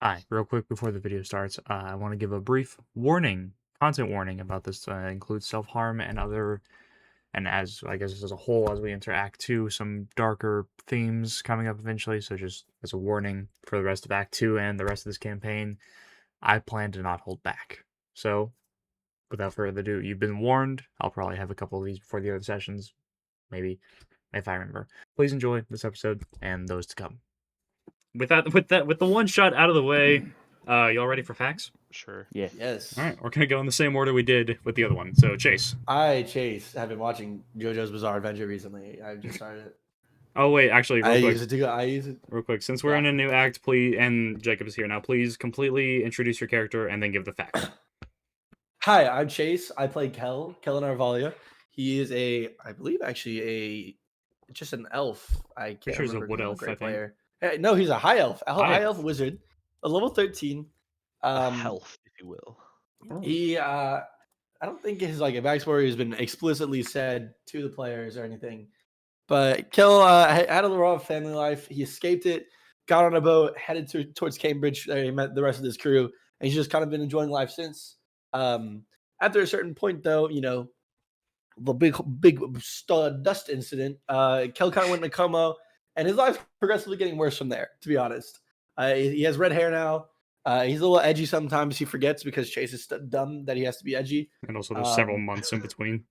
Hi, real quick before the video starts, I want to give a brief content warning about this. Includes self-harm and as I guess as a whole, as we enter Act 2, some darker themes coming up eventually. So just as a warning for the rest of Act 2 and the rest of this campaign, I plan to not hold back. So, without further ado, you've been warned. I'll probably have a couple of these before the other sessions, maybe, if I remember. Please enjoy this episode and those to come. With the one shot out of the way, y'all ready for facts? Sure. Yeah. Yes. All right, we're gonna go in the same order we did with the other one. So Chase. Chase, have been watching JoJo's Bizarre Adventure recently. I've just started it. Oh wait, actually, I use it. real quick. Since we're in a new act, please, and Jacob is here now. Please completely introduce your character and then give the facts. Hi, I'm Chase. I play Kelenar. He is I believe, actually just an elf. I can't Sure, he's a remember. wood He's elf, I think. player. No, he's a high elf. High elf wizard, a level 13. Health, if you will. He I don't think his backstory has been explicitly said to the players or anything. But Kel had a rough family life. He escaped it, got on a boat, headed towards Cambridge. He met the rest of his crew, and he's just kind of been enjoying life since. After a certain point, though, the big dust incident, Kel kind of went in a coma, and his life's progressively getting worse from there, to be honest. He has red hair now. He's a little edgy sometimes. He forgets because Chase is dumb that he has to be edgy. And also, there's several months in between.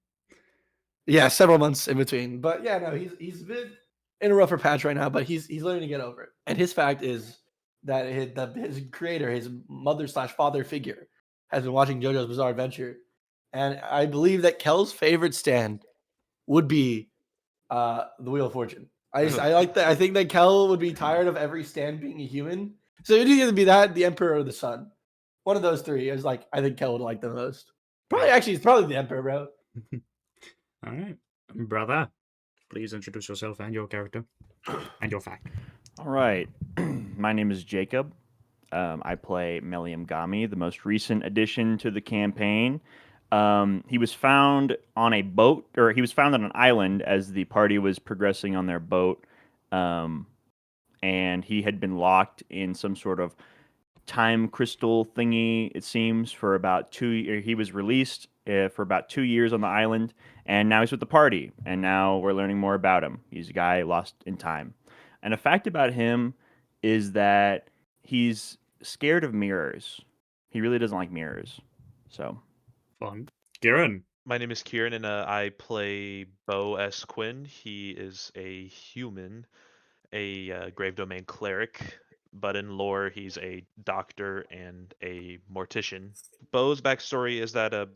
Yeah, several months in between. But yeah, no, he's been in a rougher patch right now, but he's learning to get over it. And his fact is that his creator, his mother/father figure, has been watching JoJo's Bizarre Adventure, and I believe that Kel's favorite stand would be the Wheel of Fortune. I like that. I think that Kel would be tired of every stand being a human, so it'd either be that, the Emperor, or the Sun. One of those three is I think Kel would like the most. It's probably the Emperor, bro. All right, brother. Please introduce yourself and your character and your fact. All right. My name is Jacob. I play Melliyamgilli, the most recent addition to the campaign. He was found on a boat, or he was found on an island as the party was progressing on their boat. And he had been locked in some sort of time crystal thingy, it seems, for about 2 years. He was released for about 2 years on the island, and now he's with the party. And now we're learning more about him. He's a guy lost in time. And a fact about him is that he's scared of mirrors. He really doesn't like mirrors. So, Fun. Kieran. My name is Kieran, and I play Beau S. Quinn. He is a human, a Grave Domain cleric, but in lore, he's a doctor and a mortician. Beau's backstory is that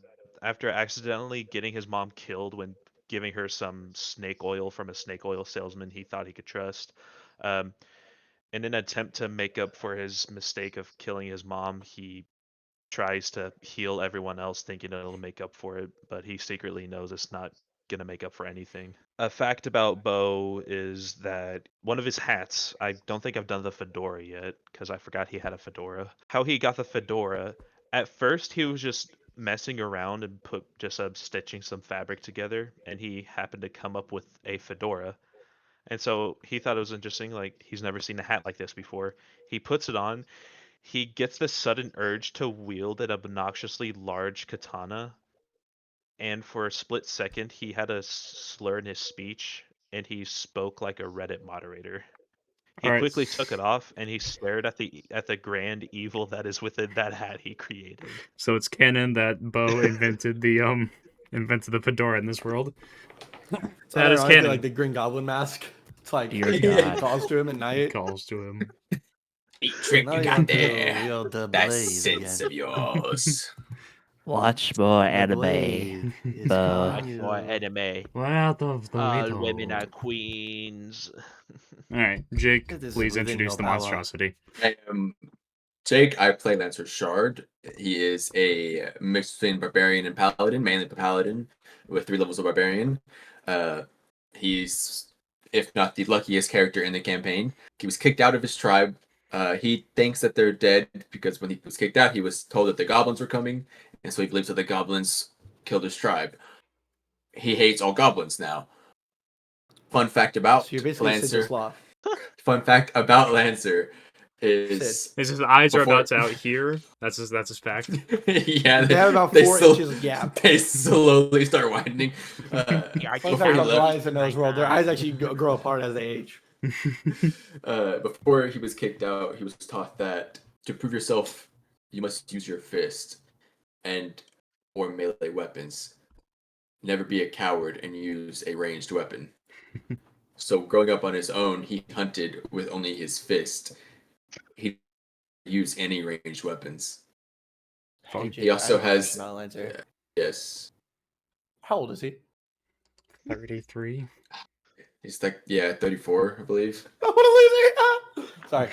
after accidentally getting his mom killed when giving her some snake oil from a snake oil salesman he thought he could trust, um, in an attempt to make up for his mistake of killing his mom, he tries to heal everyone else thinking it'll make up for it, but he secretly knows it's not going to make up for anything. A fact about Beau is that one of his hats, I don't think I've done the fedora yet because I forgot he had a fedora. How he got the fedora, at first he was just messing around and stitching some fabric together, and he happened to come up with a fedora. And so he thought it was interesting, like he's never seen a hat like this before. He puts it on. He gets this sudden urge to wield an obnoxiously large katana, and for a split second, he had a slur in his speech, and he spoke like a Reddit moderator. He All right. quickly took it off, and he stared at the grand evil that is within that hat he created. So it's canon that Beau invented the fedora in this world. So that is canon. Like the Green Goblin mask. It's like Dear he God. calls to him at night. Calls to him. Neat trick you got there. Wield the That blade sense again. of yours. watch more The anime. blade is Beau. calling you. More anime. What of the All little? women are queens. All right, Jake, This is please within introduce your the power. monstrosity. I am Jake. I play Lancer Shard. He is a mix between barbarian and paladin, mainly paladin, with 3 levels of barbarian. He's, if not the luckiest character in the campaign. He was kicked out of his tribe. He thinks that they're dead because when he was kicked out, he was told that the goblins were coming, and so he believes that the goblins killed his tribe. He hates all goblins now. Fun fact about So you're basically Lancer. Sigil Sloth. Fun fact about Lancer. is His eyes are Before- about to out here. That's his fact. yeah, They have about they 4 slow- inches of gap. They slowly start widening. Fun Before fact he about left, Elias and Noah's world, their eyes actually grow apart as they age. before he was kicked out, he was taught that to prove yourself, you must use your fist and or melee weapons. Never be a coward and use a ranged weapon. So growing up on his own, he hunted with only his fist. He didn't use any ranged weapons. Hey, Jake, He also I have a has question, I'll answer. yes. How old is he? 33. He's like 34, I believe. What a loser! Sorry.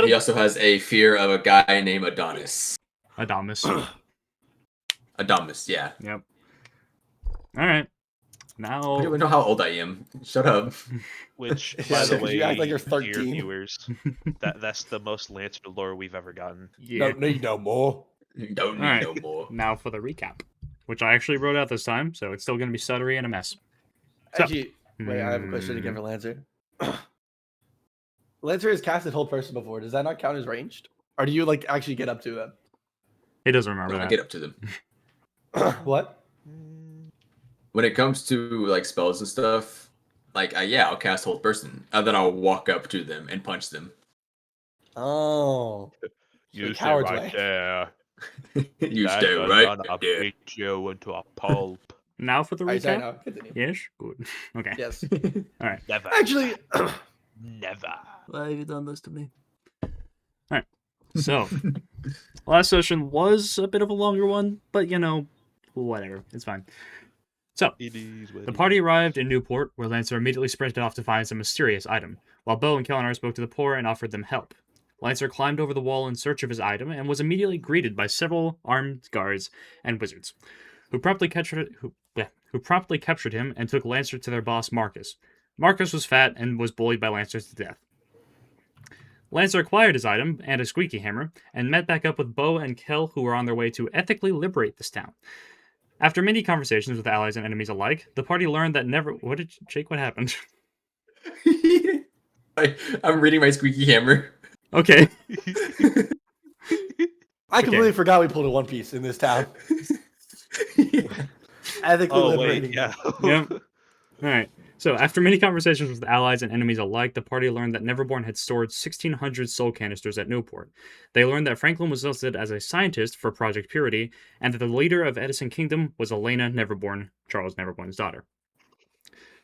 He also has a fear of a guy named Adonis. Adamus. Adonis, yeah. Yep. All right. I don't Now even know how old I am. Shut up. Which, Yeah, by the you way, act like you're dear 13. viewers, that's the most Lancer lore we've ever gotten. yeah. No, need no more. You don't need Alright. no more. Now for the recap, which I actually wrote out this time, so it's still going to be stuttery and a mess. So- Actually, wait, I have a question again for Lancer. Lancer has casted Hold Person before. Does that not count as ranged? Or do you like actually get up to them? He doesn't remember No, I that. get up to them. What? When it comes to like spells and stuff, like I'll cast Hold Person, and then I'll walk up to them and punch them. Oh. You The stay coward's right way. there. You That's stay right gonna there. beat you into a pulp. Now for the Alright, sorry, recap. now continue. Yes. Good. Okay. Yes. Never. Actually, Never. Why have you done this to me? Alright. So, last session was a bit of a longer one, but whatever. It's fine. So, It is what the it party is. arrived in Newport, where Lancer immediately sprinted off to find some mysterious item, while Beau and Kelenar spoke to the poor and offered them help. Lancer climbed over the wall in search of his item and was immediately greeted by several armed guards and wizards, who promptly captured him and took Lancer to their boss Marcus. Marcus was fat and was bullied by Lancer to death. Lancer acquired his item and a squeaky hammer and met back up with Beau and Kel, who were on their way to ethically liberate this town. After many conversations with allies and enemies alike, the party learned that never. What did Jake? What happened? I'm reading my squeaky hammer. Okay. I completely forgot we pulled a One Piece in this town. Ethically Oh wait, liberating. yeah. Yep. All right. So, after many conversations with allies and enemies alike, the party learned that Neverborn had stored 1,600 soul canisters at Newport. They learned that Franklin was listed as a scientist for Project Purity, and that the leader of Edison Kingdom was Elena Neverborn, Charles Neverborn's daughter.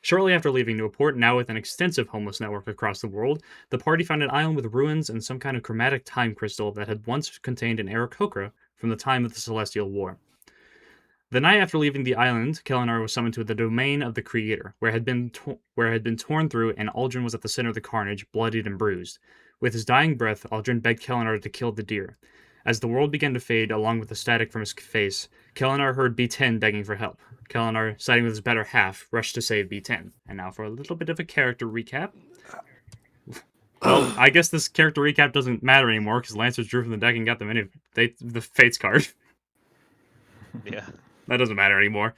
Shortly after leaving Newport, now with an extensive homeless network across the world, the party found an island with ruins and some kind of chromatic time crystal that had once contained an Aarakocra from the time of the Celestial War. The night after leaving the island, Kelenar was summoned to the domain of the Creator, where it had been torn through, and Aldrin was at the center of the carnage, bloodied and bruised. With his dying breath, Aldrin begged Kelenar to kill the deer. As the world began to fade, along with the static from his face, Kelenar heard B10 begging for help. Kelenar, siding with his better half, rushed to save B10. And now for a little bit of a character recap. Well, I guess this character recap doesn't matter anymore, because Lancers drew from the deck and got the Fates card. Yeah. That doesn't matter anymore.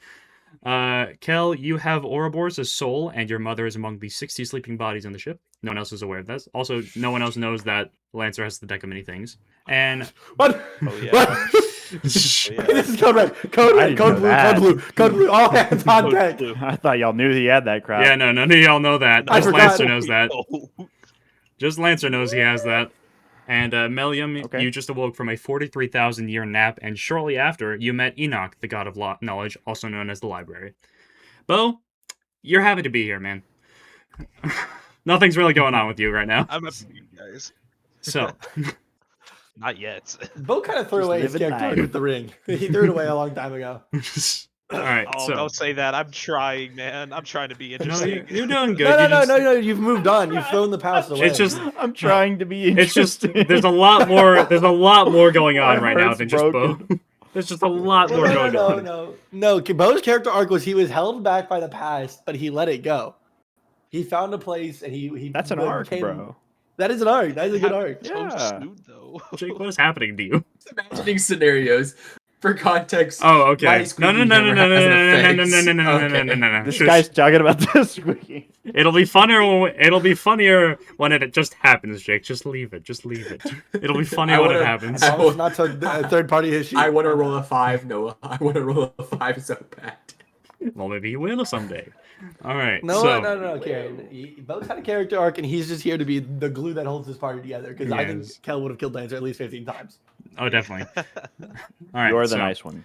Kel, you have Ouroboros as soul, and your mother is among the 60 sleeping bodies on the ship. No one else is aware of this. Also, no one else knows that Lancer has the deck of many things. And What? Oh yeah. What? Oh, yeah. This is code red. Code I red. didn't Code know blue. that. Code blue. Code blue. All hands on Code deck. blue. I thought y'all knew he had that crap. yeah, no, none of y'all know that. I Just forgot. Lancer knows that. Oh. Just Lancer knows he has that. And Melliyam, Okay. you just awoke from a 43,000-year nap, and shortly after, you met Enoch, the god of knowledge, also known as the library. Beau, you're happy to be here, man. Nothing's really going on with you right now. I'm up to you guys. So, Not yet. Beau kind of threw Just away his living character life. with the ring. He threw it away a long time ago. all right. Oh, so, don't say that. I'm trying, man. I'm trying to be no, interesting. you're doing good. No, You no, just- no. You've moved on. You've thrown the past away. It's just, I'm trying to be it's just, interesting. there's a lot more. There's a lot more going on My right now heart's than just Beau. broken. There's just a lot more going on. No. Beau's character arc was he was held back by the past, but he let it go. He found a place, and he. That's an arc, became- bro. That is an arc. That is a good arc. So Yeah. soon, though. Jake, what is happening to you? Imagining scenarios. For context. Oh, my okay. No, squeaky no, hammer has an effect. no. This Shush. guy's talking about this squeaky. It'll be funnier when it just happens, Jake. Just leave it. Just leave it. It'll be funny I when it wanna- happens. As long as it's not to a third-party issue. I want to roll a 5, Noah. I want to roll a 5 so bad. Well, maybe you will someday. All right. No, so, no, Kieran. Bo's had a character arc, and he's just here to be the glue that holds this party together. Because I think Yes. Kel would have killed Lancer at least 15 times. Oh, definitely. All right. You're the so, nice one.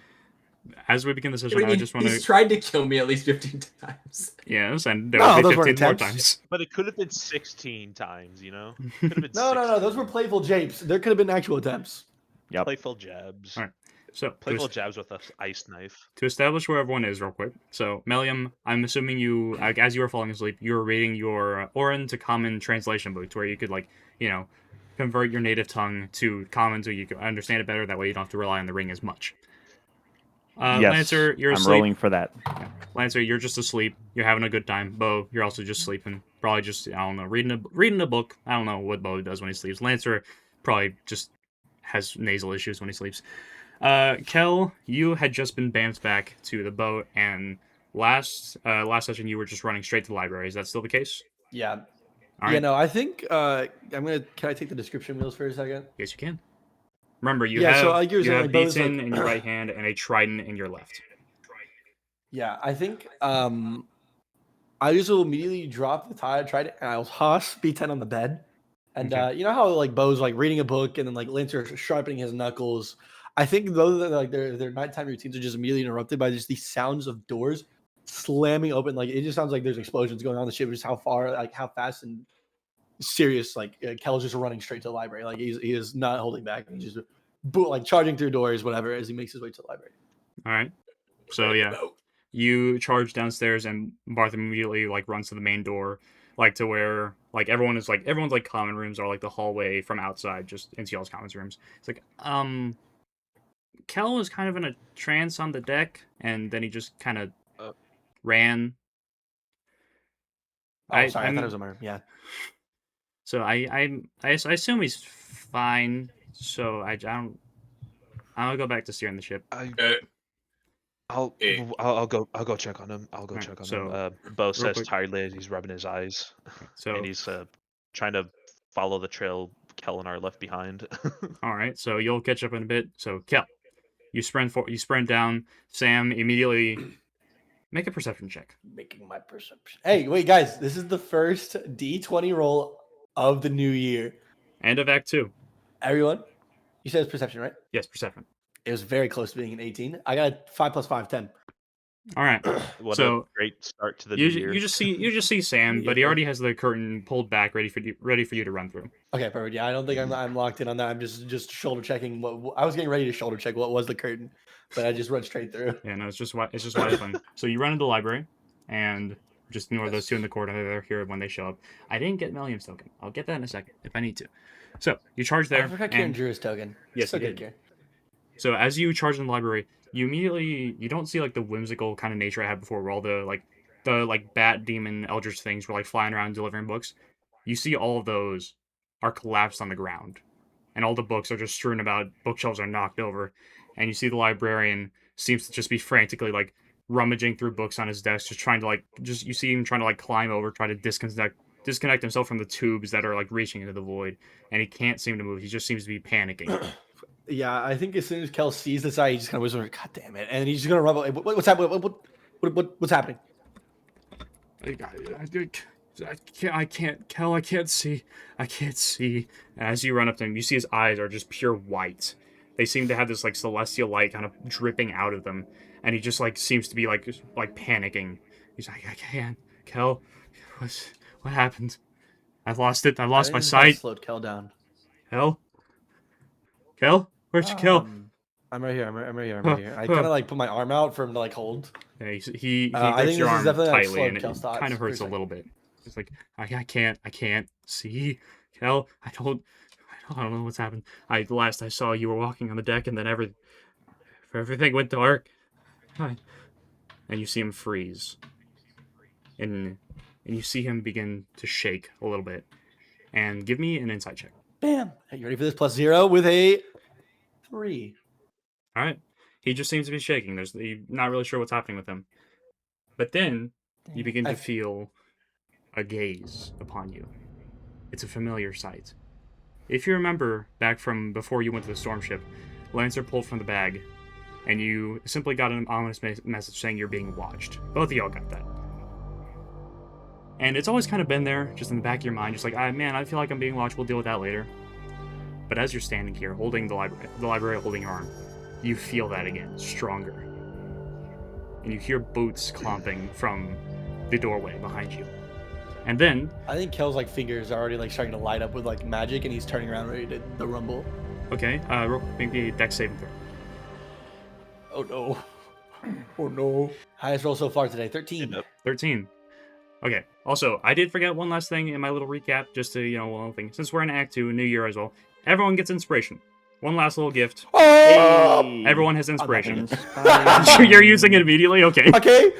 As we begin the session, I mean, I just want he's to. tried to kill me at least 15 times. Yes, and there No, will those be weren't 15 more attempts. times. But it could have been 16 times, you know? Could have been No. 16. Those were playful japes. There could have been actual attempts. Yep. Playful jabs. All right. So, Playful jabs with an ice knife. to establish where everyone is real quick. So, Melliyam, I'm assuming you, as you were falling asleep, you were reading your Orin to Common translation book, where you could, convert your native tongue to Common so you can understand it better. That way you don't have to rely on the ring as much. Yes, Lancer, you're I'm asleep. rolling for that. Lancer, you're just asleep. You're having a good time. Beau, you're also just sleeping. Probably just, I don't know, reading a book. I don't know what Beau does when he sleeps. Lancer probably just has nasal issues when he sleeps. Kel, you had just been bamfed back to the boat, and last session you were just running straight to the library. Is that still the case? Yeah. All Yeah, right. no, I think can I take the description wheels for a second? Yes, you can. Remember, you Yeah, have so like you were saying, like, Beau's beaten like- in your right hand and a trident in your left. Yeah, I think I just will immediately drop the tide, try to, and I'll toss B10 on the bed. And Okay. you know how like Beau's like reading a book and then like Lancer sharpening his knuckles. I think those are like their nighttime routines are just immediately interrupted by just these sounds of doors slamming open. Like it just sounds like there's explosions going on in the ship. Just how far, like how fast and serious. Like Kel's just running straight to the library. Like he is not holding back. He's just like charging through doors, whatever, as he makes his way to the library. All right. So yeah, you charge downstairs, and Barth immediately runs to the main door, to where everyone's common rooms are the hallway from outside, just into y'all's commons rooms. It's Kel was kind of in a trance on the deck, and then he just kind of ran. Oh, sorry, I thought it was a murder. Yeah. So I assume he's fine. So I'll go back to steering the ship. I'll go check on him. I'll go Alright, check on so, him. Beau says quick- tiredly as he's rubbing his eyes, So and he's trying to follow the trail Kelenar left behind. all right, so you'll catch up in a bit. So Kel, you sprint down. Sam immediately make a perception check. Making my perception. Hey, wait, guys! This is the first D20 roll of the new year. End of Act 2. Everyone, you said it's perception, right? Yes, perception. It was very close to being an 18. I got a 5 plus 5, 10. All right. What So, a great start to the You new year. you just see Sam, but he Yeah. already has the curtain pulled back, ready for you to run through. Okay, perfect. Yeah, I don't think I'm locked in on that. I'm just shoulder checking. What I was getting ready to shoulder check what was the curtain, but I just run straight through. Yeah, no, it's just wide open. So you run into the library, and just ignore those two in the corner. They're here when they show up. I didn't get Melliyam's token. I'll get that in a second if I need to. So you charge there. I forgot Kieran and- drew his token. Yes, so he good, did. Kieran. So as you charge in the library, you don't see the whimsical kind of nature I had before, where all the bat demon eldritch things were flying around delivering books. You see all of those are collapsed on the ground, and all the books are just strewn about. Bookshelves are knocked over, and you see the librarian seems to just be frantically rummaging through books on his desk, just trying to you see him trying to climb over, try to disconnect himself from the tubes that are reaching into the void, and he can't seem to move. He just seems to be panicking. Yeah, I think as soon as Kel sees this eye, he just kind of whispers, "God damn it!" And he's just gonna rub. What's happening? What's happening? I can't, Kel, I can't see. As you run up to him, you see his eyes are just pure white. They seem to have this celestial light kind of dripping out of them, and he just seems to be panicking. He's like, I can't, Kel, what happened? I've lost it. I've lost my sight. Slowed Kel down. Kel, where'd you kill? I'm right here. I'm right here. I kind of put my arm out for him to hold. Yeah, he I grips think your this is arm definitely, tightly, slowed and Kel's it thoughts kind of for a hurts a second. little bit. It's I can't see, Kel. I don't know what's happened. Last I saw you were walking on the deck, and then everything went dark. And you see him freeze, and you see him begin to shake a little bit. And give me an insight check. Bam! Hey, you ready for this? +0 with a 3. All right. He just seems to be shaking. You're not really sure what's happening with him. But then you begin to I've- feel a gaze upon you. It's a familiar sight. If you remember back from before you went to the storm ship, Lancer pulled from the bag, and you simply got an ominous message saying you're being watched. Both of y'all got that. And it's always kind of been there, just in the back of your mind, just like, man, I feel like I'm being watched, we'll deal with that later. But as you're standing here, holding the library holding your arm, you feel that again, stronger. And you hear boots clomping from the doorway behind you. And then, I think Kel's like fingers are already like starting to light up with like magic, and he's turning around ready to the rumble. okay, maybe dex saving throw. Oh no! Oh no! Highest roll so far today, 13. Yep. 13. Okay. Also, I did forget one last thing in my little recap, just to, one thing. Since we're in Act 2, New Year as well, everyone gets inspiration. One last little gift. Oh! Everyone has inspiration. Inspired. You're using it immediately? Okay. Okay,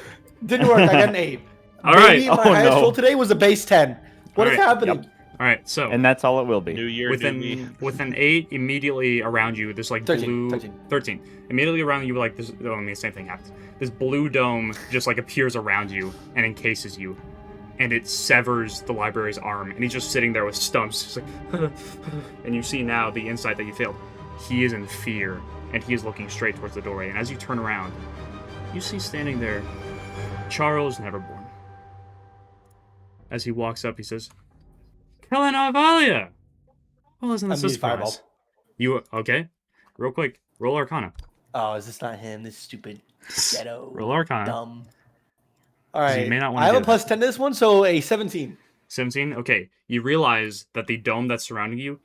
didn't work. I got an 8. All right. Maybe my Oh, highest no. roll today was a base 10. What is All right. happening? Yep. All right, so And that's all it will be. New year, new me. with an 8 immediately around you, this like 13, blue 13. Immediately around you, like this. Oh, I mean, the same thing happens. This blue dome just like appears around you and encases you, and it severs the library's arm, and he's just sitting there with stumps, just like, and you see now the insight that you failed. He is in fear, and he is looking straight towards the doorway. And as you turn around, you see standing there Charles Neverborn. As he walks up, he says, Kelenar, well, isn't this a I'm using surprise? fireball. You okay? Real quick, roll Arcana. Oh, is this not him? This stupid ghetto. Roll Arcana. Dumb. All So you right. may not wanna I have do a plus 10 to this one, so a 17. 17. Okay, you realize that the dome that's surrounding you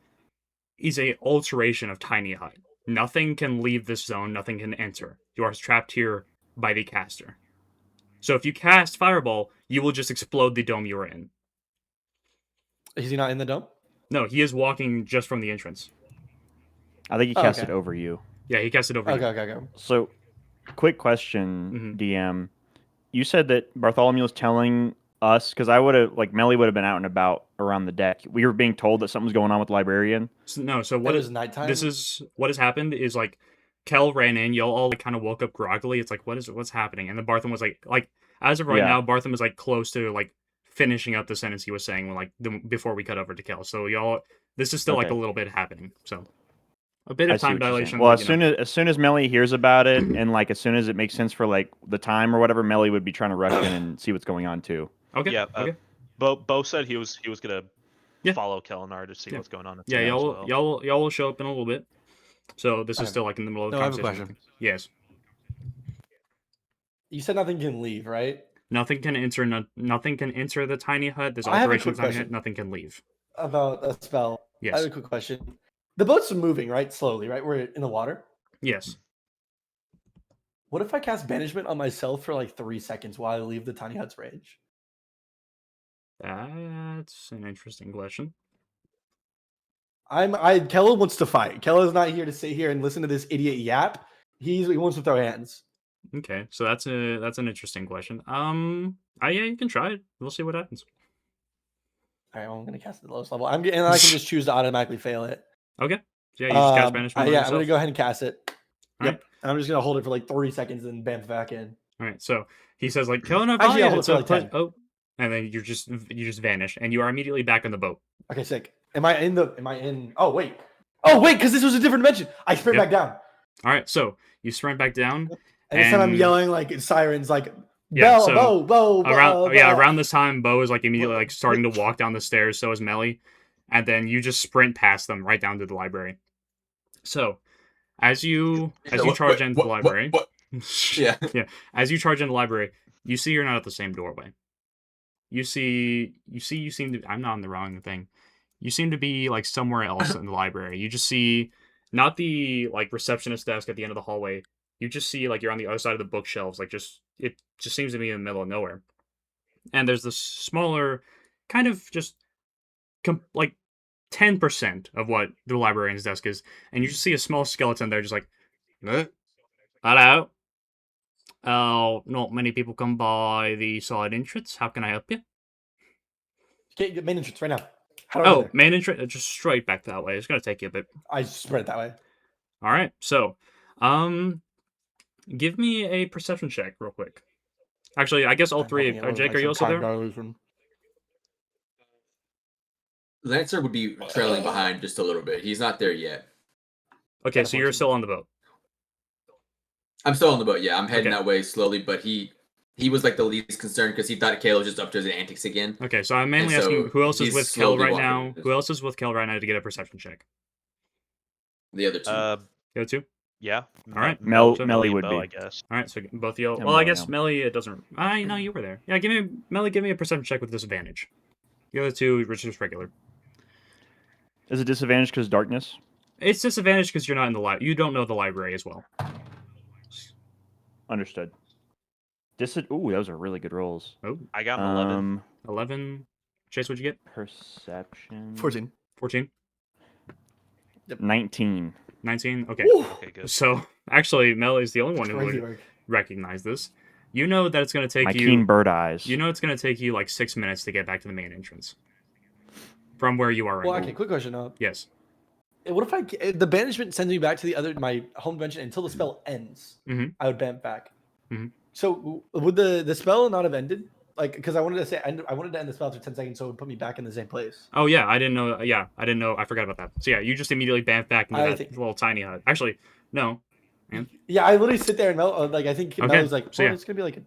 is a alteration of Tiny Hut. Nothing can leave this zone. Nothing can enter. You are trapped here by the caster. So if you cast Fireball, you will just explode the dome you are in. Is he not in the dome? No, he is walking just from the entrance. I think he Oh, cast okay. it over you. Yeah, he cast it over Okay, you. okay. So, quick question, Mhm. DM. You said that Bartholomew was telling us, because I would have, like, Melly would have been out and about around the deck. We were being told that something was going on with the librarian. So What what it is was nighttime? this is what has happened is like Kel ran in, y'all all like, kind of woke up groggily. It's like what's happening? And then Bartham was like as of right Yeah. now, Bartham is like close to like finishing up the sentence he was saying when before we cut over to Kel. So y'all, this is still like Okay. a little bit happening. So a bit I of see time what you're saying. dilation. Well, but, as soon as Melly hears about it, and like as soon as it makes sense for like the time or whatever, Melly would be trying to rush in and see what's going on too. okay, Yeah, okay, Beau said he was gonna Yeah. follow Kelenar to see Yeah. what's going on. yeah, as y'all well. y'all will show up in a little bit. So this is Okay. still like in the middle of the No, I have a conversation. question. Yes, You said nothing can leave, right? nothing can enter. Nothing can enter the tiny hut. This I have a alteration quick of tiny hut. question. Nothing can leave. About a spell. I Yes, have a quick question. The boats are moving, right? Slowly, right? We're in the water. yes. What if I cast banishment on myself for like 3 seconds while I leave the tiny hut's range? That's an interesting question. Kella wants to fight. Kella's not here to sit here and listen to this idiot yap. He wants to throw hands. Okay, so that's an interesting question. Yeah, you can try it. We'll see what happens. All right, well, I'm gonna cast it at the lowest level. And I can just choose to automatically fail it. Okay. Yeah, you just cast banishment on yeah, yourself. I'm gonna go ahead and cast it. All Yep. right. I'm just gonna hold it for like 3 seconds and bam back in. All right. So he says like Kelenar, Actually, I'll hold it it's for a like pleasure. 10. Oh, and then you just vanish, and you are immediately back on the boat. Okay, sick. Am I in? Oh wait, because this was a different dimension. I sprint Yep. back down, All right. So you sprint back down. and this time I'm And- yelling like sirens, like Yeah, Bell, so Bo, around this time, Beau is like immediately like starting to walk down the stairs. So is Melly, and then you just sprint past them right down to the library. So as you charge into the library, What? Yeah. yeah, as you charge into the library, you see you're not at the same doorway. You seem to. I'm not on the wrong thing. You seem to be like somewhere else in the library. You just see not the like receptionist desk at the end of the hallway. You just see like you're on the other side of the bookshelves. Like it just seems to be in the middle of nowhere. And there's this smaller, kind of just like 10% of what the librarian's desk is, and you just see a small skeleton there, just like, hello. Oh, not many people come by the side entrance. How can I help you? Okay, main entrance right now. How do I get Oh, there? main entrance, just straight back that way. It's gonna take you a bit. I sprint that way. All right, so, Give me a perception check real quick. Actually, I guess all I'm three. holding it Jake, like are you some also kind there? of illusion. Lancer would be trailing behind just a little bit. He's not there yet. Okay, so you're still on the boat. I'm still on the boat. Yeah, I'm heading Okay. that way slowly. But he was like the least concerned because he thought Kale was just up to his antics again. Okay, so I'm mainly And so asking who else is he's with Kel slowly right walking now. with Who else is with Kel right now to get a perception check? the other two. Go to. Yeah. All right. Melly and would Beau, be. I guess. All right, so both of you. Yeah, Well, I Melly, guess yeah. Melly, it doesn't. I know you were there. Yeah, give me a perception check with disadvantage. The other two, which is regular. Is it disadvantage because darkness? It's disadvantage because you're not in the you don't know the library as well. Understood. Ooh, those are really good rolls. Oh, I got an 11. 11. Chase, what'd you get? Perception. 14. 14. 19. 19. Okay. Okay, good. So actually, Melly is the only one who Crazy would work. recognize this. You know that it's going to take My you. keen bird eyes. You know it's going to take you like 6 minutes to get back to the main entrance from where you are right Well, now. okay, quick question. Yes. What if the banishment sends me back to my home dimension until the spell ends? Mhm. I would bamf back. Mhm. So would the spell not have ended? Like, because I wanted to end the spell after 10 seconds, so it would put me back in the same place. Oh yeah, I didn't know. Yeah, I didn't know. I forgot about that. So yeah, you just immediately bamf back into I that think- little tiny hut. Actually, no. Yeah, I literally sit there and like I think Okay, Mel was like, so well, yeah. it's gonna be like a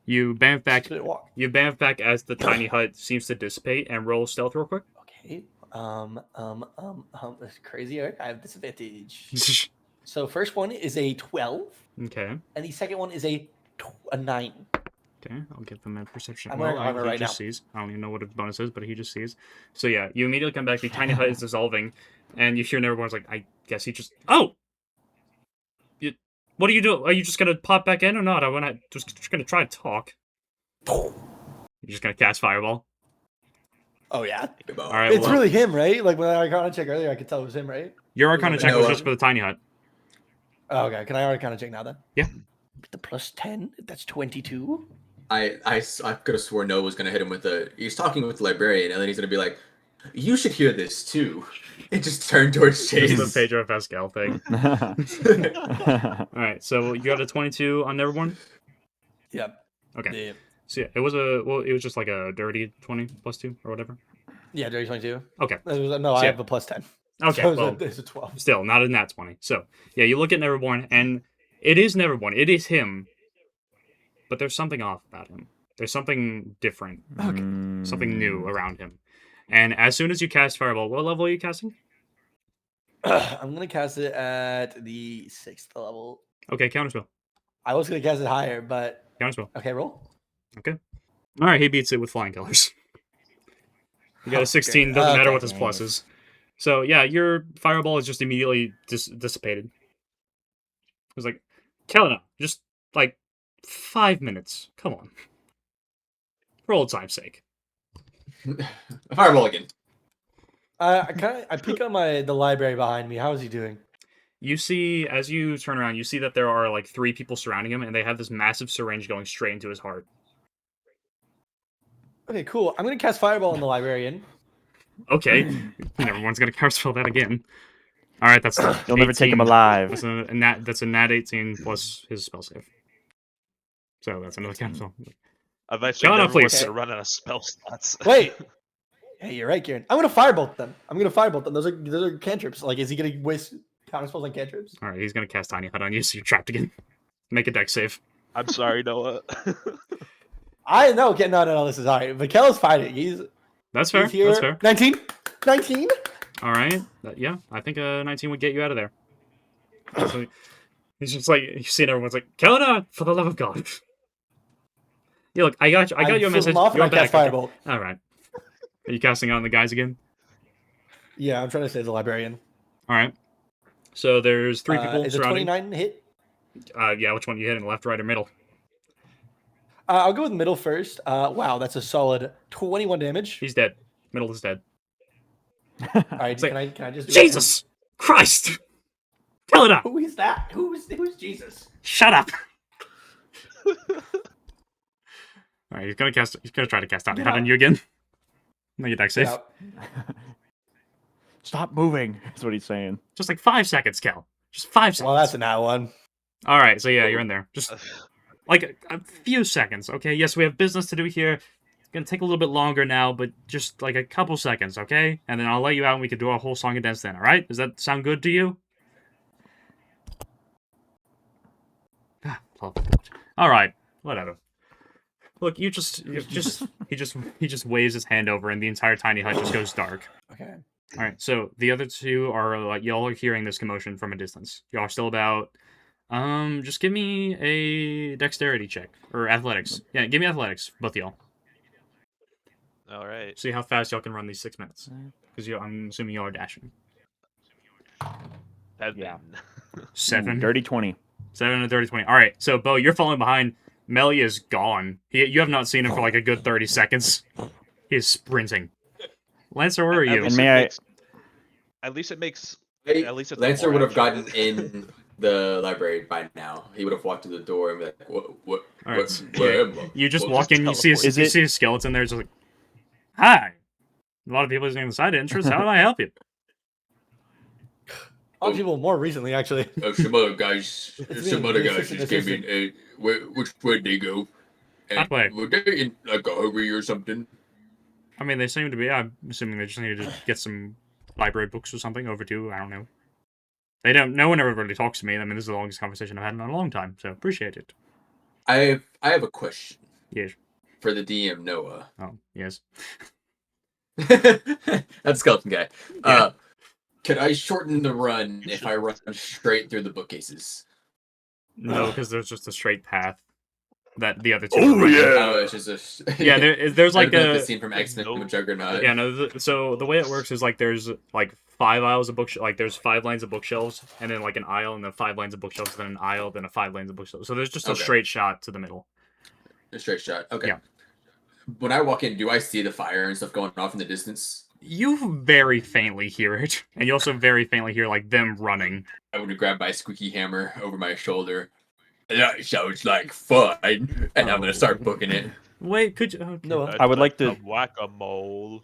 You bamf back. 6-minute walk. You bamf back as the tiny hut seems to dissipate and roll stealth real quick. Okay. That's crazy, Eric. I have disadvantage. So first one is a 12, Okay. and the second one is a 9. Okay, I'll give them a perception. I'm Well, wearing armor he right just now. sees. I don't even know what his bonus is, but he just sees. So yeah, you immediately come back. The tiny hut is dissolving, and you hear everyone's like, "I guess he just." Oh, what are you doing? Are you just gonna pop back in or not? I want to just gonna try to talk. You're just gonna cast fireball. Oh yeah, All right. it's well, really him, right? Like when I Arcana check earlier, I could tell it was him, right? your Arcana check was No, just for the tiny hut. Oh, okay. Can I Arcana check now then? Yeah. The plus 10. That's 22. I could have sworn Noah was gonna hit him with he's talking with the librarian, and then he's gonna be like, "You should hear this too." And just turn towards This is Chase. the Pedro Pascal thing. All right. So you got a 22 on Neverborn. Yep. Okay. Yeah. So yeah, it was just like a dirty 20 plus 2 or whatever. Yeah, dirty 22. Okay. No, I So, have a plus 10. Okay. So Well, there's a 12. still not in that 20. So yeah, you look at Neverborn, and it is Neverborn. It is him. But there's something off about him. There's something different, something new around him. And as soon as you cast Fireball, what level are you casting? I'm gonna cast it at the 6th level. Okay, counterspell. I was gonna cast it higher, but Counterspell. okay, roll. Okay. All right, he beats it with flying colors. You got a 16. Okay, Doesn't matter okay. what his plus is. So yeah, your Fireball is just immediately dissipated. It was like, Kelenar, just like 5 minutes. Come on. For old time's sake. Fireball again. I peek on the library behind me. How is he doing? You see, as you turn around, you see that there are like 3 people surrounding him, and they have this massive syringe going straight into his heart. Okay, cool. I'm gonna cast Fireball on the librarian. Okay, everyone's gonna counterspell that again. All right, that's You'll never take 18. him alive. That's a nat 18 plus his spell save. So that's another counterspell. Eventually, Kelenar, everyone's please. gonna run out of spell slots. Wait. Hey, you're right, Kieran. I'm gonna firebolt them. Those are cantrips. Like, is he gonna waste counter spells on cantrips? All right, he's gonna cast Tiny Hut on you, so you're trapped again. Make a dex save. I'm sorry, Noah. I know. Okay, no. This is all right. Mikkel's fighting. That's fair. He's here. That's fair. 19. 19. All right. Yeah, I think 19 would get you out of there. So he's just like, you see, everyone's like, Kelenar, for the love of God. Yeah, look, I got you a message. Off You're and I cast back. Okay. firebolt. All right. Are you casting on the guys again? Yeah, I'm trying to save the librarian. All right. So there's 3 people Is a surrounding. 29 hit? Yeah, which one you hitting? Left, right, or middle? I'll go with middle first. Wow, that's a solid 21 damage. He's dead. Middle is dead. All right, like, can I just do Jesus Christ! Kill it up! Who is that? Who's Jesus? Shut up! All right, he's gonna try to cast Tiny Hut on you again. Make a dex save. Stop moving. That's what he's saying. Just like 5 seconds, Kel. Just 5 seconds. Well, that's a nat one. All right, so yeah, you're in there. Just like a few seconds, okay? Yes, we have business to do here. It's gonna take a little bit longer now, but just like a couple seconds, okay? And then I'll let you out and we can do a whole song and dance then, all right? Does that sound good to you? All right, whatever. Look, he just waves his hand over, and the entire tiny hut just goes dark. Okay. All right, so the other two are like y'all are hearing this commotion from a distance. Y'all are still about. Just give me a dexterity check or athletics. Yeah, give me athletics, both of y'all. All right. See how fast y'all can run these 6 minutes. Because I'm assuming y'all are dashing. Yeah. 7. Dirty 20. 7 and 30, 20. All right, so Beau, you're falling behind. Melly is gone. You have not seen him for like a good 30 seconds. He is sprinting. Lancer, where are you? And may I- At least it makes. Hey, At least it's Lancer more would have action. gotten in the library by now. He would have walked through the door and be like, what, All right, what, so, where yeah, am I? you just Well, walk in, you see teleport. you see a skeleton there, just like, hi. A lot of people are saying the side entrance. How do I help you? A lot of people more recently, actually. Some other guys, It's some me, other the guys assistant just came in. Which way did they go? And That way. were they in like a hurry or something? I mean, they seem to be. I'm assuming they just need to get some library books or something over to. I don't know. They don't. No one ever really talks to me. I mean, this is the longest conversation I've had in a long time. So appreciate it. I have a question Yes. for the DM Noah. Oh, yes. That's skeleton guy. Yeah. Could I shorten the run if I run straight through the bookcases? No, because there's just a straight path that the other two. Oh, are running. yeah. Oh, it's just a Yeah, there's like the a. scene from X-Men No- with Juggernaut. Yeah, no. So the way it works is like there's like 5 aisles of bookshelves. Like there's 5 lanes of bookshelves, and then like an aisle, and then 5 lanes of bookshelves, then an aisle, then a 5 lanes of bookshelves. So there's just a Okay. straight shot to the middle. A straight shot. Okay. Yeah. When I walk in, do I see the fire and stuff going off in the distance? You very faintly hear it, and you also very faintly hear like them running. I would grab my squeaky hammer over my shoulder. That sounds like fun, and I'm gonna start booking it. Wait, could you? Okay. Noah. I would like to- Whack-a-mole.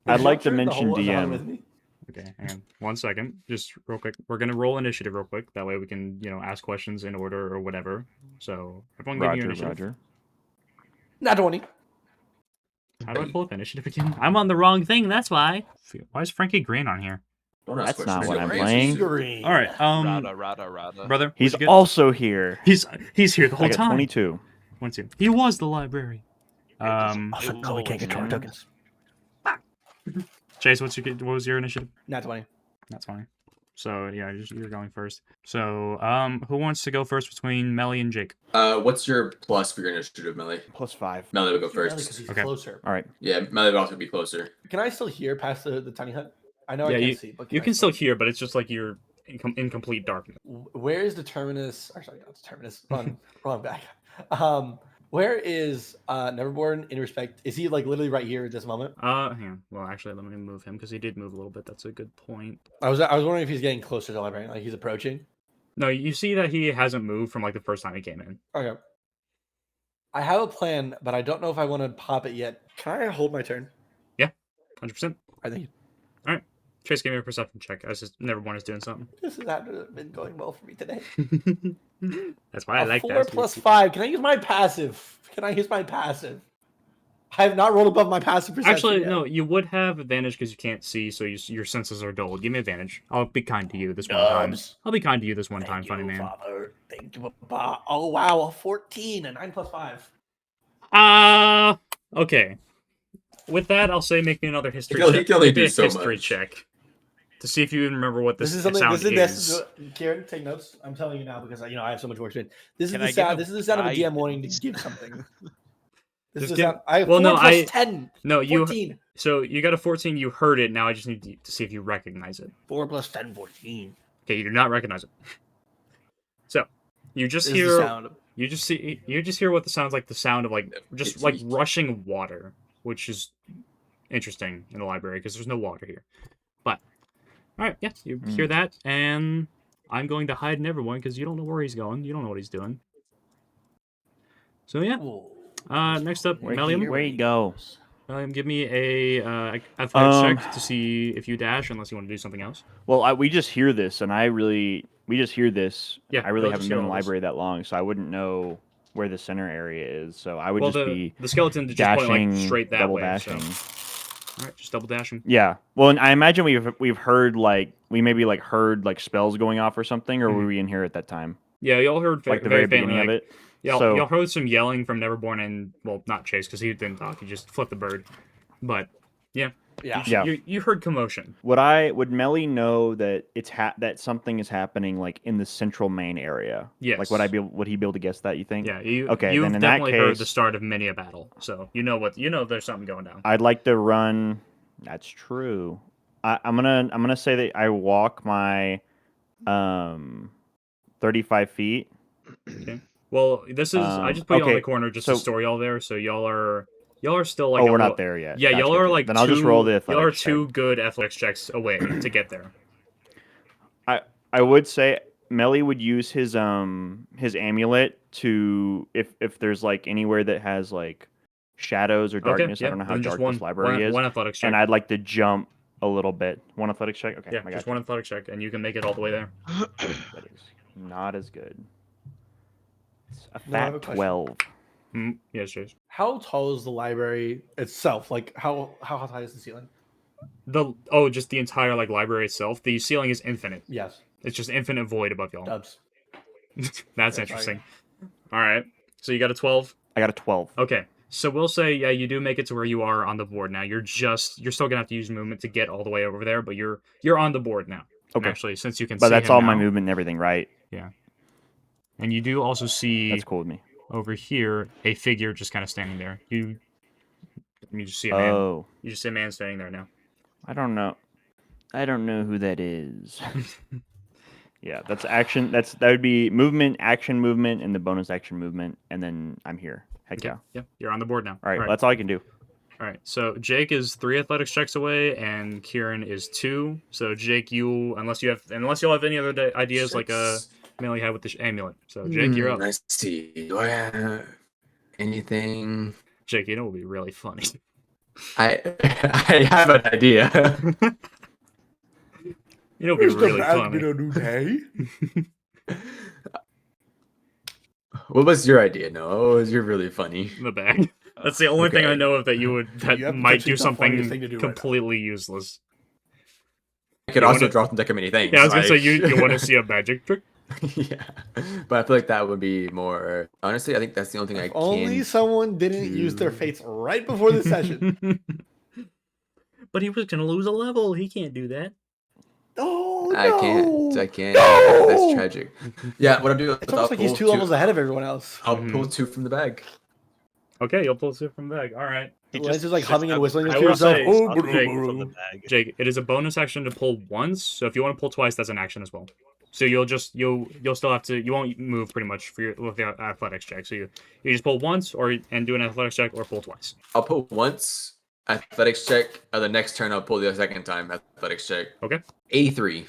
I'd like to Turn the mention whole zone DM. with me. Okay, hang on 1 second, just real quick. We're gonna roll initiative real quick. That way we can, ask questions in order or whatever. So everyone, give me your initiative. Roger. Not 20. How do I pull up initiative again? I'm on the wrong thing. That's why. Why is Frankie Green on here? Don't ask That's not questions, what don't I'm answer. playing. Green. All right, Rada. brother, He's what'd you get? also here. He's here the I whole got time. 22. 22. He was the library. Also, No, we can't get Lord, tokens. Chase, what was your initiative? Not 20. That's fine. So yeah, you're going first. So who wants to go first between Melly and Jake? What's your plus for your initiative, Melly? +5. Melly will go Because first. he's Okay. closer. All right. Yeah, Melly will also be closer. Can I still hear past the tiny hut? I know Yeah, I can't see, but You I can still hear, but it's just like you're in complete darkness. Where is the terminus? Or sorry, not the terminus. Wrong back. Where is Neverborn in respect? Is he like literally right here at this moment? Hang on. Well, actually, let me move him because he did move a little bit. That's a good point. I was wondering if he's getting closer to the library, like he's approaching. No, you see that he hasn't moved from like the first time he came in. Okay. I have a plan, but I don't know if I want to pop it yet. Can I hold my turn? 100%. I think Chase, give me a perception check. I was just Neverborn is doing something. this has not been going well for me today. That's why I like 4 that. plus 5. Can I use my passive? I have not rolled above my passive perception Actually, yet. no, you would have advantage because you can't see, so your senses are dulled. Give me advantage. I'll be kind to you this one time. Dubs. I'll be kind to you this one time, Thank funny you, man. Father. Thank you, Papa. Oh wow, a 14, a 9 plus 5. Okay. With that, I'll say make me another history He check. can only Make me do a so history much. check to see if you even remember what This this is something. sound This is. Kieran, take notes. I'm telling you now because I have so much work to do. This Can is I the get sound. a This is the sound of a DM guidance? wanting to give something. This Just is the give- sound. I have well, 4 no, plus I- 10. No, you. 14. So you got a 14. You heard it. Now I just need to see if you recognize it. 4 plus 10, 14. Okay, you do not recognize it. So you just This is the hear. sound. You just hear what the sounds like. The sound of like just It's like weak. rushing water, which is interesting in the library because there's no water here. But all right, yeah, you hear that, and I'm going to hide in everyone because you don't know where he's going. You don't know what he's doing. So yeah, Ooh. next up, Where'd Melliyam. he go? Give me a athletics Um, check to see if you dash, unless you want to do something else. Well, we just hear this, and I really we just hear this. Yeah, I really they'll haven't just been hear in the all this. library that long, so I wouldn't know where the center area is. So I would Well, just be the skeleton just point like dashing, straight that double way. dashing. So, all right, just double dashing. Yeah. Well, and I imagine we've heard we maybe heard spells going off or something, or were Mhm. we in here at that time? Yeah, y'all heard Like the very very beginning faintly, of it. y'all heard some yelling from Neverborn and not Chase because he didn't talk. He just flipped the bird. But yeah, Yeah. you heard commotion. Would Melly know that that something is happening in the central main area? Yes. Would he be able to guess that? You think? Yeah, Okay, you've then in that definitely heard the case- start of many a battle, so there's something going down. I'd like to run. That's true. I'm gonna say that I walk my 35 feet. Well, this is I just put you on okay, the corner just to so- store y'all there, so y'all are still like Oh, a we're little- not there yet. Yeah, Gotcha, y'all are gotcha. like Then I'll just roll the y'all are athletics check. two good athletics checks away to get there. I would say Melly would use his amulet to if there's anywhere that has shadows or darkness. Okay, I don't know how then just dark this library is. one athletics check. And I'd like to jump a little bit. One athletics check. Okay. Yeah, I just got one athletics check, and you can make it all the way there. That is not as good. It's a No, I have a fat question. 12. Yes, Chase. How tall is the library itself? How high is the ceiling? Just the entire library itself. The ceiling is infinite. Yes. It's just infinite void above y'all. Dubs. That's sorry. interesting. All right, so you got a 12. I got a 12. Okay, so we'll say you do make it to where you are on the board now. You're still gonna have to use movement to get all the way over there, but you're on the board now. Okay. Actually, since you can But see that's him all my now. movement and everything, right? And you do also see That's cool with me. over here a figure just kind of standing there. You just see a man. Oh, You just see a man standing there now. I don't know. I don't know who that is. Yeah, that's action. That would be movement, action, movement, and the bonus action movement, and then I'm here. Heck yeah! Yeah, you're on the board now. All right, that's all I can do. All right, so Jake is 3 athletics checks away, and Kieran is 2. So Jake, unless you'll have any other ideas Melly had with the amulet. So Jake, you're up. Let's see. Do I have anything? Jake, it will be really funny. I have an idea. It'll be really funny. today? What was your idea, Noah? What was your really funny? The bag. That's the only thing I Okay. know of that you would You have might potentially do the funniest something thing to do right now. completely useless. I could You also wanna- draw from deck of many things. Yeah, I was gonna say like- you want to see a magic trick. Yeah, but I feel like that would be more. Honestly, I think that's the only thing I If only can. someone didn't use their do. fates right before the session. But he was gonna lose a level. He can't do that. Oh, no. I can't. No! That's tragic. Yeah, what I'm doing. It's almost like he's 2 levels ahead of everyone else. I'll pull 2 from the bag. Okay, you'll pull 2 from the bag. All right, Lance is humming and whistling I to will yourself. say, Oh, Jake, From the bag. Jake. It is a bonus action to pull once. So if you want to pull twice, that's an action as well. So you'll still have to. You won't move pretty much with your athletics check. So you just pull once and do an athletics check or pull twice. I'll pull once. Athletics check. The next turn, I'll pull the second time. Athletics check. Okay. 83.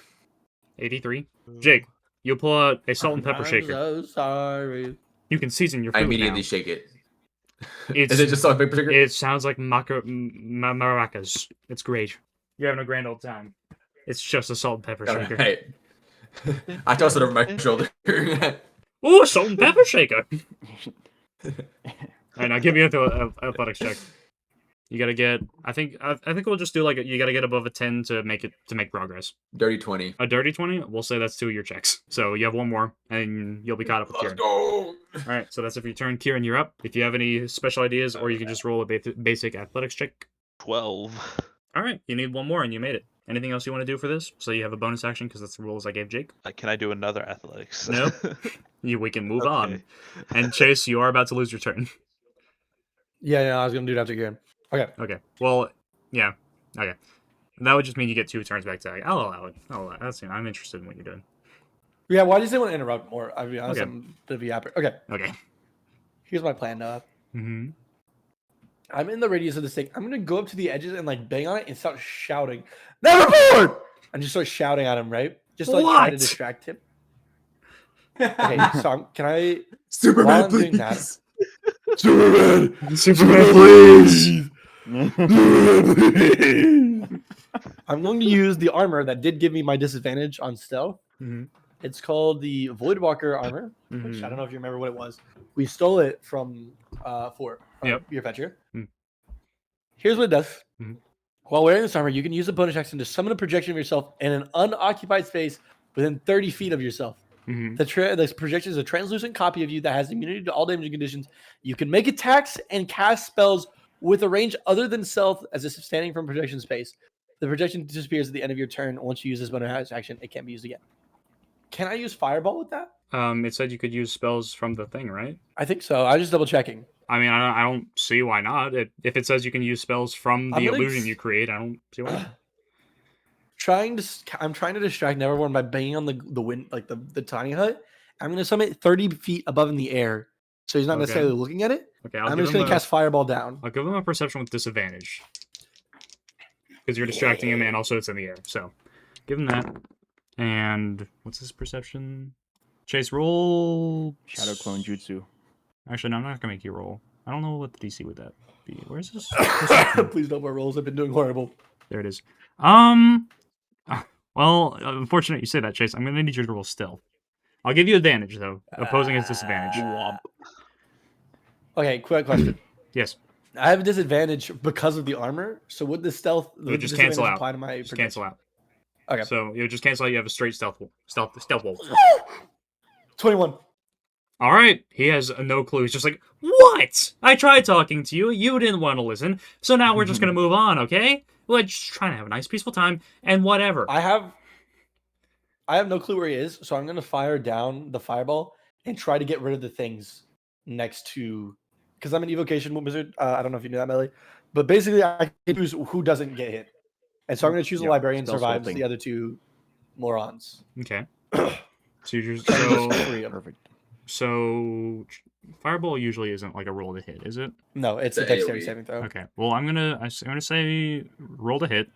83. Jake, you pull out a salt and pepper I'm shaker. so sorry. You can season your food I immediately now. shake it. It's, Is it just salt and pepper shaker? It sounds like maracas. It's great. You're having a grand old time. It's just a salt and pepper shaker. Alright. I toss it over my shoulder. Ooh, salt and pepper shaker. All right, now give me an athletics check. You gotta get. I think we'll just do you gotta get above a 10 to make progress. Dirty 20. A dirty 20. We'll say that's 2 of your checks. So you have one more, and you'll be caught up with Let's Kieran. go. All right, so that's it for your turn. Kieran, you're up. If you have any special ideas, or you can just roll a basic athletics check. 12. All right, you need one more, and you made it. Anything else you want to do for this? So you have a bonus action because that's the rules I gave Jake. Can I do another athletics? Nope. We can move on. Okay. And Chase, you are about to lose your turn. Yeah, I was going to do it after Kieran. Okay. Okay. Well, yeah. Okay. That would just mean you get 2 turns back to back. I'll allow it. I'm interested in what you're doing. Yeah, why do you want to interrupt more? I'll be honest, Okay. I'm a bit of a yapper. Okay, Okay. here's my plan, Noah. Mm-hmm. I'm in the radius of this thing. I'm going to go up to the edges and bang on it and start shouting, Neverborn! And just start shouting at him, right? Just try to What? distract him. Okay, so can I... While Superman, I'm doing that- please. Superman, please! I'm going to use the armor that did give me my disadvantage on stealth. Mhm. It's called the Voidwalker armor, which I don't know if you remember what it was. We stole it from your fetcher. Mm. Here's what it does. Mhm. While wearing this armor, you can use a bonus action to summon a projection of yourself in an unoccupied space within 30 feet of yourself. Mm-hmm. The projection is a translucent copy of you that has immunity to all damaging conditions. You can make attacks and cast spells with a range other than stealth as if standing from projection space. The projection disappears at the end of your turn. Once you use this bonus action, it can't be used again. Can I use Fireball with that? It said you could use spells from the thing, right? I think so. I was just double checking. I mean, I don't see why not. If it says you can use spells from the illusion you create, I don't see why not. I'm trying to distract Neverborn by banging on the wind, like the tiny hut. I'm going to summon it 30 feet above in the air, so he's not necessarily looking at it. Okay, I'm just going to cast Fireball down. I'll give him a perception with disadvantage because you're distracting him, and also it's in the air. So, give him that. And what's his perception? Chase, roll Shadow Clone Jutsu. Actually, no, I'm not gonna make you roll. I don't know what the DC would that be. Where's this? Please don't more rolls. I've been doing horrible. There it is. Well, unfortunate you say that, Chase. I'm gonna need you to roll stealth. I'll give you advantage though. Opposing is disadvantage. Okay, quick question. Yes. I have a disadvantage because of the armor. So would the stealth It would just cancel out. apply to my Just cancel out. Okay. So it would just cancel out. You have a straight stealth roll. 21. All right. He has no clue. He's just like, what? I tried talking to you. You didn't want to listen. So now we're just going to move on, okay? We're just trying to have a nice, peaceful time and whatever. I have no clue where he is. So I'm going to fire down the fireball and try to get rid of the things next to... Because I'm an evocation wizard. I don't know if you knew that, Melly. But basically, I can choose who doesn't get hit. And so I'm going to choose a librarian survives the other two morons. Okay. So you're just... So... Perfect. So, fireball usually isn't like a roll to hit, is it? No, it's a The dexterity AoE. saving throw. Okay. Well, I'm gonna say roll to hit.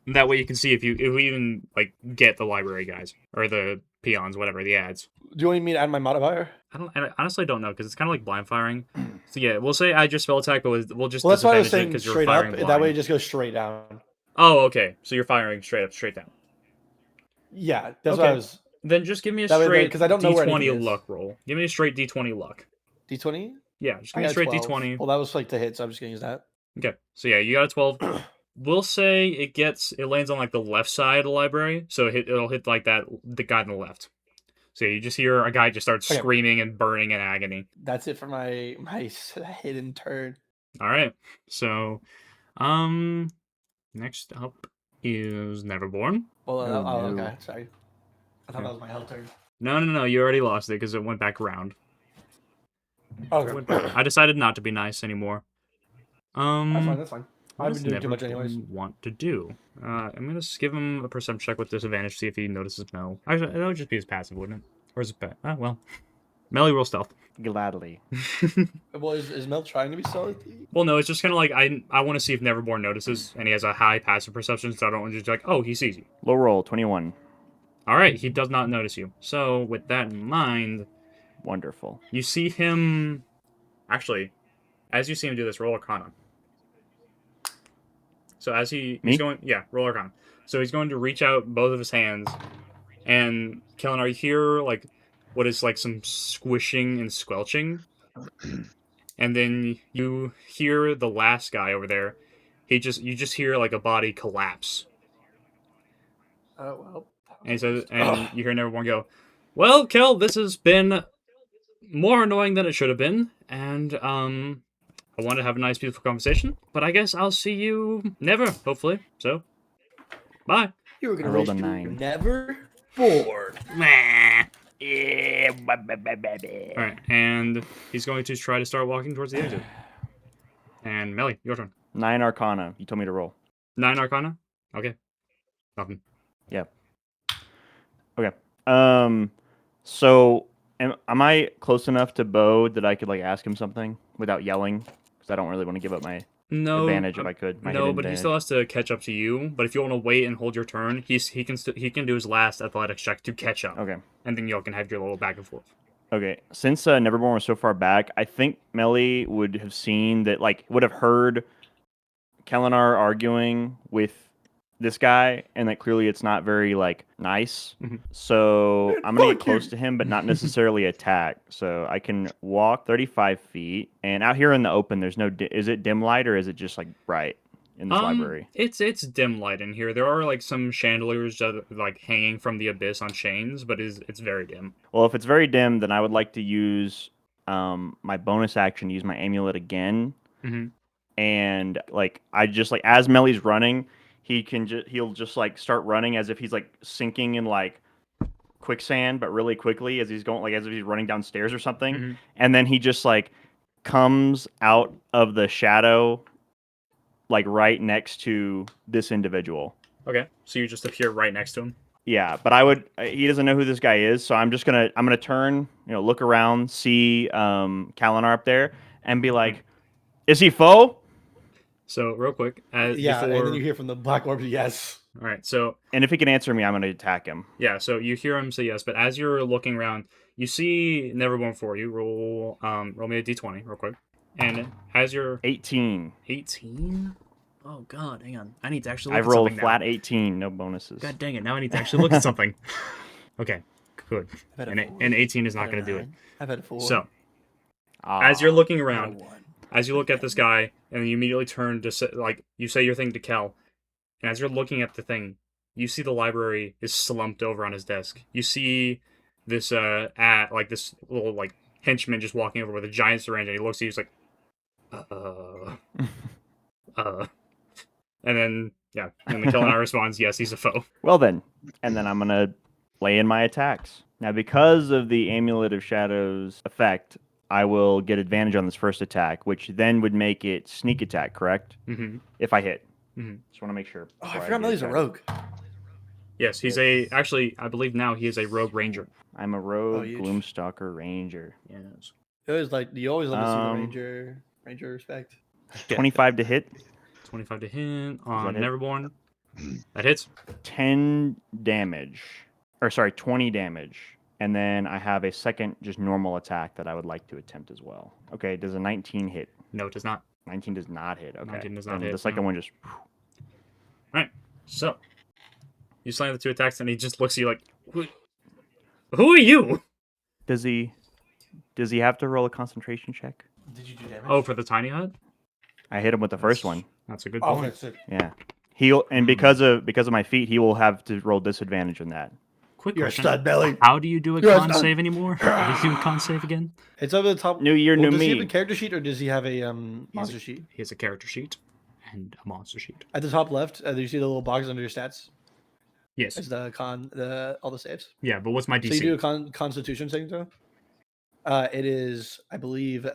That way you can see if we even like get the library guys or the peons, whatever the ads. Do you want me to add my modifier? I honestly don't know because it's kind of like blind firing. So yeah, we'll say add your spell attack, but we'll just Well, that's why I was disadvantage it saying 'cause you're straight up. firing That way it blind. just goes straight down. Oh, okay. So you're firing straight up, straight down. Yeah, that's Okay. what I was... Then just give me a That way, straight because I don't know where D20 anything is. luck roll. Give me a straight D20 luck. D20? Yeah, just give I me a got straight 12. D20. Well, that was like to hit, so I'm just going to use that. Okay, so yeah, you got a 12. We'll say it lands on like the left side of the library, so it'll hit like the guy on the left. So you just hear a guy just start Okay. screaming and burning in agony. That's it for my hidden turn. All right, so next up is Neverborn. Well, Oh, no. okay, sorry. I thought that was my hell turn. No, you already lost it because it went back around. Okay. I decided not to be nice anymore. That's fine. What I've does been doing too much Neverborn anyways. want to do? I'm gonna give him a perception check with disadvantage, see if he notices Mel. Actually, that would just be his passive, wouldn't it? Or is it bad? Well, Melly roll stealth. Gladly. Well, is Mel trying to be stealthy? Well, no, it's just kind of like I want to see if Neverborn notices, and he has a high passive perception, so I don't want to just be like, oh, he sees you. Low roll, 21. All right, he does not notice you. So with that in mind, Wonderful. you see him. Actually, as you see him do this, roll Arcana. So as he's going, roll Arcana. So he's going to reach out both of his hands, and Kelenar, you hear like what is like some squishing and squelching, and then you hear the last guy over there. You just hear like a body collapse, Oh well. and he says, and you hear Neverborn go, "Well, Kel, this has been more annoying than it should have been, and I want to have a nice, beautiful conversation, but I guess I'll see you never, hopefully. So, bye." You were gonna I rolled wish a you were 9. never bored. All right, and he's going to try to start walking towards the exit. And Melly, your turn. 9 Arcana. You told me to roll. 9 Arcana. Okay. Nothing. Okay. So am I close enough to Beau that I could like ask him something without yelling? Because I don't really want to give up my No advantage if I could. My No, hidden but he advantage. still has to catch up to you. But if you want to wait and hold your turn, he can do his last athletics check to catch up, Okay. and then y'all can have your little back and forth. Okay. Since Neverborn was so far back, I think Melly would have seen that, like, would have heard Kelenar arguing with this guy, and that clearly it's not very like nice. Mhm. So Man, I'm gonna get fuck close you. to him, but not necessarily attack. So I can walk 35 feet, and out here in the open, there's no. Is it dim light or is it just like bright in this library? It's dim light in here. There are like some chandeliers that are, like hanging from the abyss on chains, but it's very dim. Well, if it's very dim, then I would like to use my bonus action, use my amulet again, Mhm. and like I just like as Melly's running, he'll just like start running as if he's like sinking in like quicksand, but really quickly as he's going, like as if he's running downstairs or something, Mhm. and then he just like comes out of the shadow, like right next to this individual. Okay, so you just appear right next to him. Yeah, but he doesn't know who this guy is, so I'm gonna turn, look around, see Kelenar up there, and be like, "Is he foe?" So real quick, as Yeah, before, and then you hear from the Black Orb, yes. all right. So And if he can answer me, I'm gonna attack him. yeah, so you hear him say yes, but as you're looking around, you see Neverborn for you. Roll me a d20 real quick, and as you're 18. 18. Oh god, hang on. I need to actually I've look at rolled something flat now. 18, no bonuses. God dang it! Now I need to actually look at something. Okay, good. I've had And, a 4, and 18 is not I've had going a to do it. 9, I've had a 4. So Ah, as you're looking I've had a around, 1. as you look at this guy, and you immediately turn to say, like you say your thing to Kel, and as you're looking at the thing, you see the library is slumped over on his desk. You see this this little like henchman just walking over with a giant syringe, and he looks at you, he's like, and then yeah, and the Kelenar responds, yes, he's a foe. well then, and then I'm gonna lay in my attacks. Now, because of the Amulet of Shadows effect, I will get advantage on this first attack, which then would make it sneak attack, correct? Mm-hmm. If I hit. Mm-hmm. Just want to make sure. Oh, I before forgot get Melly's a excited. rogue. Yes, he's actually, I believe now he is a rogue ranger. I'm a rogue huge. Gloomstalker ranger. Yes. It was like you always love to see Um, the ranger respect. 25 to hit, 25 to hit on hit? Neverborn. That hits. 10 damage. Or sorry, 20 damage. And then I have a second just normal attack that I would like to attempt as well. Okay, does a 19 hit? No, it does not. 19 does not hit. Okay. 19 does not Then hit, the second no. one just Alright, so you slam the 2 attacks and he just looks at you like, who are you? Does he have to roll a concentration check? Did you do damage? Oh, for the tiny hut? I hit him with the first one. That's a good Oh, point. that's it. Yeah. He'll and because of my feet, he will have to roll disadvantage on that. Quick You're a question. stud, Belly. How do you do a You're a con stud. save anymore? How do you do a con save again? It's over the top. New year, new does he have me. a character sheet or does he have a He has monster sheet? He has a character sheet and a monster sheet. At the top left, do you see the little box under your stats? Yes. It's all the saves. Yeah, but what's my DC? So you do a constitution saving throw? It is, I believe,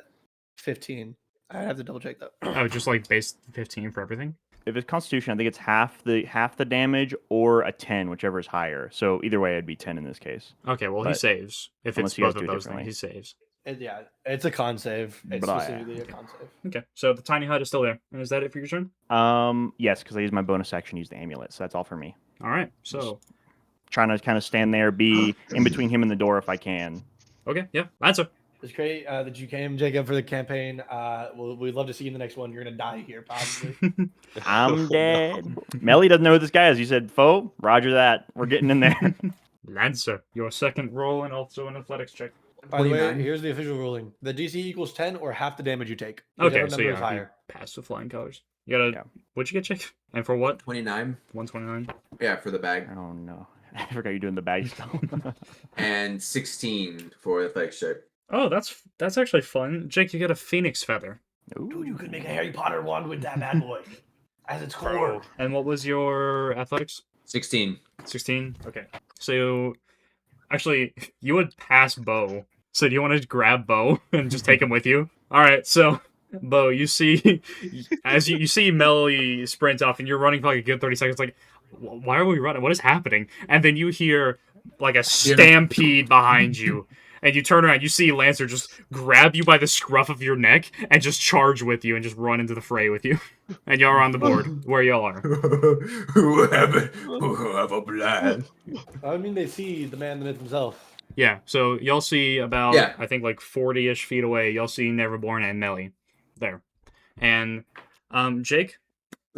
15. I have to double check that. Oh, just like base 15 for everything? If it's Constitution, I think it's half the damage or a 10, whichever is higher. So either way, it'd be 10 in this case. Okay, well, he But saves. If it's unless you guys both do of it those things, differently. he saves. Yeah, it's a con save. It's Blah. specifically a con save. Okay, so the tiny hut is still there. And is that it for your turn? Yes, because I used my bonus action, use the amulet, so that's all for me. All right, so Trying to kind of stand there, be in between him and the door if I can. okay, yeah, answer. It's great that you came, Jacob, for the campaign. We'd love to see you in the next one. You're gonna die here, probably. I'm dead. Melly doesn't know who this guy is. You said foe? Roger that. We're getting in there. Lancer, your second roll and also an athletics check. By the way, 29. here's the official ruling: the DC equals 10 or half the damage you take. Okay, Whichever so number yeah, is you higher. pass with flying colors. You gotta. Yeah. What'd you get, Jake? And for what? 29. 129. Yeah, for the bag. Oh no. I forgot you're doing the bag still. And 16 for the athletics check. Oh, that's actually fun. Jake, you get a phoenix feather. Dude, you could make a Harry Potter wand with that bad boy as its core. And what was your athletics? 16. 16. Okay. So, actually, you would pass Beau. So, do you want to grab Beau and just take him with you? All right. So, Beau, you see, as you see Melly sprint off, and you're running for like a good 30 seconds. Like, why are we running? What is happening? And then you hear like a stampede behind you. And you turn around, you see Lancer just grab you by the scruff of your neck and just charge with you and just run into the fray with you. And y'all are on the board where y'all are. who have a plan? I mean, they see the man, the myth himself. Yeah, so y'all see about, Yeah. I think like 40-ish feet away, y'all see Neverborn and Melly there. And, Jake,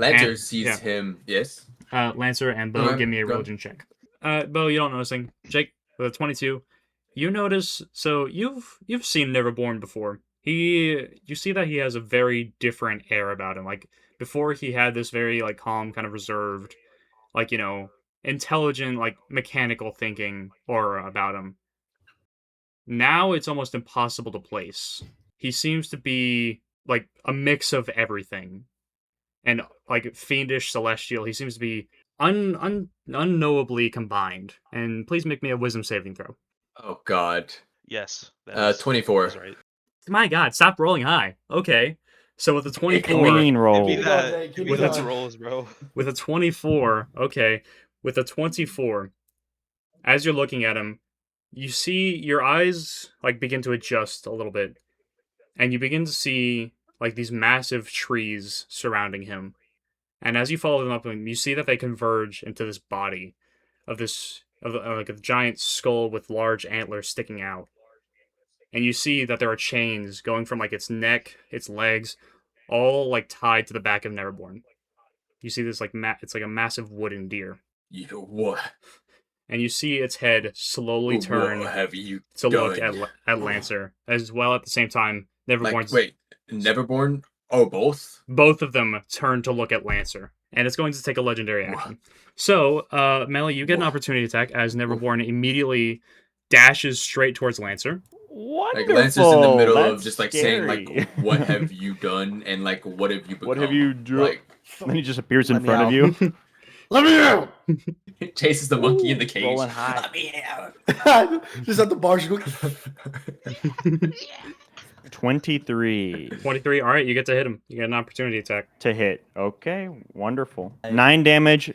Lancer And- sees yeah. him. Yes. Lancer and Beau, Okay, give me a go. religion check. Beau, you don't notice anything. Jake, with a 22, you notice. So you've seen Neverborn before. You see that he has a very different air about him. Like before, he had this very like calm, kind of reserved, like intelligent, like mechanical thinking aura about him. Now it's almost impossible to place. He seems to be like a mix of everything, and like fiendish celestial. He seems to be unknowably combined. And please make me a wisdom saving throw. Oh God. Yes. That is, 24. That is right. My God, stop rolling high. Okay, so with a 24, Clean roll. Give me Keep it going, that. Jake, keep Give it me those going. rolls, bro. with a 24, okay, with a 24, as you're looking at him, you see your eyes like begin to adjust a little bit, and you begin to see like these massive trees surrounding him. And as you follow them up, you see that they converge into this body of like a giant skull with large antlers sticking out. And you see that there are chains going from like its neck, its legs, all like tied to the back of Neverborn. You see this like it's like a massive wooden deer, You know what? and you see its head slowly turn What have you to done? look at Lancer, as well at the same time. Neverborn's Like, wait, Neverborn? Oh, both? both of them turn to look at Lancer, and it's going to take a legendary Wha- action. So, Melly, you get an Wha- opportunity attack as Neverborn immediately dashes straight towards Lancer. Wonderful. Like Lancer's in the middle of That's just like scary. saying like, what have you done, and like, what have you become? What have you done? Like, Then he just appears in Let me front of out. you. Let me out. chases the monkey in the cage. rolling high. Let me out. Just at the bar. She's going, 23 23. All right, you get to hit him. You get an opportunity attack. to hit. Okay, wonderful. 9 damage.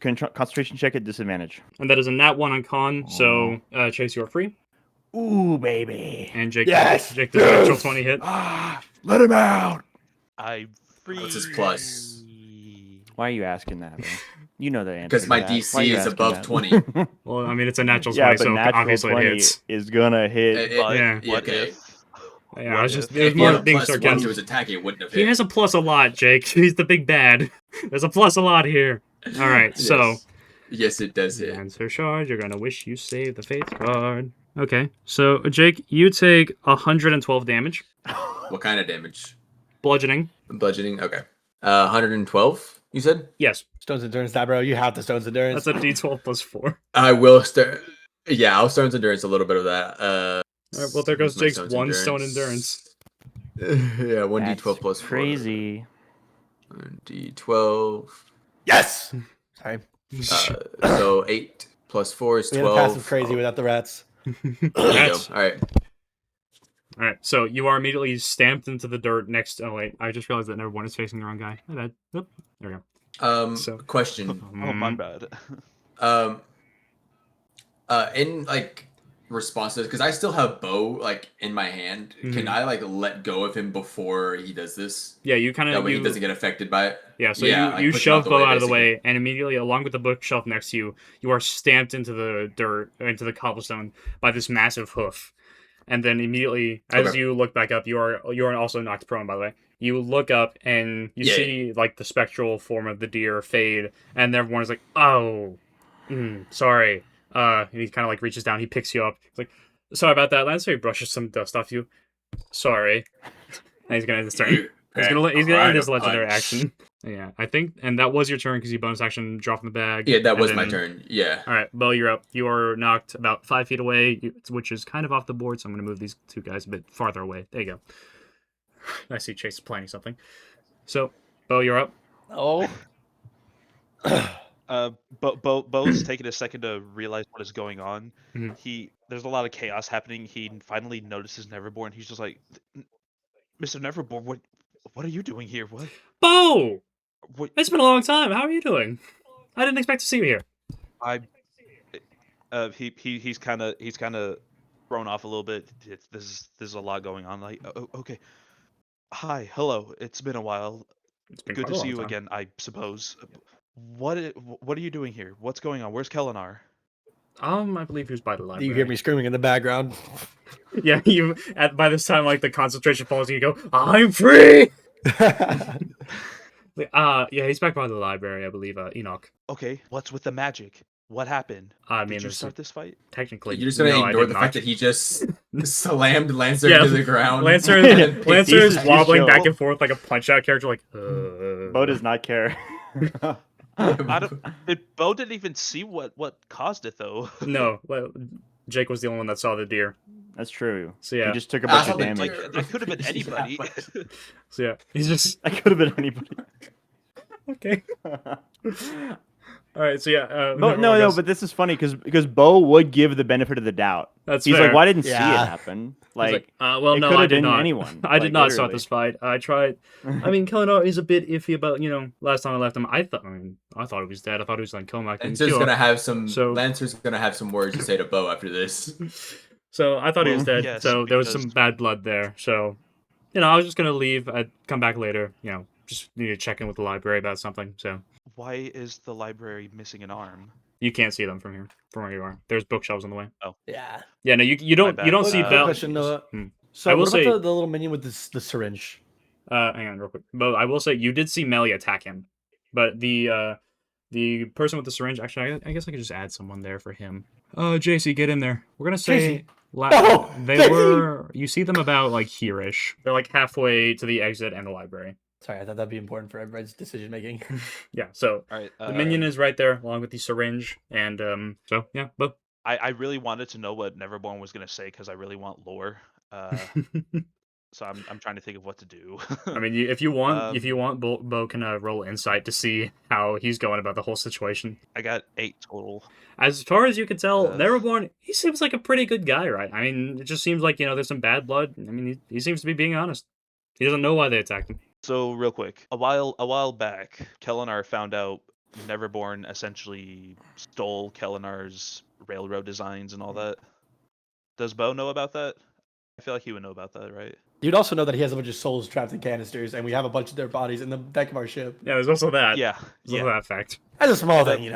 Concentration check at disadvantage. And that is a nat 1 on con, so Chase, you are free. Ooh, baby. And Jake, Yes! Jake does an actual Yes! 20 hit. Let him out. I free. What's his plus? Why are you asking that, bro? You know the answer. Because to my that. Why are DC you is asking above that? 20. Well, I mean, it's a natural Yeah, 20, but so natural obviously 20 it hits. is gonna hit. But Yeah. what Okay. if? Yeah, What I was just, if- it was If he had more a being plus 1 to sarcastic. his attack, it wouldn't have He hit. has a plus a lot, Jake. He's the big bad. There's a plus a lot here. All right, so Yes, it does hit. answer shard. You're gonna wish you saved the faith card. Okay, so Jake, you take 112 damage, What kind of damage? bludgeoning. Bludgeoning. Okay. 112. You said? Yes, Stone's Endurance, that bro. You have the Stone's Endurance. that's a D12 plus 4. I will start. Yeah, I'll Stone's Endurance a little bit of that. All right, well, there goes where's my Jake's one stone endurance. Yeah, 1d12 That's plus 4. crazy. 1d12. Yes! Sorry. So 8 plus 4 is We had a 12. passive crazy without the rats. There you go. That's- All right. All right, so you are immediately stamped into the dirt next. Oh wait, I just realized that Neverborn is facing the wrong guy. My bad. Oop, there we go. So- Question. Oh my Mm, bad. In like responses, because I still have Beau like in my hand. Can Mhm. I like let go of him before he does this? Yeah, you kind That of way he doesn't get affected by it. Yeah, so Yeah, you like, you push him shove out the Beau way, out of the basically. way, and immediately, along with the bookshelf next to you, you are stamped into the dirt, into the cobblestone by this massive hoof. And then immediately, as Okay. you look back up, you are also knocked prone. By the way, you look up and you Yeah. see like the spectral form of the deer fade, and everyone is like, "Oh, sorry." And he kind of like reaches down, he picks you up. He's like, "Sorry about that, Lancer." He brushes some dust off you. Sorry. And he's gonna end his turn. He's gonna end his legendary action. Yeah, I think, and that was your turn because you bonus action dropped in the bag. Yeah, that and was my then- turn. Yeah. All right, Beau, you're up. You are knocked about 5 feet away, which is kind of off the board. So I'm gonna move these two guys a bit farther away. There you go. I see Chase is planning something. So, Beau, you're up. Oh. Bo's taking a second to realize what is going on. Mhm. There's a lot of chaos happening. He finally notices Neverborn. He's just like, Mr. Neverborn, what are you doing here? Beau, What? it's been a long time. How are you doing? I didn't expect to see you here. He's kind of thrown off a little bit. There's a lot going on. Like, okay, hi, hello. It's been a while. It's been Good quite to a see long you time. again, I suppose. What are you doing here? What's going on? Where's Kelenar? I believe he was by the Do library. you hear me screaming in the background? Yeah, by this time, like the concentration falls, and you go, "I'm free." Yeah, he's back by the library, I believe. Enoch. Okay, what's with the magic? What happened? I mean, Did you there's start this fight? technically You're just gonna no, I ignore did the not. fact that he just slammed Lancer Yeah, into the ground. Lancer, and then picked Lancer his is head. wobbling back show. and forth like a punch out character. Like, Beau does not care. I don't. Beau didn't even see what caused it though. No, well, Jake was the only one that saw the deer. That's true. So yeah, He just took a bunch of the damage. Like that could have been anybody. so yeah, he's just That could have been anybody. okay. All right, so yeah. But no, but this is funny because Beau would give the benefit of the doubt. That's He's fair. like, "Well, I didn't see it Yeah. happen." He's Like, well, it no, could I have did been not. anyone. I did like, not start literally. this fight. I tried. I mean, Kelenar is a bit iffy about last time I left him. I thought he was dead. I thought he was gonna kill him. I couldn't Lancer's kill him. gonna have some. So- Lancer's gonna have some words to say to Beau after this. So I thought he was Well, dead. yes, so there was because- some bad blood there. So, I was just gonna leave. I'd come back later. Just need to check in with the library about something. So Why is the library missing an arm? you can't see them from here, from where you are. There's bookshelves on the way. Yeah. Yeah, no, you don't bad. you don't Quick- see quick Val. question, Noah. Hmm. So I will what about say- the little minion with the syringe? Hang on real quick. But I will say you did see Melly attack him, but the person with the syringe. Actually, I guess I could just add someone there for him. JC, get in there. We're gonna say JC. La- No, they JC. were. You see them about like here-ish. They're like halfway to the exit and the library. Sorry, I thought that'd be important for everybody's decision making. Yeah. So All right. the minion is right there along with the syringe, and so yeah, but. I really wanted to know what Neverborn was gonna say because I really want lore. So I'm trying to think of what to do. I mean, if you want, Beau can roll insight to see how he's going about the whole situation. I got 8 total. As far as you can tell, Uh. Neverborn, he seems like a pretty good guy, right? I mean, it just seems like there's some bad blood. I mean, he seems to be being honest. He doesn't know why they attacked him. So real quick, a while back, Kelenar found out Neverborn essentially stole Kelenar's railroad designs and all that. Does Beau know about that? I feel like he would know about that, right? You'd also know that he has a bunch of souls trapped in canisters, and we have a bunch of their bodies in the deck of our ship. Yeah, there's also that. Yeah, There's also that fact. That's a small And thing,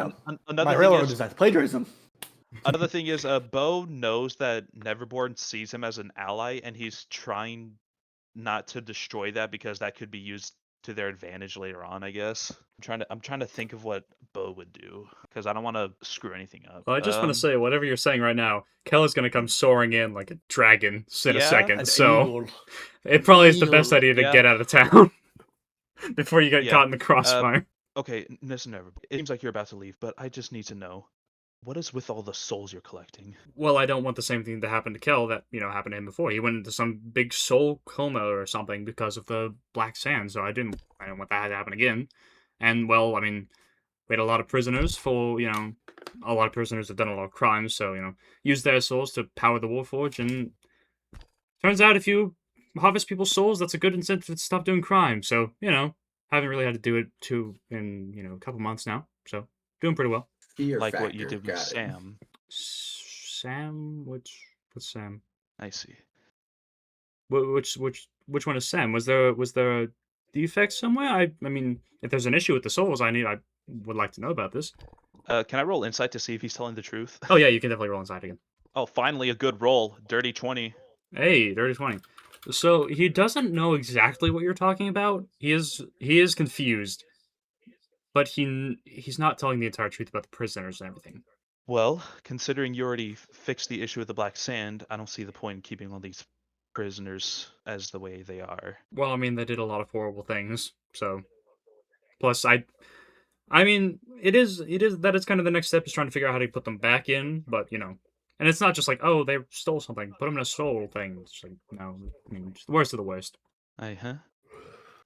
Another My thing railroad is, design plagiarism. another thing is, Beau knows that Neverborn sees him as an ally, and he's trying not to destroy that because that could be used to their advantage later on, I guess. I'm trying to think of what Beau would do because I don't want to screw anything up. Well, I just want to say, whatever you're saying right now, Kel is going to come soaring in like a dragon in a second. An So eagle. it probably is the best Eagle. idea to Yeah. get out of town before you get Yeah. caught in the crossfire. Okay, listen, Neverborn. It seems like you're about to leave, but I just need to know, what is with all the souls you're collecting? Well, I don't want the same thing to happen to Kel that happened to him before. He went into some big soul coma or something because of the black sand. So I didn't want that to happen again. And well, I mean, we had a lot of prisoners for a lot of prisoners have done a lot of crimes. So use their souls to power the Warforge. And turns out if you harvest people's souls, that's a good incentive to stop doing crime. So haven't really had to do it in a couple months now. So doing pretty well. Fear Like what you factor, did with got it. Sam. Sam, what's Sam? I see. Which one is Sam? Was there a defect somewhere? I mean, if there's an issue with the souls, I would like to know about this. Can I roll insight to see if he's telling the truth? Oh yeah, you can definitely roll inside again. Oh, finally a good roll. Dirty 20. Hey, dirty 20. So he doesn't know exactly what you're talking about. He is confused, but he's not telling the entire truth about the prisoners and everything. Well, considering you already fixed the issue with the black sand, I don't see the point in keeping all these prisoners as the way they are. Well, I mean, they did a lot of horrible things. So, plus I mean, it is that it's kind of the next step is trying to figure out how to put them back in, but and it's not just like, oh, they stole something, put them in a soul thing. It's like, no, I mean, just the worst of the worst.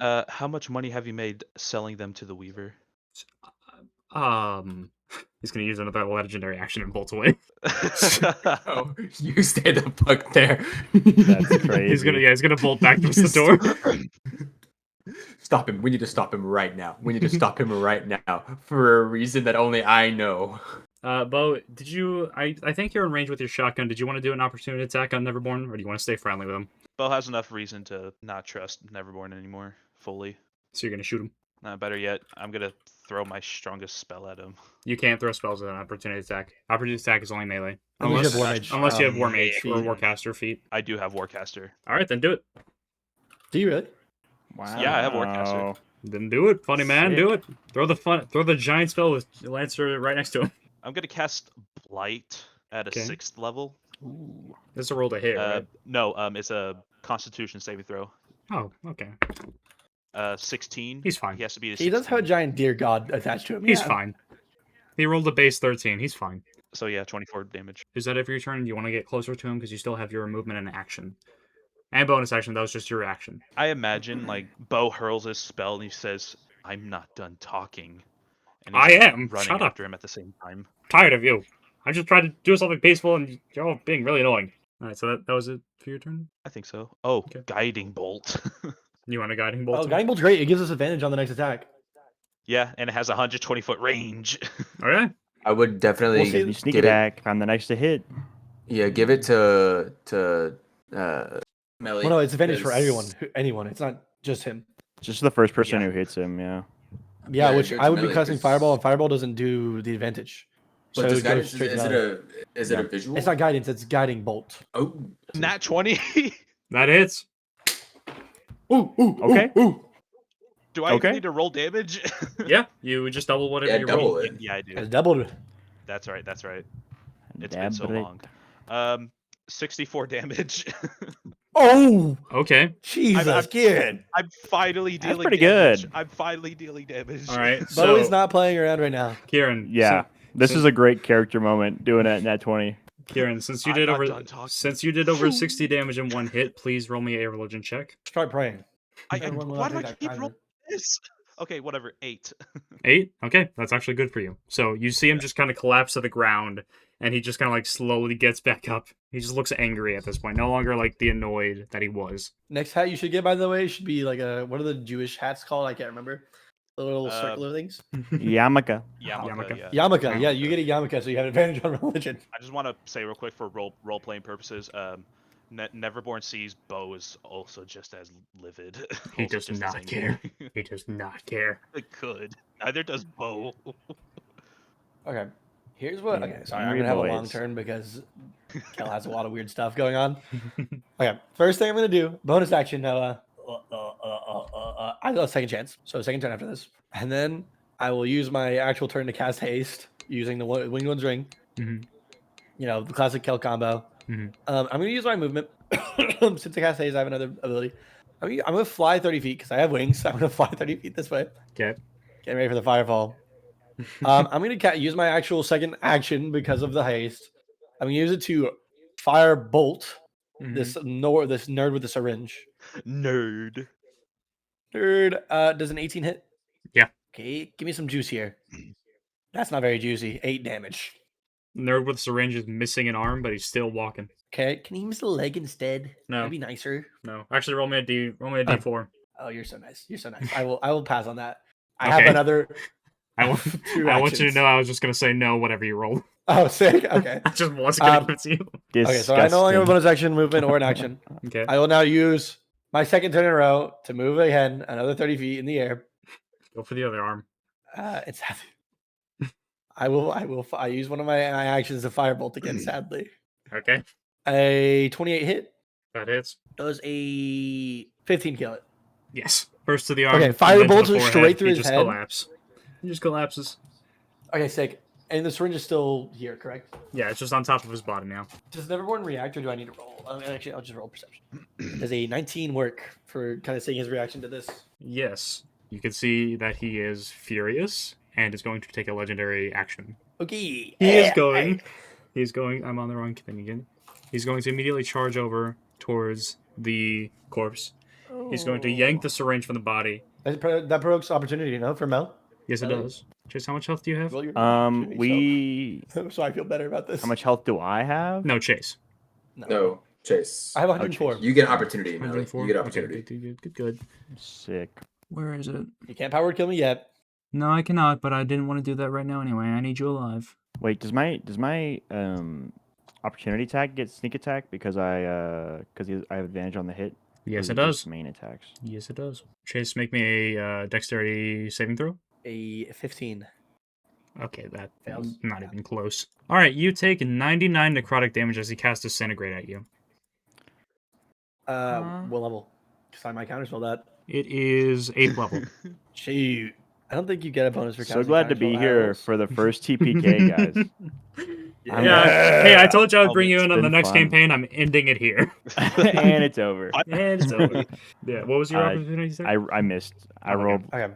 How much money have you made selling them to the Weaver? He's gonna use another legendary action and bolt away. Oh, you stay the fuck there. That's crazy. He's gonna bolt back towards the door. Stop him. We need to stop him right now. We need to stop him right now for a reason that only I know. Beau, did you? I think you're in range with your shotgun. Did you want to do an opportunity attack on Neverborn, or do you want to stay friendly with him? Beau has enough reason to not trust Neverborn anymore, fully. So you're gonna shoot him. Better yet, I'm gonna throw my strongest spell at him. You can't throw spells with an opportunity attack. Opportunity attack is only melee. Unless Unless you have War Mage. you have War Mage feet. or Warcaster feat. I do have Warcaster. All right, then do it. Do you really? Wow. Yeah, I have Warcaster. Then do it, funny man. Do it. Throw the giant spell with Lancer right next to him. I'm gonna cast Blight at a Okay. 6th level. Ooh. This is a roll to hit, right? No, it's a Constitution saving throw. Oh, okay. 16. He's fine. He has to be a He 16. does have a giant deer god attached to him. He's yeah. fine. He rolled a base 13. He's fine. So yeah, 24 damage. Is that it for your turn? Do you want to get closer to him because you still have your movement and action? And bonus action, that was just your reaction. I imagine like Beau hurls his spell and he says, "I'm not done talking." And I am. running Shut up. after him at the same time. Tired of you. I just tried to do something peaceful and you're all being really annoying. Alright, so that was it for your turn? I think so. Oh, Okay. guiding bolt. You want a guiding bolt? Oh, too? guiding bolt's great. It gives us advantage on the next attack. Yeah, and it has a 120-foot range. Okay. I would definitely We'll see. You sneak give it, attack. I'm the next to hit. give it to Melly. Well, no, it's advantage for 'cause- everyone. Anyone. It's not just him. Just the first person Yeah. who hits him. Yeah. Yeah, Yeah, which go to I would be melee, casting 'cause- Fireball, and Fireball doesn't do the advantage. But So does it goes guidance, straight to is it melee. a visual? It's not guidance, it's guiding bolt. Oh, Nat 20. That hits. Ooh, ooh, Okay. Ooh, ooh. Do I Okay. even need to roll damage? Yeah, you just double whatever Yeah, you double roll. it. Yeah, I do. It's doubled. That's right. That's right. It's been so Dab it. long. 64 damage. Oh, Okay. Jesus, I'm- Kieran. I'm finally That's dealing pretty damage. good. I'm finally dealing damage. Alright, Beau so is not playing around right now. Kieran. Yeah. This so- is a great character moment doing it in that 20. Kieran, since you I'm did not over done talking. 60 damage in one hit, please roll me a religion check. Start praying. Why Everyone will do I take that keep kindly. rolling this? Okay, whatever. 8. 8? Okay, that's actually good for you. So you see him just kind of collapse to the ground, and he just kind of like slowly gets back up. He just looks angry at this point, no longer like the annoyed that he was. Next hat you should get, by the way, should be like a, what are the Jewish hats called? I can't remember. The little circular things. Yamaka. Yarmulke, Yarmulke. yeah. Yarmulke. Yeah, you get a yarmulke, so you have advantage on religion. I just want to say real quick for role-playing purposes, Neverborn sees Beau is also just as livid. He also does just as not angry. care. He does not care. It could. Neither does Beau. Okay. Here's what. Yeah, Okay, sorry, I'm angry gonna have a boys. long turn because Kel has a lot of weird stuff going on. Okay, first thing I'm gonna do, bonus action. Noah. I got a second chance, so second turn after this, and then I will use my actual turn to cast haste using the Winged One's Ring. Mhm. You know, the classic Kel combo. Mhm. I'm gonna use my movement since I cast haste. I have another ability. I'm gonna fly 30 feet because I have wings. I'm gonna fly 30 feet this way. Okay. Getting ready for the firefall. I'm gonna use my actual second action because of the haste. I'm gonna use it to fire bolt Mhm. this nerd with the syringe. Nerd. Nerd, does an 18 hit? Yeah. Okay, give me some juice here. That's not very juicy. 8 damage. Nerd with syringe is missing an arm, but he's still walking. Okay, can he miss a leg instead? No. That'd be nicer. No, actually, roll me a D4. Oh, you're so nice. You're so nice. I will pass on that. I have Okay. another. I want, two I want you to actions. know I was just gonna say no, whatever you roll. Oh, sick. Okay. I just wasn't gonna Um, give it to you. Okay, so I no longer have a Disgusting. bonus action, movement, or an action. Okay. I will now use my second turn in a row to move again another 30 feet in the air. Go for the other arm. It's I use one of my actions to firebolt again, sadly. Okay. A 28 hit That hits. does a 15 kill it. Yes. First to the arm. Okay, and then to firebolt the straight forehead. through He his just head. collapses. He just collapses. Okay, sick. And the syringe is still here, correct? Yeah, it's just on top of his body now. Does Neverborn react, or do I need to roll? Actually, I'll just roll perception. Does a 19 work for kind of seeing his reaction to this? Yes. You can see that he is furious and is going to take a legendary action. Okay. He is going. He's going. I'm on the wrong thing again. He's going to immediately charge over towards the corpse. He's going to yank the syringe from the body. That provokes opportunity, you know, for Mel. Yes, it Really? does. Chase, how much health do you have? Roll your opportunity, We. so I feel better about this. How much health do I have? No, Chase. no, Chase. I have 104. You get opportunity, Melly. 104? You get Okay, opportunity. good. Sick. Where is it? You can't power kill me yet. No, I cannot, but I didn't want to do that right now anyway. I need you alive. Wait, does my opportunity attack get sneak attack because I have advantage on the hit? Yes, Or it is does. just main attacks. Yes, it does. Chase, make me a dexterity saving throw. A 15. Okay, that Fails. not Yeah. even close. All right, you take 99 necrotic damage as he casts Disintegrate at you. What level? Because I might counterspell that. It is 8th level. Shoot. I don't think you get a bonus for So casting glad to be counterspell here arrows. for the first TPK, guys. I'm- Yeah. Hey, I told you I would bring you It's in on the been next fun. campaign. I'm ending it here. And it's over. And it's over. Yeah. What was your opportunity? Sir? I missed. I Oh, okay. rolled. Okay.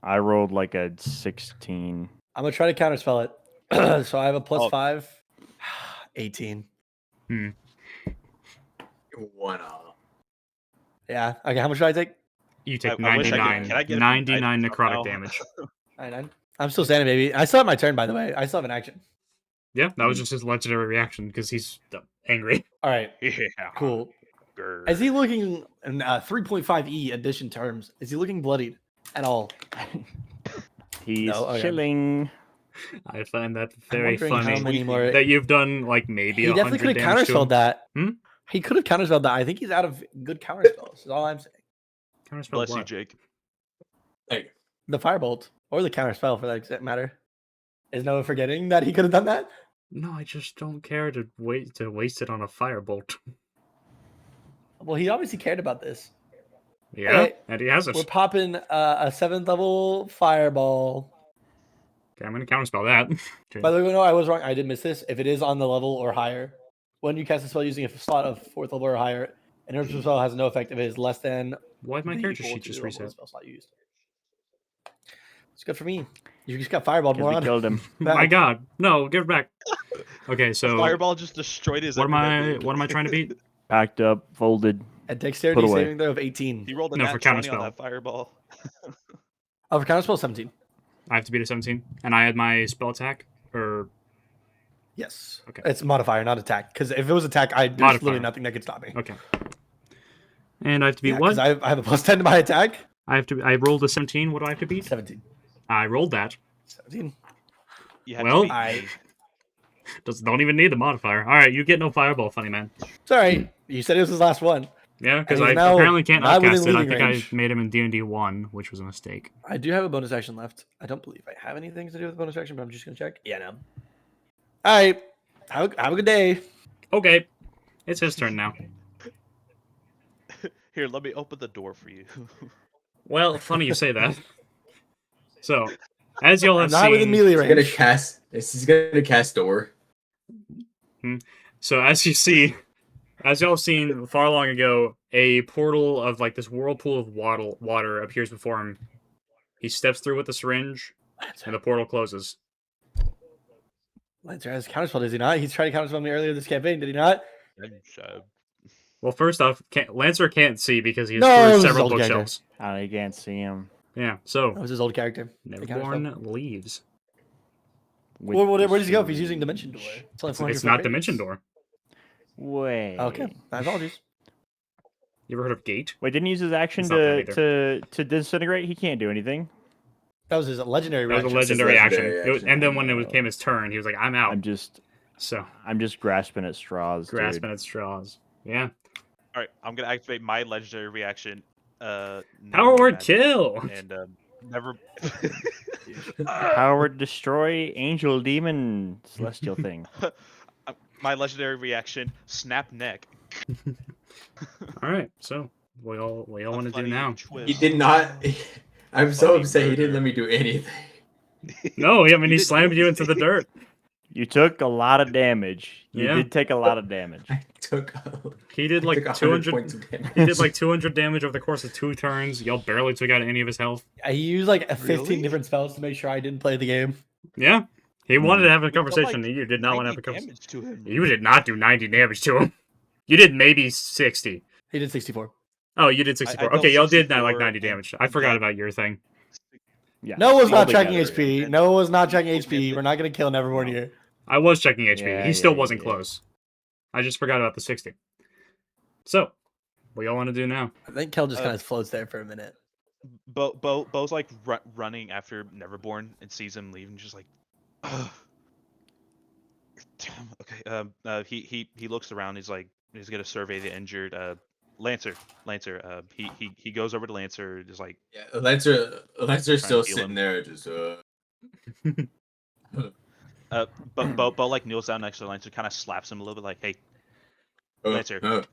I rolled like a 16. I'm gonna try to counterspell it. So I have a plus Oh. 5. 18. One off. Yeah. Okay, how much should I take? You take I wish I could- 99. can I get a 99 guidance necrotic somehow? damage. 99. I'm still standing, baby. I still have my turn, by the way. I still have an action. Yeah, that was just his legendary reaction because he's angry. All right. Yeah. Cool. Grr. Is he looking in 3.5e edition terms? Is he looking bloodied at all? He's No, okay. chilling. I find that I'm very wondering how funny many more. that you've done like maybe He definitely 100 could have damage to him. counterspelled that. Hmm? He could have counterspelled that. I think he's out of good counterspells. Is all I'm saying. Counterspell Bless you, what? Jake. Hey, The firebolt or the counterspell for that exact matter. Is Noah forgetting that he could have done that? No, I just don't care to waste it on a firebolt. Well, he obviously cared about this. Yeah, Alright, and he has it. We're popping a 7th level fireball. Okay, I'm gonna counterspell that. Okay. By the way, no, I was wrong. I did miss this. If it is on the level or higher, when you cast a spell using a slot of 4th level or higher, an interruption spell has no effect if it is less than Why did my the character equal sheet to just the level of reset? the spell slot used. It's good for me. You just got fireballed, Because we moron. killed him. My God, no, give it back. Okay, so Fireball just destroyed his. what am internet, I? dude. What am I trying to beat? Packed up, folded. A dexterity Put away. saving throw of 18. He rolled a No, nat for 20 on counterspell. that fireball. Oh, for counterspell, 17. I have to beat a 17, and I had my spell attack, or Yes. Okay. It's modifier, not attack. Because if it was attack, there's Modifier. literally nothing that could stop me. okay. And I have to beat Yeah, what? because I have a plus 10 to my attack. I rolled a 17. What do I have to beat? 17. I rolled that. 17. You had Well, to beat I- me. Don't even need the modifier. All right, you get no fireball, funny man. Sorry. You said it was his last one. Yeah, because And I he's now apparently can't not within upcast it. I leading think range. I made him in D&D 1, which was a mistake. I do have a bonus action left. I don't believe I have anything to do with bonus action, but I'm just going to check. Yeah, no. All right. Have a good day. Okay, it's his turn now. Here, let me open the door for you. Well, funny you say that. So, as y'all have I'm not within seen, melee he's gonna range. cast. He's gonna cast door. so as y'all have seen far long ago, a portal of like this whirlpool of water appears before him. He steps through with the syringe, and the portal closes. Lancer has counterspell, does he not? He's tried to counterspell me earlier this campaign, did he not? Well, first off, Lancer can't see because he's No, it was through his several old character. bookshelves. You can't see him. Yeah, so That was his old character. The Neverborn leaves. Well, where does he go if he's using Dimension Door? It's, only It's 400 not foot Dimension radius. Door. Wait. Okay, my apologies. You ever heard of Gate? Wait, didn't he use his action It's not that to disintegrate? He can't do anything. That was his legendary That was a reaction. legendary legendary action. action. And then when it became his turn, he was like, "I'm out." I'm just So grasping at straws, grasping dude. at straws. Yeah. All right, I'm gonna activate my legendary reaction. Power Nano word magic, kill. and never. Power destroy angel demon celestial thing. My legendary reaction: snap neck. All right. So what y'all A want to do funny now? twist. He did not. I'm so Funny upset. He murder. didn't let me do anything. No, I mean You he didn't slammed do you into the anything. dirt. You took a lot of damage. You Yeah. did take a lot of damage. I took. He did I like took 100 200. points of damage. He did like 200 damage over the course of 2 turns. Y'all barely took out any of his health. He used like 15 Really? different spells to make sure I didn't play the game. Yeah. He wanted to have a We done, conversation. like, and you did not want to have 90 a conversation. damage to him. You did not do 90 damage to him. You did maybe 60. He did 64. Oh, you did 64. dealt Okay, y'all did not like 64 90 and damage. I forgot dealt- about your thing. Yeah. Noah was not Altogether, checking HP. yeah. Noah was not checking HP. Okay. We're not going to kill Neverborn here. I was checking HP. Yeah, He still yeah, wasn't yeah. close. I just forgot about the 60. So, what y'all want to do now? I think Kel just Uh, kind of floats there for a minute. Beau's like running after Neverborn and sees him leaving, just like, ugh. Damn. Okay. He looks around. He's like, he's gonna survey the injured. Lancer. He goes over to Lancer. Just like, Yeah, Lancer's still heal sitting him. there, just Beau like kneels down next to Lancer, kind of slaps him a little bit, like, hey, Lancer. Come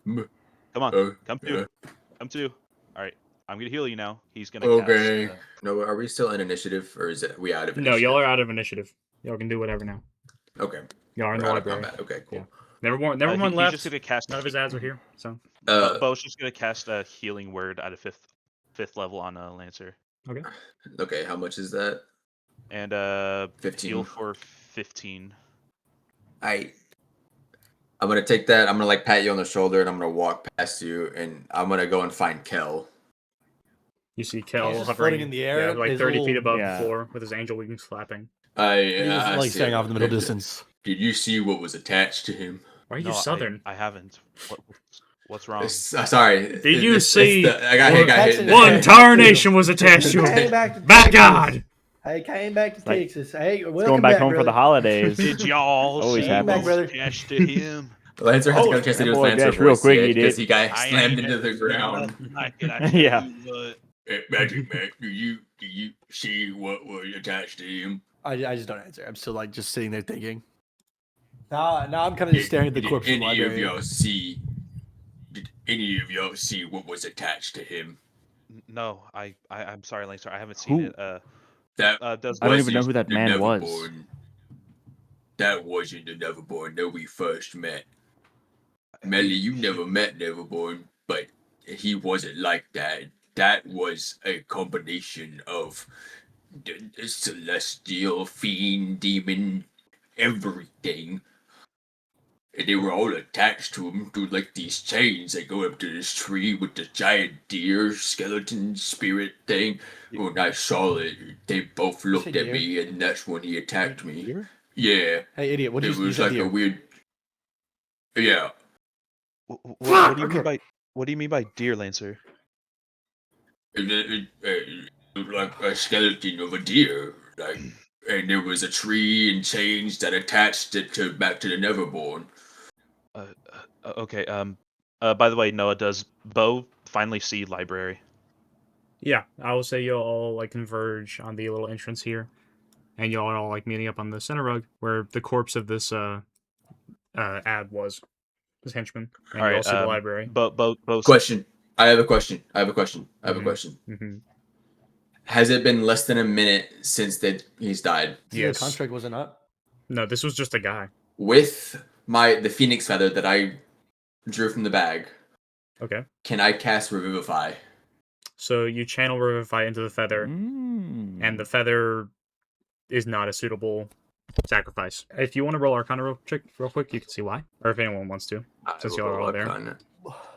on, come to. All right. I'm gonna heal you now. He's gonna Okay. cast. No, are we still in initiative, or is it we out of No, initiative? y'all are out of initiative. Y'all can do whatever now. Okay. Y'all are in We're the out of library. combat. Okay, cool. Yeah. Nevermore He's left. just gonna cast. None of his ads are here. So Bo's just gonna cast a healing word at a fifth level on a Lancer, Okay, how much is that? and 15. heal for 15. I'm gonna take that. I'm gonna like pat you on the shoulder, and I'm gonna walk past you, and I'm gonna go and find Kel. you see He's Kel just hovering floating in the air, like his 30 feet little- above Yeah. the floor with his angel wings flapping. He's I like see staring him. off in the middle distance. Did you see what was attached to him? Why are you No, southern? I haven't. What's wrong? Sorry. Did you see I got hit in the One head. tarnation was attached to Came him. back to By Texas. God! I came back to Like, Texas. Hey, He's welcome going back back, home brother. for the holidays. Did y'all Always see happens. what was Brother. attached to him? Lancer hasn't got a Oh, chance to that do his boy Lancer dashed real voice quick, yet he because did. he got I slammed ain't into the never seen ground. nothing like it, I tell Yeah. you what. Magic Man, do you see what was attached to him? I just don't answer. I'm still like just sitting there thinking. Now I'm kind of just staring at the corpse of the Any of library. y'all see? Did any of y'all see what was attached to him? No, I'm sorry, Lancer. I haven't seen Who? it. That Does I don't was even know who that the man was. Neverborn. That wasn't the Neverborn that we first met. Melly, you never met Neverborn, but he wasn't like that. That was a combination of the celestial, fiend, demon, everything. And they were all attached to him through like these chains that go up to this tree with the giant deer, skeleton, spirit thing. When I saw it, they both looked at deer? me, and that's when he attacked me. Deer? Yeah, Hey, idiot! What it you was said like deer. a weird. Yeah, What do you mean Okay. by deer, Lancer? it looked like a skeleton of a deer, like, and there was a tree and chains that attached it to back to the Neverborn. Okay. By the way, Noah, does Beau finally see library? Yeah, I will say you'll all like converge on the little entrance here, and y'all are all like meeting up on the center rug where the corpse of this ad was, this henchman, and All you all right. see the library. Beau's Question. I have a question. Mhm. Has it been less than a minute since that he's died? This is Yes. a construct, was it not? No, this was just a guy. With the phoenix feather that I drew from the bag, Okay. can I cast Revivify? So you channel Revivify into the feather, and the feather is not a suitable sacrifice. If you want to roll Arcana real quick, you can see why. Or if anyone wants to, since y'all are all there.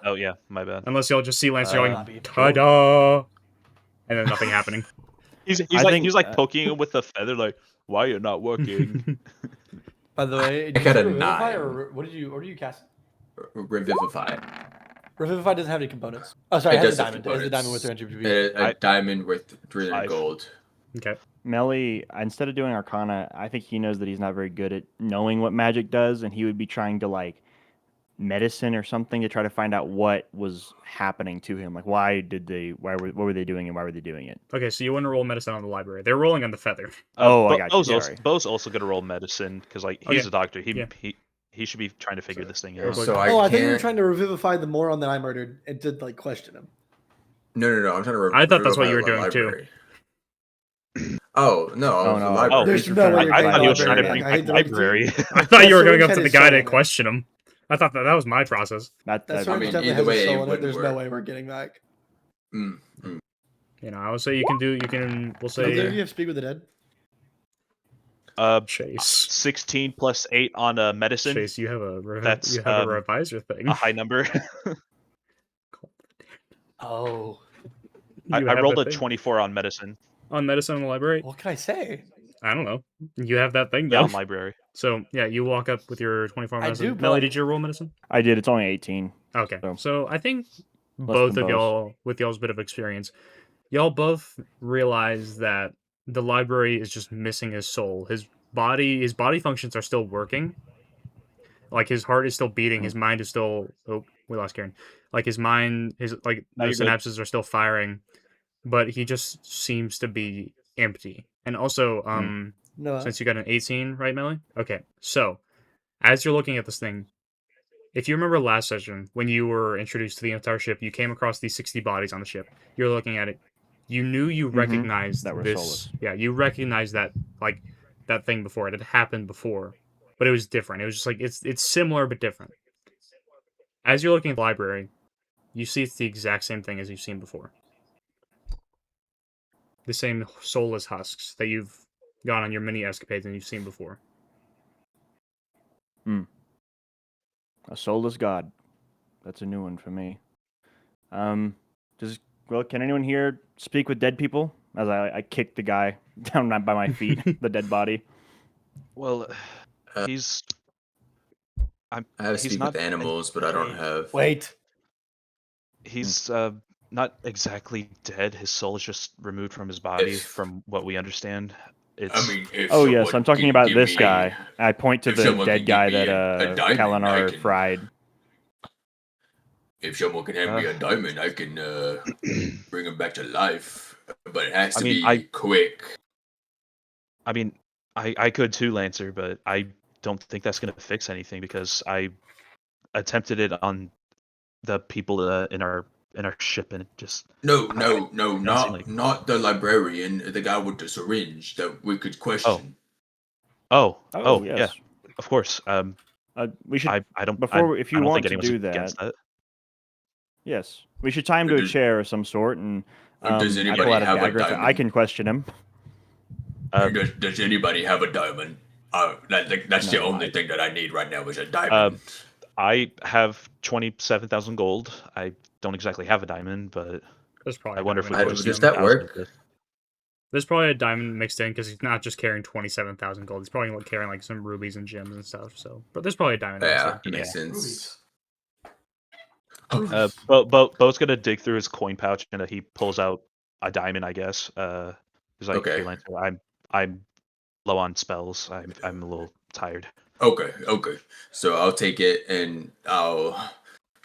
Oh yeah, my bad. Unless y'all just see Lancer Uh, going, ta-da! And then nothing happening. He's I like think, he's like poking him with the feather, like, why are you not working? By the way, did got you a revivify 9. or what did you cast? Revivify. Revivify doesn't have any components. Oh, sorry, It it has does the have diamond. It has the diamond with components. 300 GP. A diamond with 300 5. gold. Okay. Melly, instead of doing Arcana, I think he knows that he's not very good at knowing what magic does, and he would be trying to like medicine or something to try to find out what was happening to him. Like, what were they doing, and why were they doing it? Okay, so you want to roll medicine on the library. They're rolling on the feather. Oh, I got you. Beau's also gonna roll medicine because like he's Okay. a doctor. Yeah. He should be trying to figure this thing real out. quick. So I thought you were can't- trying to revivify the moron that I murdered and to like question him. No. I'm trying to. I thought that's what you were revivify doing, the library. Oh no! Oh, the no. library. Oh, There's He's no trying way to you're I getting thought he was library trying to back. bring I back hate to break it to you. library. I thought you were That's going what up to Ken the is guy to showing it. question him. I thought that was my process. That I sword mean, definitely either has way, a it soul in it. wouldn't There's work. no way we're getting back. Mm. You know, I would say we'll Did either of say you have Speak with the Dead? Chase. 16 plus 8 on medicine. Chase, you have a That's, a reviser thing. A high number. Oh, I You have rolled the a thing. 24 on medicine. On medicine in the library. what can I say? I don't know. You have that thing Yeah, though. on library. So yeah, you walk up with your 24 I medicine. do, but, Melly, like- did you roll medicine? I did. It's only 18. Okay. So- So I think Less both than of Beau's. y'all, with y'all's bit of experience, y'all both realize that the library is just missing his soul. His body functions are still working. Like his heart is still beating, his mind is still. Oh, we lost Kieran. Like his mind, the you're good. synapses are still firing, but he just seems to be empty. And also, No. since you got an 18, right, Melly? Okay, so as you're looking at this thing, if you remember last session when you were introduced to the entire ship, you came across these 60 bodies on the ship. You're looking at it. You knew you recognized That were this. soulless. Yeah, you recognized that like that thing before. It had happened before, but it was different. It was just like it's similar but different. As you're looking at the library, you see it's the exact same thing as you've seen before. The same soulless husks that you've gone on your mini escapades and you've seen before. A soulless god. That's a new one for me. Can anyone here speak with dead people? As I kick the guy down by my feet, the dead body. Well, Uh, he's. I have He's speak not with animals, but I don't Okay, have. Wait. He's not exactly dead. His soul is just removed from his body, If- from what we understand. It's. I mean, if Oh yes, someone I'm talking can about give this me- guy. I point to if the someone dead can guy give me that a diamond, Kelenar I can- fried. If someone can hand me a diamond, I can bring him back to life. But it has I to mean, be quick. I mean, I could too, Lancer, but I don't think that's gonna fix anything because I attempted it on the people in our ship and it just. No, doesn't seem like- not the librarian, the guy with the syringe that we could question. Oh, yes. yeah, of course. We should I don't. before if you I don't want think to anyone's do against that. Yes, we should tie him to a Does- chair of some sort, and does I anybody pull out a have a dagger. I diamond? can question him. Does anybody have a diamond? That's the No, only I- thing that I need right now is a diamond. I have 27,000 gold. I don't exactly have a diamond, but There's probably I wonder if we diamond could Does mixed use in. that work? 1,000 of this. There's probably a diamond mixed in because he's not just carrying 27,000 gold. He's probably like carrying like some rubies and gems and stuff. So, but there's probably a diamond mixed Yeah, in. makes Rubies. sense. Bo's gonna dig through his coin pouch and he pulls out a diamond, I guess. He's like, Okay. "Here, Lancer, I'm low on spells. I'm a little tired." Okay. So I'll take it and I'll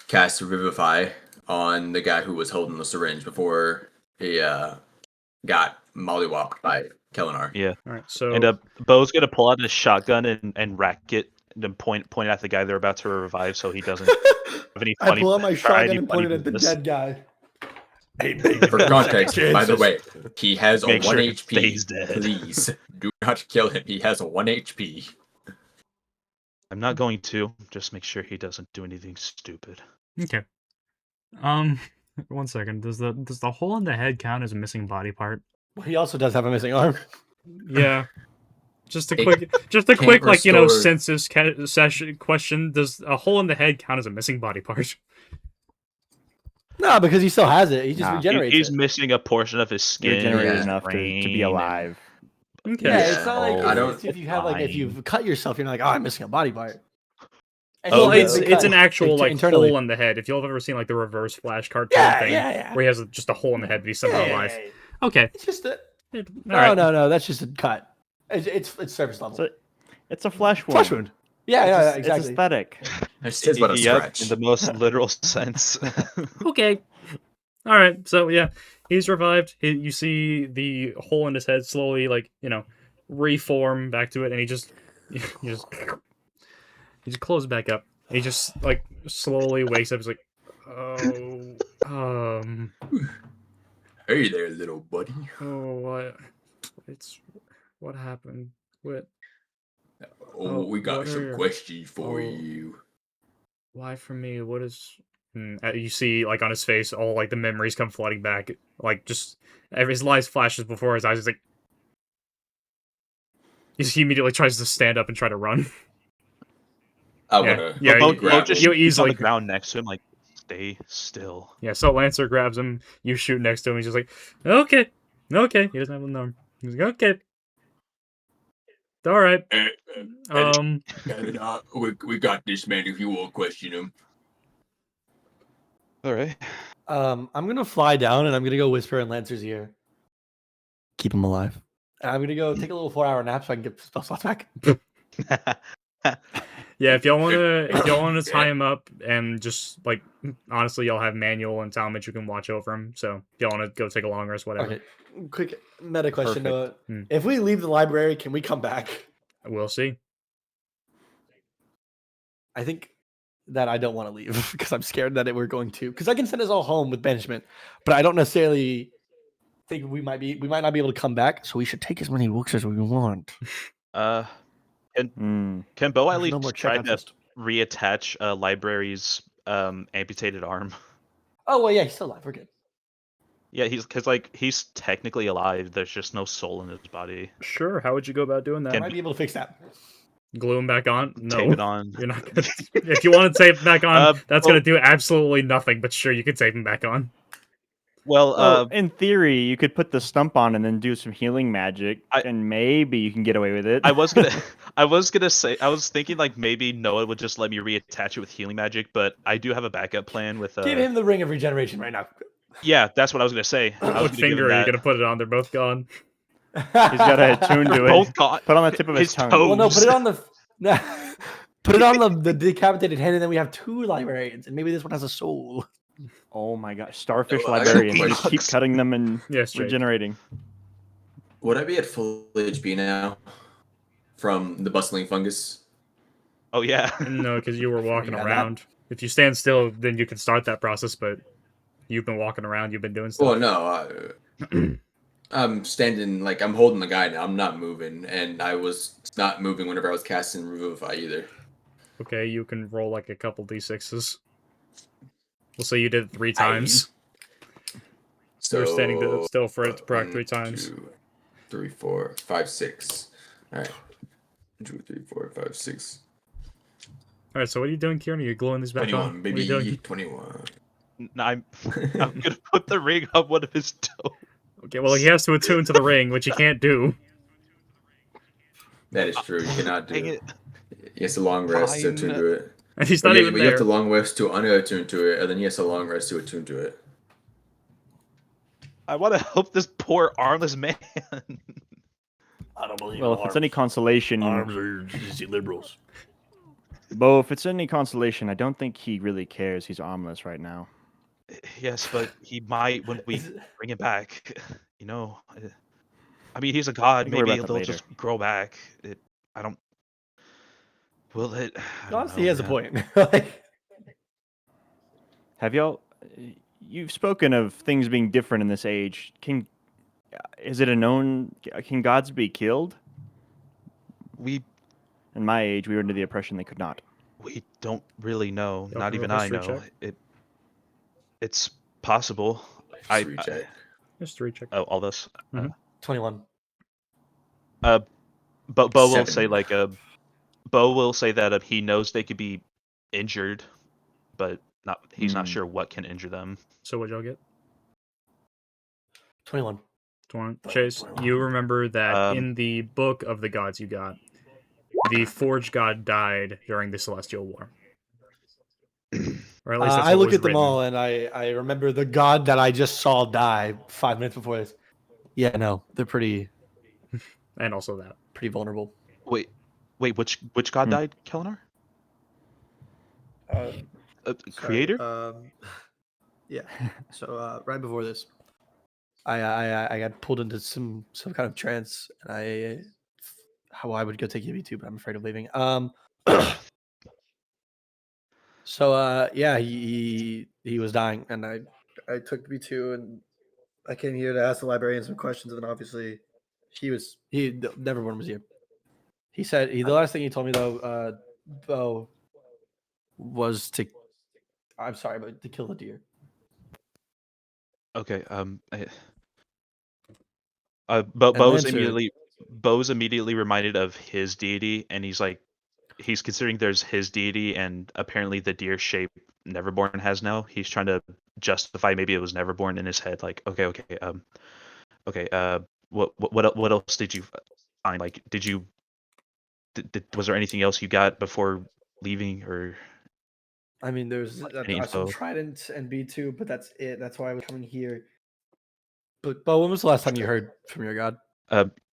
cast Revivify on the guy who was holding the syringe before he got mollywopped by Kelenar. Yeah. All right. So And Bo's gonna pull out his shotgun and rack it and then point at the guy they're about to revive, so he doesn't have any I funny. pull out my try any shotgun and funny point it at the business. dead guy. Hey, baby. For context, by the way, he has Make a 1 sure he HP. stays dead. Please do not kill him. He has a 1 HP. I'm not going to. Just make sure he doesn't do anything stupid. okay. 1 second. Does the hole in the head count as a missing body part? Well, he also does have a missing arm. Yeah. Just a It quick, can't like restore- census session question. Does a hole in the head count as a missing body part? No, because he still has it. He just Nah. regenerates He's it. missing a portion of his You're skin. generated his enough to be brain, alive. Okay. Yeah, Yeah. it's not like I don't- if you have like if you've cut yourself, you're not like, oh, I'm missing a body part. And Well, Oh, he it's doesn't it's cut an actual like internally. hole in the head. If you've ever seen like the Reverse Flash cartoon Yeah, thing, yeah. where he has just a hole in the head, but he's somehow alive. Okay. It's just a All no, right. no. That's just a cut. It's surface level. So it's a flesh wound. Flesh wound. Yeah, It's exactly. aesthetic. It's just about a Yep, scratch. in the most literal sense. Okay. All right. So yeah, he's revived. You see the hole in his head slowly, like reform back to it, and he just closes back up. And he just like slowly wakes up. He's like, oh, Hey there, little buddy. oh, what happened? What? Oh, we got what some are- questions for oh. you. Why for me? What is? You see, like on his face, all like the memories come flooding back. Like just his life flashes before his eyes. He's like, he immediately tries to stand up and try to run. I Yeah, wanna yeah, Bo you- grab just you him. shoots on easily- the ground next to him, like, stay still. Yeah, so Lancer grabs him. You shoot next to him. He's just like, okay. He doesn't have an arm. He's like, okay, all right. And, we got this, man. If you will question him. All right. I'm gonna fly down and I'm gonna go whisper in Lancer's ear. Keep him alive. And I'm gonna go take a little 4-hour nap so I can get spell slots back. Yeah, if y'all wanna tie him up and just like honestly, y'all have Manuel and Talmadge who can watch over him. So if y'all wanna go take a long rest, whatever. Okay. Quick meta question, Noah. Hmm. If we leave the library, can we come back? We'll see. I think that I don't want to leave because I'm scared that we're going to. Because I can send us all home with banishment, but I don't necessarily think we might not be able to come back. So we should take as many books as we want. Can Hmm. Beau at There's least no more try checkout to list. reattach library's amputated arm? Oh well, yeah, he's still alive. We're good. Yeah, he's technically alive. There's just no soul in his body. Sure. How would you go about doing I that? might be able to fix that. Glue him back on? No. Tape it on. You're not gonna. If you want to tape him back on, that's well- gonna do absolutely nothing. But sure, you can tape him back on. Well, Well, in theory, you could put the stump on and then do some healing magic, I- and maybe you can get away with it. I was gonna say, I was thinking like maybe Noah would just let me reattach it with healing magic, but I do have a backup plan with. Give him the ring of regeneration right now. Yeah, that's what I was gonna say. I was What gonna give finger him are you that. gonna put it on? They're both gone. He's got to attune to it. Both gone. Put on the tip of his His tongue. toe. Well, no, put it on the. Put it on the decapitated hand, and then we have 2 librarians, and maybe this one has a soul. Oh my gosh, starfish Oh, I got a librarians. You just question. keep cutting them and Yes, Jake. regenerating. Would I be at full HP now from the bustling fungus? Oh yeah. No, because you were walking You got that? around. If you stand still, then you can start that process. But you've been walking around. You've been doing stuff. Well, no, I'm standing like I'm holding the guy now. I'm not moving, and I was not moving whenever I was casting Revivify either. Okay, you can roll like a couple d6s. We'll say you did it 3 times. So You're standing still for it to proc 3 1, times. 2, 3, 4, 5, 6. All right, 1, 2, 3, 4, 5, 6. All right, so what are you doing, Kieran? Are you gluing these back 21, on? What are you baby. doing? 21. I'm gonna put the ring on one of his toes. Okay, well, he has to attune to the ring, which he can't do. That is true. You cannot do Dang it. it. He has to long rest to Fine. attune to it. And he's But not yeah, even but you have there. to long rest to unattune to it, and then he has to long rest to attune to it. I want to help this poor armless man. I don't believe Well, if it's any consolation, arms are just liberals. Bo, if it's any consolation, I don't think he really cares. He's armless right now. Yes, but he might when we bring him back. You know, I mean, he's a god. We can worry Maybe about that they'll later. just grow back. I don't. Will it? I don't Honestly, know, he has a man. point. Like, Have y'all? You've spoken of things being different in this age. Is it a known? Can gods be killed? We In my age, we were under the impression they could not. we don't really know. Y'all Not can even roll I history know. check. It's possible. History check. History check. Oh, all this. 21. But Bo will 7. say Bo will say that he knows they could be injured, but he's not sure what can injure them. So what y'all get? 21. 21. Chase, you remember that in the book of the gods you got, the Forge god died during the Celestial War. Or at least that's I what look was at them written. all, and I remember the god that I just saw die 5 minutes before this. Yeah, no, they're pretty And also that. vulnerable. Wait, which god died, Kelenar? Creator? Yeah. So right before this, I got pulled into some kind of trance, and how I would go take EV2, but I'm afraid of leaving. So yeah, he was dying, and I took B2, and I came here to ask the librarian some questions, and then obviously Neverborn was here. He said the last thing he told me though, Beau, was to kill the deer. Okay. then Bo's immediately reminded of his deity, and he's considering there's his deity, and apparently the deer shape Neverborn has now. He's trying to justify maybe it was Neverborn in his head. Like, okay. What else did you find? Like, was there anything else you got before leaving, or? I mean, there's Any some info? trident and B2, but that's it. That's why I was coming here. But Beau, when was the last time you heard from your god?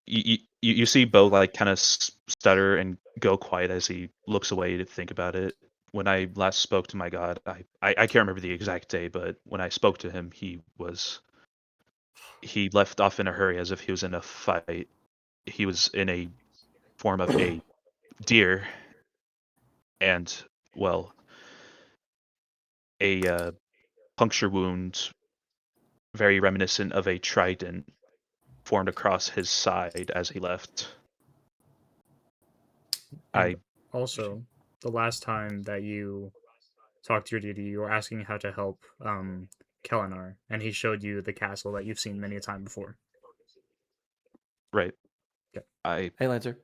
You see Beau like kind of stutter and go quiet as he looks away to think about it. When I last spoke to my god, I can't remember the exact day, but when I spoke to him, he left off in a hurry as if he was in a fight. He was in a form of a deer, and well, a puncture wound, very reminiscent of a trident, formed across his side as he left. And I also, the last time that you talked to your deity, you were asking how to help Kelenar, and he showed you the castle that you've seen many a time before. right. Okay. I Hey, Lancer,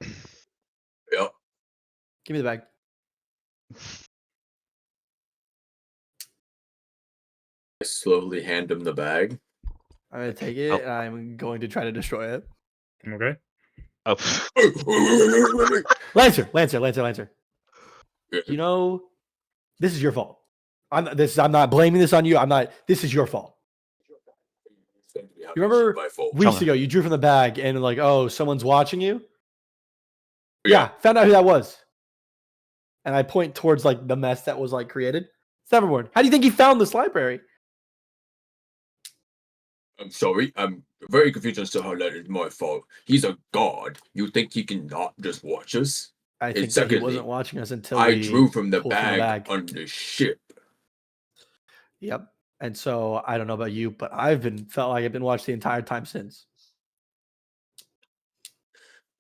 Yep. give me the bag. I slowly hand him the bag. I'm gonna take it. And I'm going to try to destroy it. Okay. oh Lancer. You know, this is your fault. I'm not blaming this on you. This is your fault. You remember my fault. weeks ago you drew from the bag and like, oh, someone's watching you? Yeah, found out who that was. And I point towards like the mess that was like created. Severborn. How do you think he found this library? I'm sorry. I'm very confused as to how that is my fault. He's a god. You think he can not just watch us? I And think that he secondly, wasn't watching us until I we drew from the pulled from the bag bag. on the ship. Yep. And so I don't know about you, but felt like I've been watched the entire time since.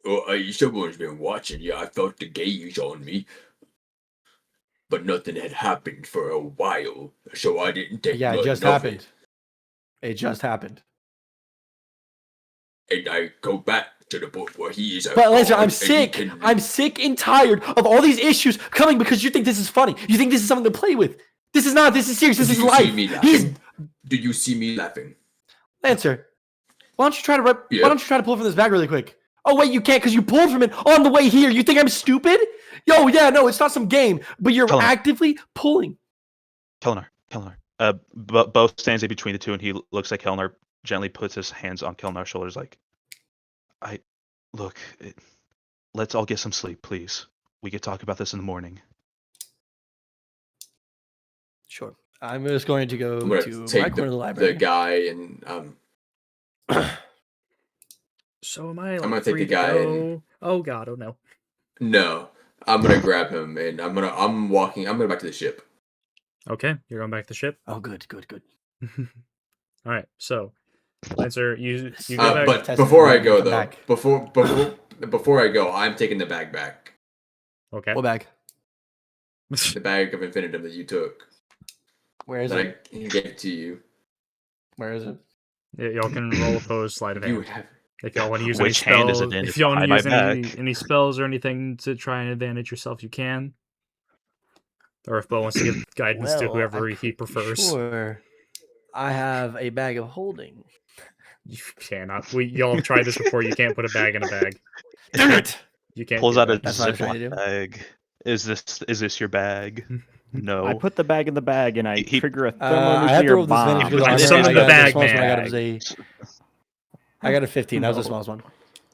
Well, someone's been watching. Yeah, I felt the gaze on me. But nothing had happened for a while, so I didn't take Yeah, it nothing just of happened. It just happened. And I go back to the point where he is a But Lancer, god, I'm and he sick. can- I'm sick and tired of all these issues coming because you think this is funny. You think this is something to play with. This is not. This is serious. This Did is you life. see me He's laughing? Did you see me laughing? Lancer. Why don't you try to Yeah. Why don't you try to pull from this bag really quick? Oh wait, you can't because you pulled from it on the way here. You think I'm stupid? Yo, yeah, no, it's not some game, but you're Kelenar. actively pulling. Kelenar. Beau stands in between the two, and he looks at Kelenar, gently puts his hands on Kelenar's shoulders, like, let's all get some sleep, please. We could talk about this in the morning. Sure. I'm just going to go I'm gonna to my take corner of the the library. guy and So am I like I'm gonna take free the to guy go? Oh god, oh no. no, I'm gonna grab him and I'm going back to the ship. Okay, you're going back to the ship. Oh, good. All right, so Lancer, you go back. But Test before it, I and go come though, back. before I go, I'm taking the bag back. Okay. What bag? The bag of infinitum that you took. Where is That it? I gave to you. Where is it? Yeah, y'all can roll opposed sleight of You hand. have If y'all want to use Which any hand spells, is it in? if It's y'all want to behind use my any spells or anything to try and advantage yourself, you can. Or if Beau wants to give guidance to whoever he prefers. Sure. I have a bag of holding. You cannot. Y'all have tried this before. You can't put a bag in a bag. Damn it! You can't Pulls do out a that. That's what I was trying to Ziploc do. bag. Is this your bag? No. I put the bag in the bag and I He- trigger a I have to thermonuclear roll this advantage bomb. because I I summoned got the bag smallest one I got man. was I got a 15. That was the No. smallest one.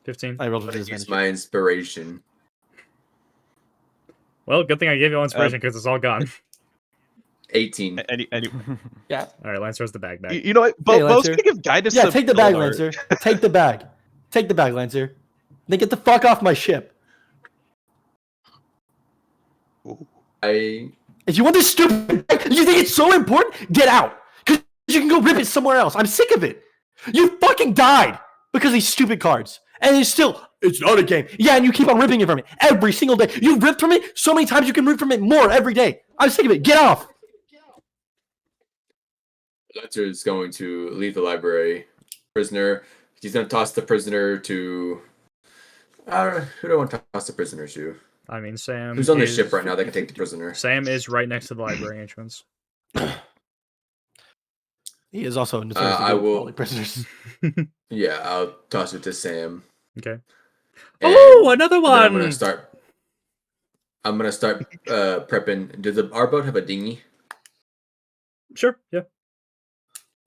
15. I rolled I'm with gonna use disadvantage. my inspiration. Well, good thing I gave you all inspiration because it's all gone. 18. Any, Yeah. All right, Lancer has the bag back. you know what? Hey, Beau's Lancer. gonna give guidance Yeah, to take the bag, Kelenar. Lancer. Take the bag. Take the bag, Lancer. Then get the fuck off my ship. I If you want this stupid bag, you think it's so important? Get out. Because you can go rip it somewhere else. I'm sick of it. You fucking died because of these stupid cards. And it's not a game. Yeah, and you keep on ripping it from me every single day. You ripped from it so many times you can rip from it more every day. I'm sick of it. Get off. Letzer is going to leave the library. Prisoner. He's going to toss the prisoner to. Who do I want to toss the prisoner to? I mean, Sam. Who's on the is- ship right now that can take the prisoner? Sam is right next to the library entrance. He is also notoriously I good with will- holding prisoners. Yeah, I'll toss it to Sam. Okay. And Oh, another then one. I'm gonna start prepping. Does our boat have a dinghy? Sure. Yeah.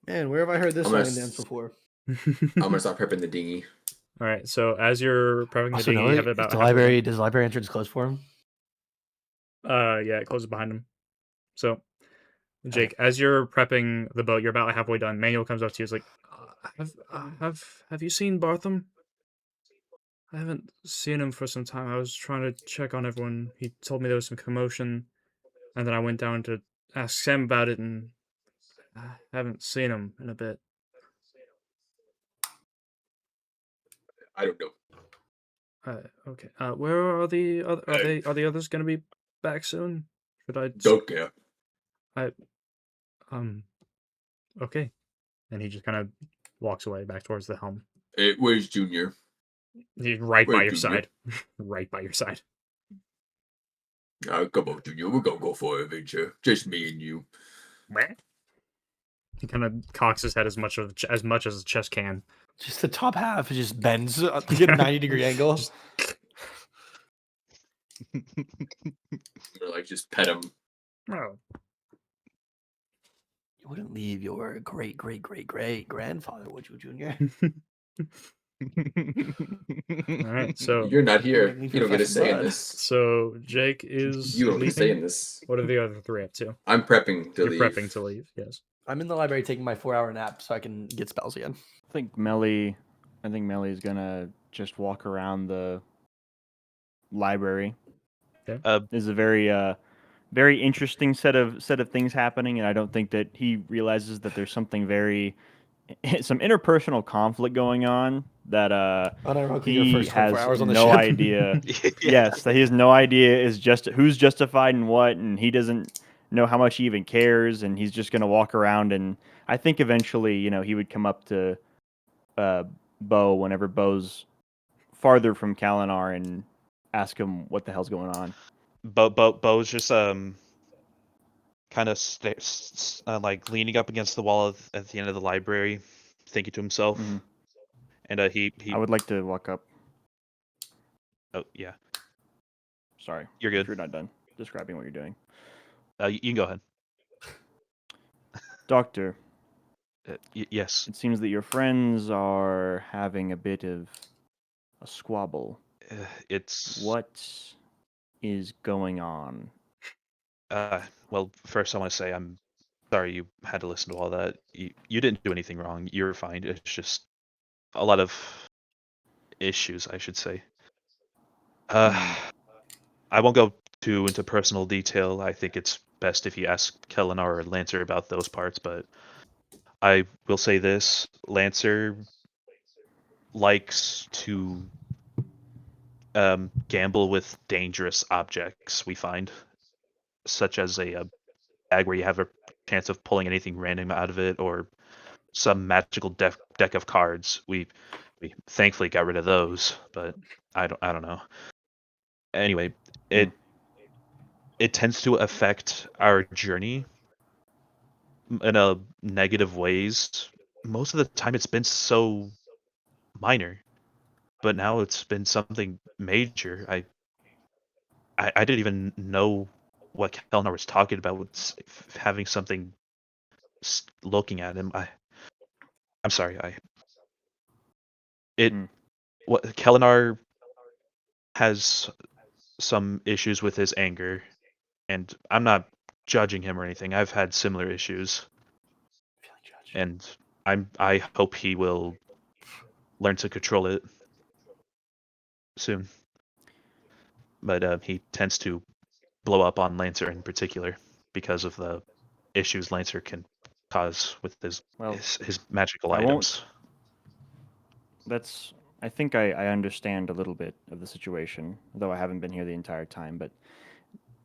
Man, where have I heard this I'm song gonna and dance s- before? I'm gonna start prepping the dinghy. All right. So as you're prepping the Also, dinghy, no, you have about does the library entrance close for him? Yeah, it closes behind him. So, Jake, as you're prepping the boat, you're about halfway done. Manuel comes up to you. He's like, "Have you seen Bartham? I haven't seen him for some time. I was trying to check on everyone. He told me there was some commotion, and then I went down to ask Sam about it, and I haven't seen him in a bit. I don't know. Okay. Where are the other? Are the others gonna be back soon? Should I? Don't care. I Okay. And he just kind of walks away back towards the helm. Where's Junior? He's right by Where's your Junior? side. Right by your side. Come on, Junior. We're gonna go for an adventure. Just me and you. He kind of cocks his head as much as his chest can. Just the top half just bends to get a 90-degree angle. Just- Or like just pet him. Oh. You wouldn't leave your great grandfather, would you, Junior? All right. So You're not here. Leave You your don't get a flesh and say in blood. this. Jake is You don't get a leaving. say in this. What are the other three up to? I'm prepping to You're leave. prepping to leave. Yes. I'm in the library taking my 4-hour nap so I can get spells again. I think Mellie's gonna just walk around the library. Okay. There's a very interesting set of things happening, and I don't think that he realizes that there's something some interpersonal conflict going on that Unironically, your he first 24 has hours on the no ship. idea. Yeah. Yes, that he has no idea is just who's justified in what, and he doesn't know how much he even cares, and he's just gonna walk around. And I think eventually, he would come up to Beau whenever Beau's farther from Kelenar and ask him what the hell's going on. Beau's just kind of like leaning up against the wall at the end of the library, thinking to himself. Mhm. And he I would like to walk up. oh yeah, Sorry, you're if good. you're not done describing what you're doing. You can go ahead. Doctor, Yes. it seems that your friends are having a bit of a squabble. It's What is going on? well, first I want to say I'm sorry you had to listen to all that. You didn't do anything wrong. You're fine. It's just a lot of issues, I should say. I won't go too into personal detail. I think it's best if you ask Kelenar or Lancer about those parts, but I will say this. Lancer likes to gamble with dangerous objects, we find, such as a bag where you have a chance of pulling anything random out of it, or some magical deck of cards. We thankfully got rid of those, but I don't know. Anyway, it tends to affect our journey in a negative ways. Most of the time, it's been so minor, but now it's been something major. I didn't even know what Kelenar was talking about with having something looking at him. I'm sorry. What Kelenar has some issues with his anger, and I'm not judging him or anything. I've had similar issues, and I hope he will learn to control it soon. But he tends to blow up on Lancer in particular because of the issues Lancer can cause with his magical items. I think I understand a little bit of the situation, though I haven't been here the entire time. But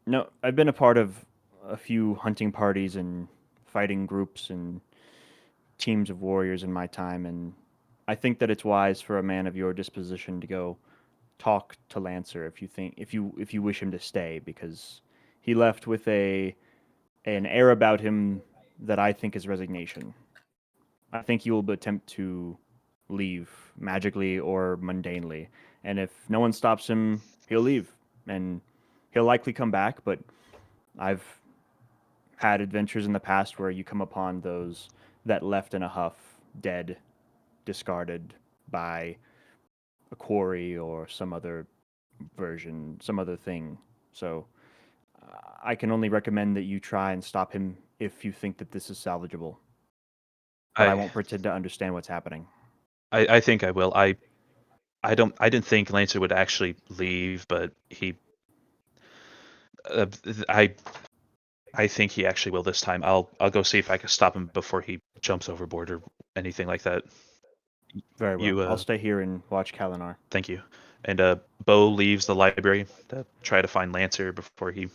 no, I've been a part of a few hunting parties and fighting groups and teams of warriors in my time, and I think that it's wise for a man of your disposition to go talk to Lancer if you wish him to stay, because he left with an air about him that I think is resignation. I think he will attempt to leave magically or mundanely, and if no one stops him, he'll leave, and he'll likely come back. But I've had adventures in the past where you come upon those that left in a huff, dead, discarded by a quarry or some other version, some other thing. So I can only recommend that you try and stop him if you think that this is salvageable. But I won't pretend to understand what's happening. I think I will. I didn't think Lancer would actually leave, but he I think he actually will this time. I'll go see if I can stop him before he jumps overboard or anything like that. Very well. You I'll stay here and watch Kelenar. thank you. And Beau leaves the library to try to find Lancer before he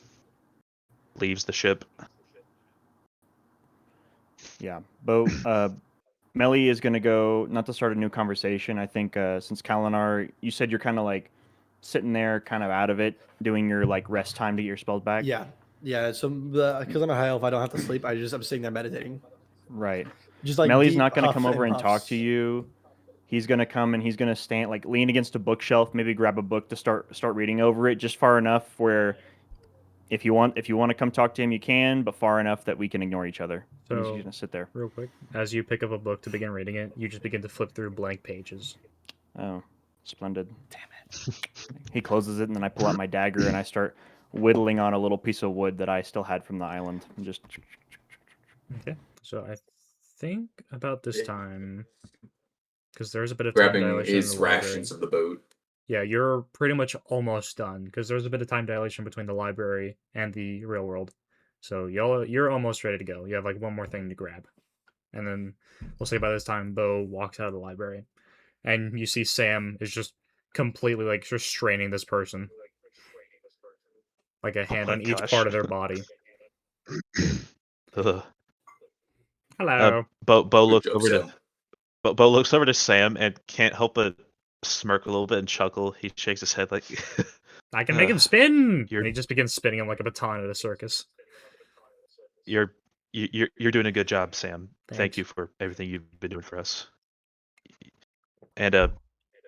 leaves the ship. Yeah, Beau. Melly is going to go, not to start a new conversation. I think since Kelenar, you said you're kind of like sitting there, kind of out of it, doing your like rest time to get your spells back. Yeah. So because I'm a high elf, I don't have to sleep. I'm sitting there meditating. Right. Just like Melly's deep not going to come huff over and talk puffs. to you. He's going to come and he's going to stand, like lean against a bookshelf, maybe grab a book to start reading over it, just far enough where if you want to come talk to him, you can, but far enough that we can ignore each other. And he's So, going to sit there. real quick, as you pick up a book to begin reading it, you just begin to flip through blank pages. Oh, splendid. Damn it. He closes it, and then I pull out my dagger and I start whittling on a little piece of wood that I still had from the island. And just Okay. So I think about this time, because there's a bit of time Grabbing dilation in the his library. rations of the boat. Yeah, you're pretty much almost done, because there's a bit of time dilation between the library and the real world. So you're almost ready to go. You have like one more thing to grab. And then we'll say by this time Beau walks out of the library. And you see Sam is just completely like just straining this person. Like a hand my on each gosh. part of their body. Ugh. Hello. Beau Good looks job, over to Sam. Beau looks over to Sam and can't help but smirk a little bit and chuckle. He shakes his head like, I can make him spin! You're- And he just begins spinning him like a baton at a circus. "You're doing a good job, Sam. Thank Thanks. you for everything you've been doing for us." And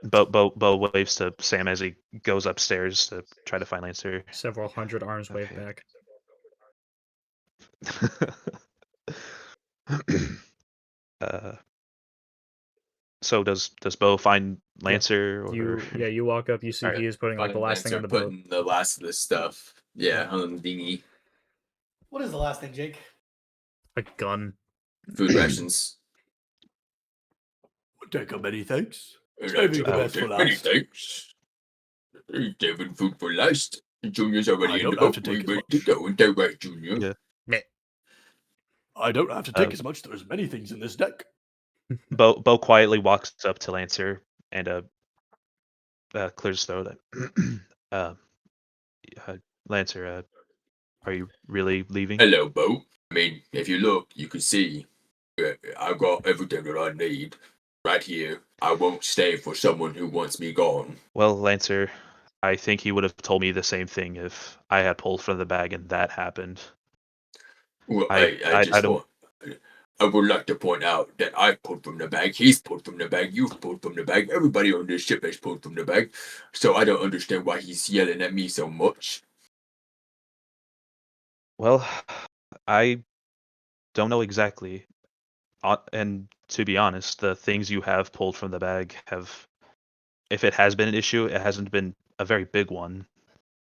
Beau waves to Sam as he goes upstairs to try to find Lancer. Several hundred arms wave Okay. back. So does Beau find Lancer or You walk up, you see Alright. he is putting like the Finding last thing on Lancer, the boat. putting the last of this stuff. Yeah, on the dinghy. What is the last thing, Jake? A gun. Food rations. Take a many thanks. And Saving the I'll best for take many last. thanks. Saving food for last. Junior's already I in the don't have boat. to We're take as ready to much. go. And that right, Junior? Yeah. Meh. I don't have to take Um, as much. There's many things in this deck. Beau quietly walks up to Lancer and clears his throat. uh, Lancer, are you really leaving? Hello, Beau. I mean, if you look, you can see I got everything that I need right here. I won't stay for someone who wants me gone. Well, Lancer, I think he would have told me the same thing if I had pulled from the bag and that happened. Well, I don't. I would like to point out that I pulled from the bag, he's pulled from the bag, you've pulled from the bag, everybody on this ship has pulled from the bag. So I don't understand why he's yelling at me so much. Well, I don't know exactly. And to be honest, the things you have pulled from the bag have, if it has been an issue, it hasn't been a very big one.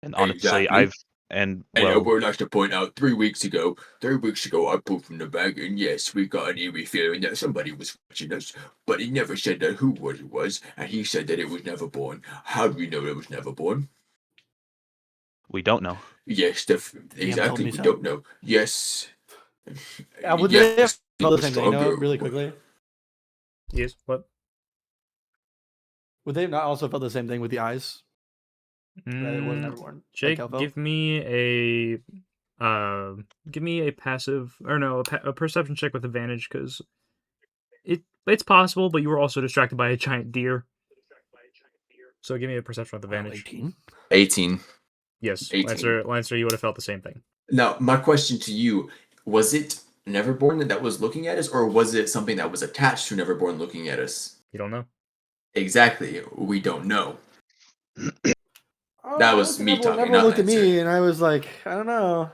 And honestly, Exactly. and And I well, would like to point out 3 weeks ago, I pulled from the bag, and yes, we got an eerie feeling that somebody was watching us, but he never said that who it was, and he said that it was Neverborn. How do we know it was Neverborn? we don't know. Yes, exactly, me we so. don't know. Yes. Would they Yes, have he the was same thing, though, stronger. really quickly? Yes, what? Would they not also felt the same thing with the eyes? That it wasn't Mm, everyone. Jake, Kel felt? give me a passive or no, a perception check with advantage because it's possible, but you were also distracted by a giant deer. So give me a perception with advantage. 18. 18. Yes, 18. Lancer, you would have felt the same thing. Now, my question to you, was it Neverborn that was looking at us, or was it something that was attached to Neverborn looking at us? You don't know. Exactly, we don't know. That was me talking, Everyone not looked at Lancer. me, and I was like, I don't know.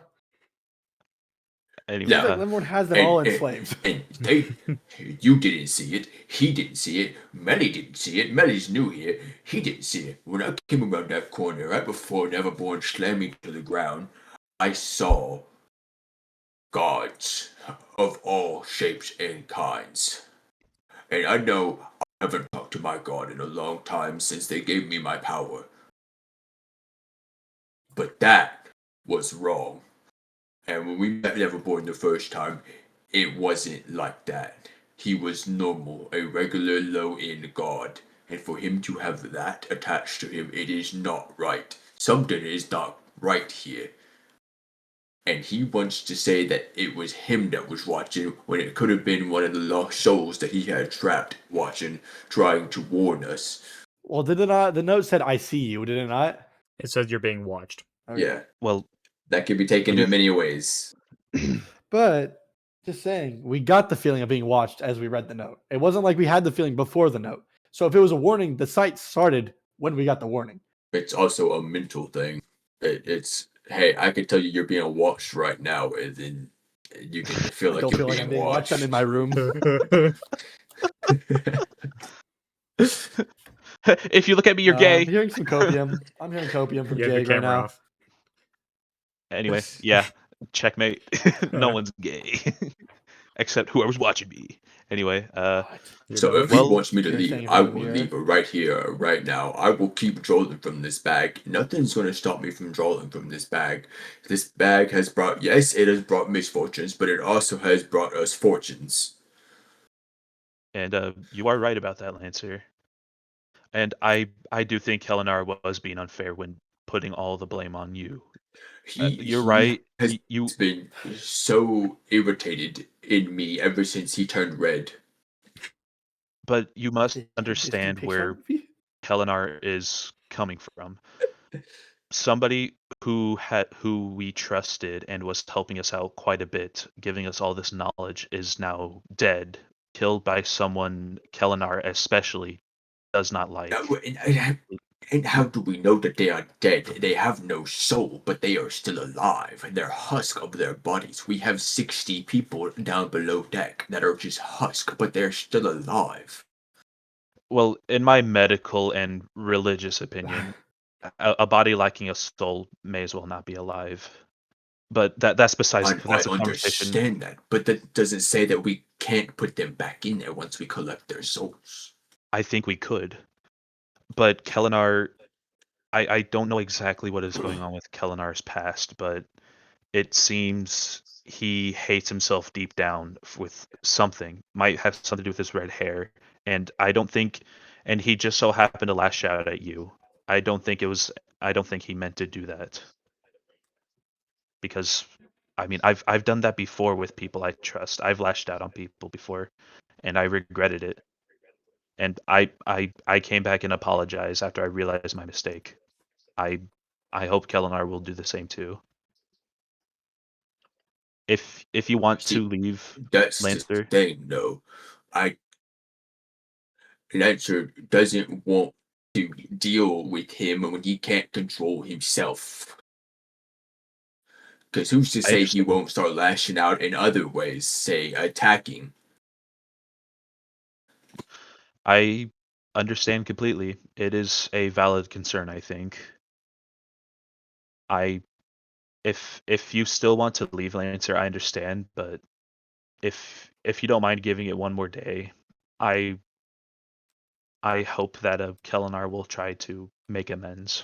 Anyway, Yeah. Seems like everyone has them all in flames. And you didn't see it, he didn't see it, Melly didn't see it, Melly's new here, he didn't see it. When I came around that corner right before Neverborn slammed me to the ground, I saw gods of all shapes and kinds. And I know I haven't talked to my god in a long time since they gave me my power. But that was wrong. And when we met Neverborn the first time, it wasn't like that. He was normal, a regular low-end god. And for him to have that attached to him, it is not right. Something is not right here. And he wants to say that it was him that was watching when it could have been one of the lost souls that he had trapped watching, trying to warn us. Well, did it not? The note said, "I see you," did it not? It says you're being watched. Okay. Yeah, Well, that could be taken in many ways. But just saying, we got the feeling of being watched as we read the note. It wasn't like we had the feeling before the note. So if it was a warning, the site started when we got the warning. It's also a mental thing. It's, hey, I can tell you you're being watched right now, and then you can feel I like don't you're feel like being I'm being watched. watched. I'm in my room. if you look at me, you're I'm gay. hearing some copium. I'm hearing copium from You have your Jake right camera now. off. Anyway, yeah, checkmate. No one's gay, except whoever's watching me. Anyway, What? So if Well, he wants me to you're leave, staying in I front of will me, leave Eric. right here, right now. I will keep drawing from this bag. Nothing's going to stop me from drawing from this bag. This bag has brought, yes, it has brought misfortunes, but it also has brought us fortunes. and you are right about that, Lancer. And I do think Kelenar was being unfair when putting all the blame on you. You're right. Has You been so irritated in me ever since he turned red. but you must Did he understand pick where on me? Kelenar is coming from. Somebody who we trusted and was helping us out quite a bit, giving us all this knowledge, is now dead, killed by someone Kelenar especially does not like. And how do we know that they are dead? They have no soul, but they are still alive. They're husk of their bodies. We have 60 people down below deck that are just husk, but they're still alive. Well, in my medical and religious opinion, a body lacking a soul may as well not be alive. But that's besides I that's a conversation. understand that, but that doesn't say that we can't put them back in there once we collect their souls. I think we could. But Kelenar, I don't know exactly what is going on with Kelenar's past, but it seems he hates himself deep down with something. Might have something to do with his red hair. And I don't think, and he just so happened to lash out at you. I don't think he meant to do that. Because I mean, I've done that before with people I trust. I've lashed out on people before, and I regretted it. And I came back and apologized after I realized my mistake. I hope Kelenar will do the same too. If you want See, to leave, that's the Lancer, thing, though. Lancer doesn't want to deal with him when he can't control himself. Because who's to I say he understand. won't start lashing out in other ways, say attacking? I understand completely. It is a valid concern, I think. I if you still want to leave Lancer, I understand, but if you don't mind giving it one more day, I hope that Kelenar will try to make amends.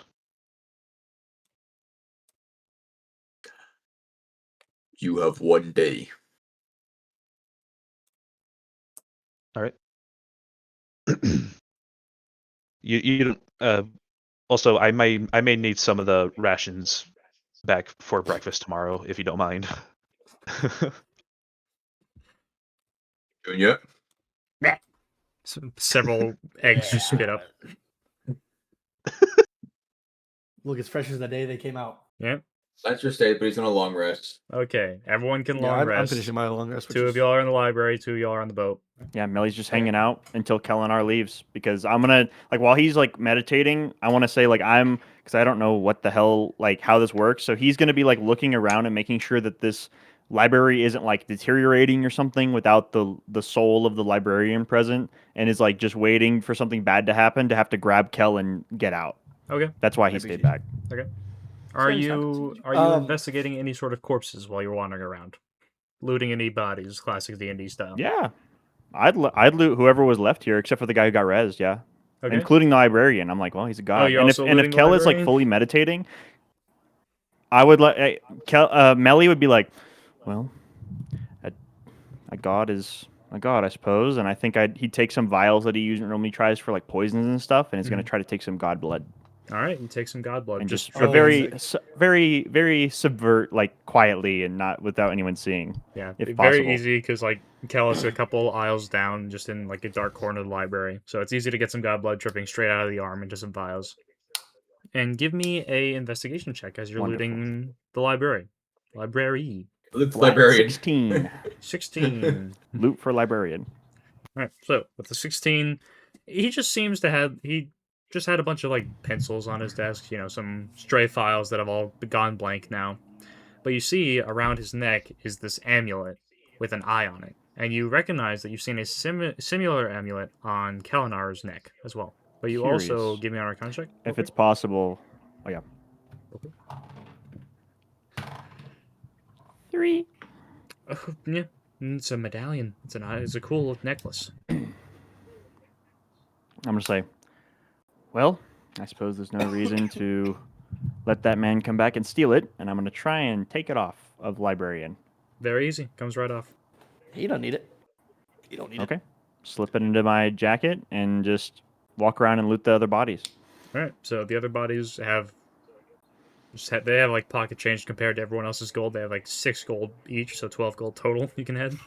You have one day. All right. You don't. Also, I may need some of the rations back for breakfast tomorrow, if you don't mind. Junior? Several eggs just spit up. Look as fresh as the day they came out. Yeah. Lancer stayed, but he's on a long rest. Okay. Everyone can Yeah, long I'm rest. finishing my long rest. Two of y'all are in the library. Two of y'all are on the boat. Yeah, Melly's just hanging out until Kelenar leaves because I'm gonna like while he's like meditating, I want to say like because I don't know what the hell like how this works. So he's gonna be like looking around and making sure that this library isn't like deteriorating or something without the soul of the librarian present, and is like just waiting for something bad to happen to have to grab Kel and get out. Okay. That's why he Maybe stayed he- back. Okay. Are Strange you investigating any sort of corpses while you're wandering around, looting any bodies, classic D&D style? Yeah, I'd loot whoever was left here except for the guy who got rezzed. Yeah. Okay. Including the librarian. I'm like, well, he's a god. you're and if also and if looting the Kel is like librarian? fully meditating, I would like Melly would be like, well, a god is a god, I suppose, and I think he'd take some vials that he normally tries for like poisons and stuff, and he's gonna try to take some god blood All right, you take some god blood. and just Oh, very, sick. very subvert, like quietly and not without anyone seeing. Yeah, if very possible. easy because like Kel is a couple aisles down, just in like a dark corner of the library, so it's easy to get some god blood dripping straight out of the arm into some vials. And give me a investigation check as you're Wonderful. looting the library. Library. Loot the Flat librarian. 16. 16. Loot for librarian. All right, so with the 16, he just seems to have he just had a bunch of like pencils on his desk, some stray files that have all gone blank now. But you see around his neck is this amulet with an eye on it, and you recognize that you've seen a similar amulet on Kelenar's neck as well. But you also Curious. give me an Arcana check. If it's possible. Oh yeah. Okay. 3. Yeah, it's a medallion. It's a cool necklace. I'm gonna say, well, I suppose there's no reason to let that man come back and steal it, and I'm gonna try and take it off of librarian. Very easy. Comes right off. You don't need it. You don't need it. Okay. Slip it into my jacket and just walk around and loot the other bodies. All right. So the other bodies they have like pocket change compared to everyone else's gold. They have like 6 gold each, so 12 gold total you can head.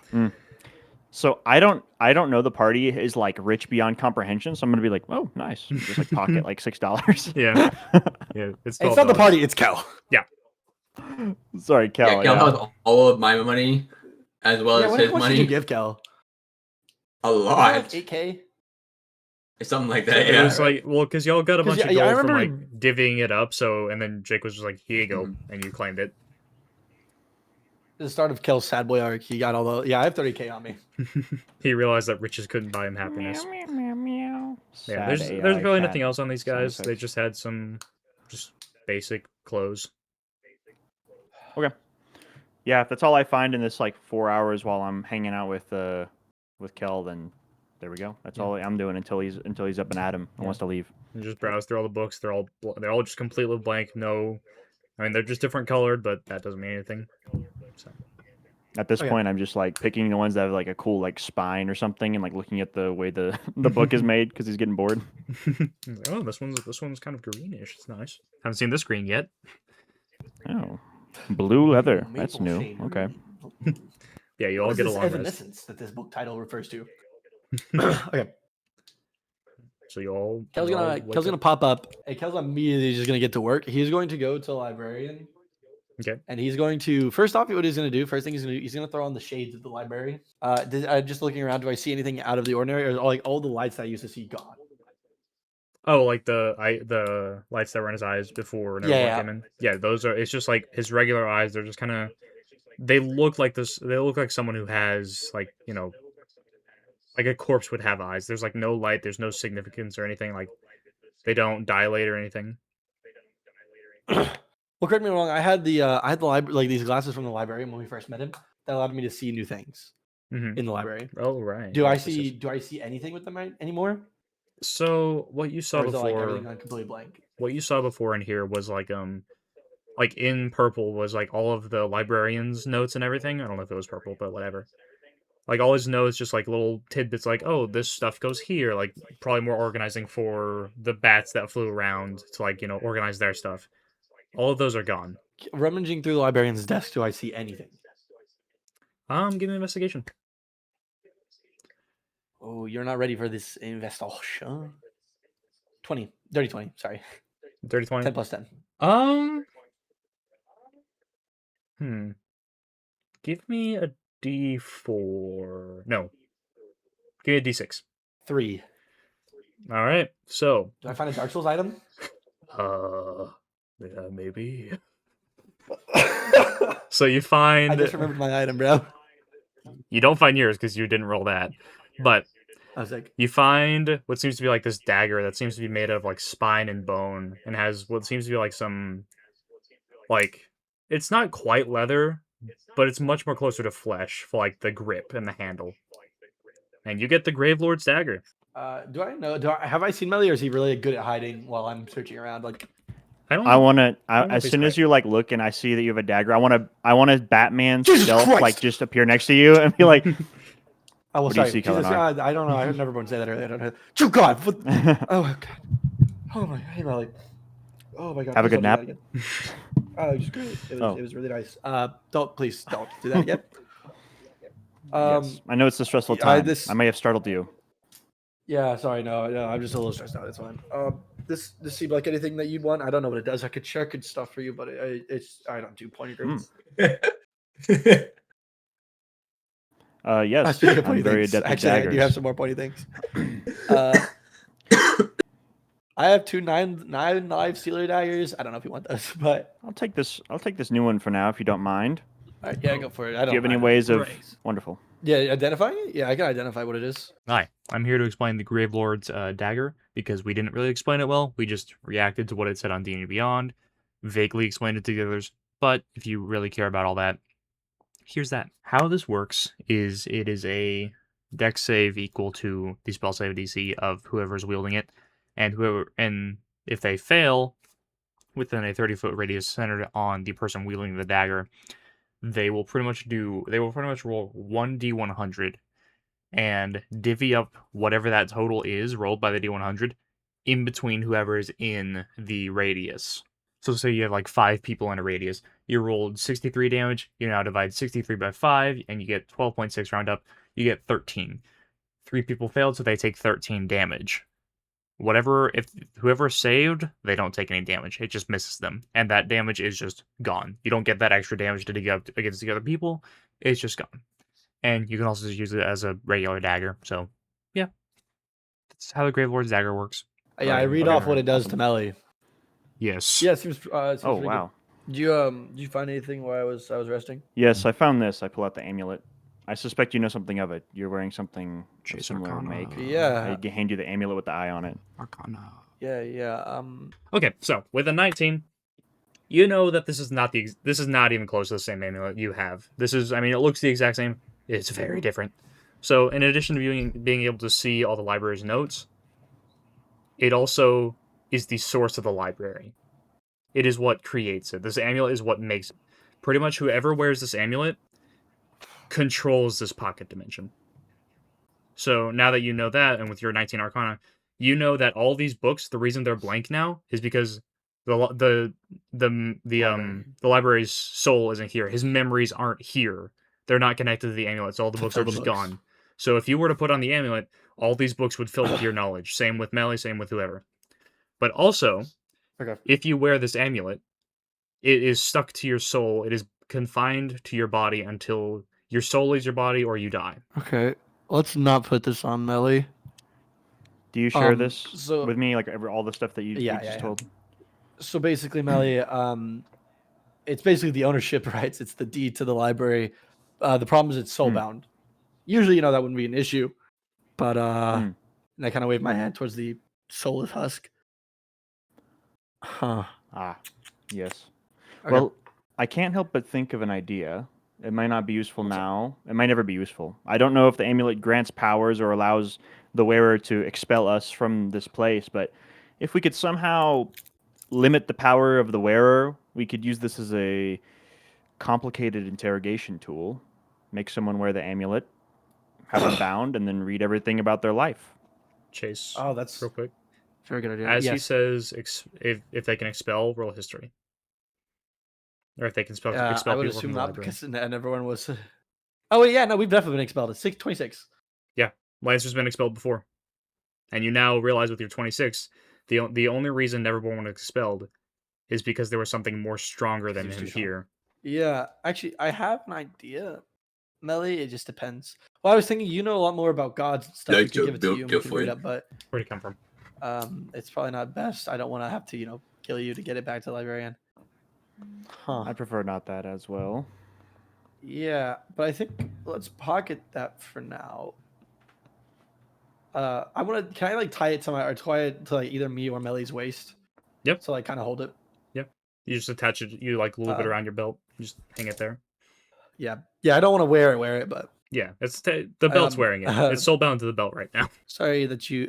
So I don't know the party is like rich beyond comprehension, so I'm gonna be like, oh, nice. Just like pocket like $6. Yeah. Yeah. It's It's not the $12. party. It's Kel. Sorry, Kel. Yeah, Kel has all of my money as well as What his much did you money. give Kel? A Like lot. 8K. Something like So that, it yeah. was like, well, because y'all got a 'Cause, bunch of yeah, I gold from like remember- divvying it up, and then Jake was just like, here you go, and you claimed it. At the start of Kel's sad boy arc, he got all the. Yeah, I have 30K on me. He realized that riches couldn't buy him happiness. Yeah, Sad there's AI really cat nothing else on these sound guys. They effects. just had some just basic clothes. Okay. Yeah, if that's all I find in this like 4 hours while I'm hanging out with Kel, then there we go. That's all I'm doing until he's up and at him and wants to leave. And just browse through all the books. They're all just completely blank. No, I mean they're just different colored, but that doesn't mean anything. So. At this Okay. point, I'm just like picking the ones that have like a cool like spine or something, and like looking at the way the book is made because he's getting bored. Oh, this one's kind of greenish. It's nice. Haven't seen this green yet. Oh, blue leather. That's Maple new. shade. Okay. Yeah, you What all is get this along. Guys. evanescence that this book title refers to? Okay. So you all. Kel's gonna pop up. Hey, Kel's immediately just gonna get to work. He's going to go to the librarian. Okay. And he's going to first off, what he's gonna do, first thing he's gonna throw on the shades of the library. Just looking around, do I see anything out of the ordinary, or like all the lights that I used to see gone? Oh, like the lights that were in his eyes before and everyone came in. Yeah, those are. It's just like his regular eyes. They're just kind of. They look like this. They look like someone who has like like a corpse would have eyes. There's like no light. There's no significance or anything. Like they don't dilate or anything. Well, correct me if I'm wrong. I had the like these glasses from the library when we first met him that allowed me to see new things in the library. Oh right. Do I Yes, yes, yes. see anything with them anymore? So what you saw Or is it like before? everything gone completely blank? What you saw before in here was like in purple was like all of the librarian's notes and everything. I don't know if it was purple, but whatever. Like all his notes, just like little tidbits, like oh, this stuff goes here. Like probably more organizing for the bats that flew around to like organize their stuff. All of those are gone. Rummaging through the librarian's desk, do I see anything? Give me an investigation. Oh, you're not ready for this investigation. 20. Dirty 20. Sorry. Dirty 20. 10 plus 10. Give me a D4. No. Give me a D6. 3. All right. So. Do I find a Dark Souls item? Yeah, maybe. So you find. I just remembered my item, bro. You don't find yours because you didn't roll that, but I was like, you find what seems to be like this dagger that seems to be made of like spine and bone and has what seems to be like some like it's not quite leather, but it's much more closer to flesh for like the grip and the handle. And you get the Grave Lord's dagger. have I seen Melly, or is he really good at hiding while I'm searching around? Like, I don't. I want to. don't know if As he's soon as great. you like look and I see that you have a dagger, I want to Batman Jesus stealth Christ! like just appear next to you and be like, I will What do you sorry. see, Jesus, Kelenar? I don't know. I heard everyone say that earlier. I don't know. Oh God! What, oh my God! Oh my! Hey, Melly. Oh my God! Have a Please good don't do nap. that again. Oh, it was great. Oh. It was really nice. Please don't do that again. Yes, I know it's a stressful I time. this I may have startled you. Yeah, sorry, no, I'm just a little stressed out. It's fine. This seemed like anything that you'd want. I don't know what it does. I could check and stuff for you, but I don't do pointy things. Yes, Speaking of I'm pointy very things, adept at actually, I do have daggers. some more pointy things. I have two nine live sealer daggers. I don't know if you want those, but I'll take this. I'll take this new one for now, if you don't mind. all right, yeah, go for it. I don't. Do you have any mind. ways of? Thanks. Wonderful. Yeah, identifying it? Yeah, I can identify what it is. Hi, I'm here to explain the Gravelord's dagger because we didn't really explain it well. We just reacted to what it said on D&D Beyond, vaguely explained it to the others. But if you really care about all that, here's that. How this works is it is a dex save equal to the spell save DC of whoever's wielding it, and if they fail within a 30-foot radius centered on the person wielding the dagger, they will pretty much roll 1d100 and divvy up whatever that total is rolled by the D100 in between whoever is in the radius. So say you have like 5 people in a radius. You rolled 63 damage, you now divide 63 by 5, and you get 12.6 round up, you get 13. 3 people failed, so they take 13 damage. If whoever saved, they don't take any damage. It just misses them. And that damage is just gone. You don't get that extra damage to dig up against the other people. It's just gone. And you can also just use it as a regular dagger. So, yeah. That's how the Gravelord's dagger works. Yeah, I read Okay, off what it does to Melly. Yes. Yeah, it seems Oh pretty good. wow. Did you find anything while I was resting? Yes, I found this. I pull out the amulet. I suspect you know something of it. You're wearing something of Chase similar Arcana. make. Yeah. I hand you the amulet with the eye on it. Arcana. Yeah. Okay, so with a 19, you know that this is not even close to the same amulet you have. It looks the exact same. It's very different. So in addition to being able to see all the library's notes, it also is the source of the library. It is what creates it. This amulet is what makes it. Pretty much whoever wears this amulet controls this pocket dimension. So now that you know that, and with your 19 Arcana, you know that all these books, the reason they're blank now is because the library's soul isn't here. His memories aren't here. They're not connected to the amulet, so all the books are just gone. So if you were to put on the amulet, all these books would fill with your knowledge. Same with Melly, same with whoever. But also, Okay. if you wear this amulet, it is stuck to your soul. It is confined to your body until your soul leaves your body or you die. Okay. Let's not put this on Melly. Do you share this so- with me? Like all the stuff that you just told? So basically, Melly, it's basically the ownership rights. It's the deed to the library. The problem is it's soulbound. Usually, that wouldn't be an issue, but and I kind of wave my hand towards the soulless husk. Huh. Ah, yes. Okay. Well, I can't help but think of an idea. It might not be useful now. It might never be useful. I don't know if the amulet grants powers or allows the wearer to expel us from this place, but if we could somehow limit the power of the wearer, we could use this as a complicated interrogation tool. Make someone wear the amulet, have them bound, and then read everything about their life. Chase, Oh, that's real quick. very good idea. As he Yes. says, if they can expel, roll history. Or if they can expel I would people assume from the not library. because and everyone was. Oh wait, yeah, no, we've definitely been expelled. It's 26. Yeah, Lancer's been expelled before, and you now realize with your 26, the only reason Neverborn was expelled is because there was something more stronger than He was him too strong. here. Yeah, actually, I have an idea, Melly. It just depends. Well, I was thinking you know a lot more about gods and stuff. Yeah, We could give it to you and go we can for read it. up, but Where'd it come from? it's probably not best. I don't want to have to kill you to get it back to the librarian. Huh. I prefer not that as well. Yeah, but I think let's pocket that for now. I want to. Can I tie it to either me or Melly's waist? Yep. So kind of hold it. Yep. You just attach it. You loop it around your belt. You just hang it there. Yeah. I don't want to wear it, but Yeah, it's the belt's wearing it. It's soul bound to the belt right now. sorry that you.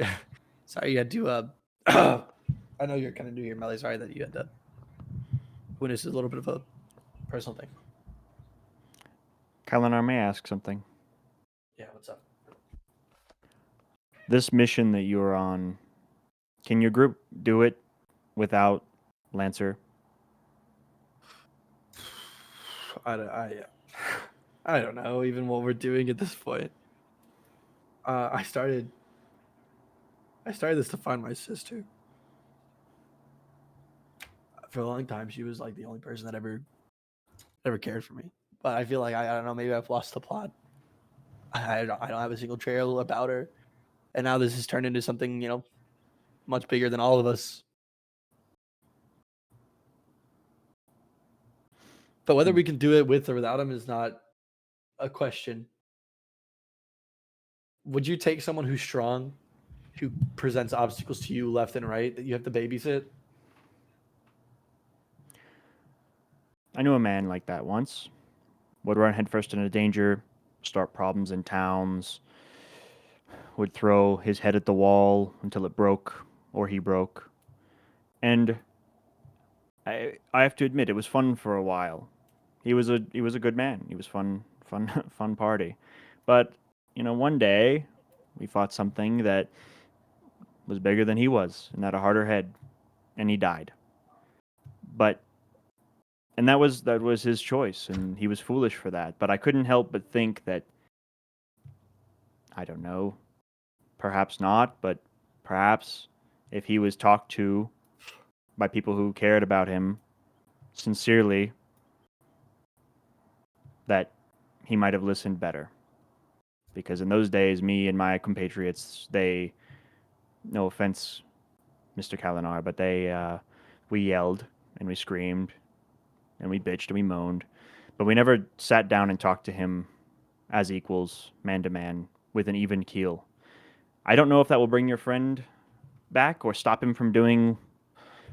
Sorry you had to. I know you're gonna do your Melly. Sorry that you had to when it's a little bit of a personal thing. Kelenar, may I ask something? Yeah, what's up? This mission that you're on, can your group do it without Lancer? I don't know even what we're doing at this point. I started this to find my sister. For a long time, she was like the only person that ever cared for me. But I feel like I don't know. Maybe I've lost the plot. I don't have a single trail about her, and now this has turned into something much bigger than all of us. But whether we can do it with or without him is not a question. Would you take someone who's strong, who presents obstacles to you left and right that you have to babysit? I knew a man like that once. Would run headfirst into danger, start problems in towns, would throw his head at the wall until it broke or he broke. And I have to admit, it was fun for a while. He was a good man. He was fun party. But one day we fought something that was bigger than he was and had a harder head, and he died. But and that was his choice, and he was foolish for that. But I couldn't help but think that, I don't know, perhaps not, but perhaps if he was talked to by people who cared about him sincerely, that he might have listened better. Because in those days, me and my compatriots, they, no offense, Mr. Kelenar, but we yelled and we screamed and we bitched and we moaned, but we never sat down and talked to him as equals, man to man, with an even keel. I don't know if that will bring your friend back or stop him from doing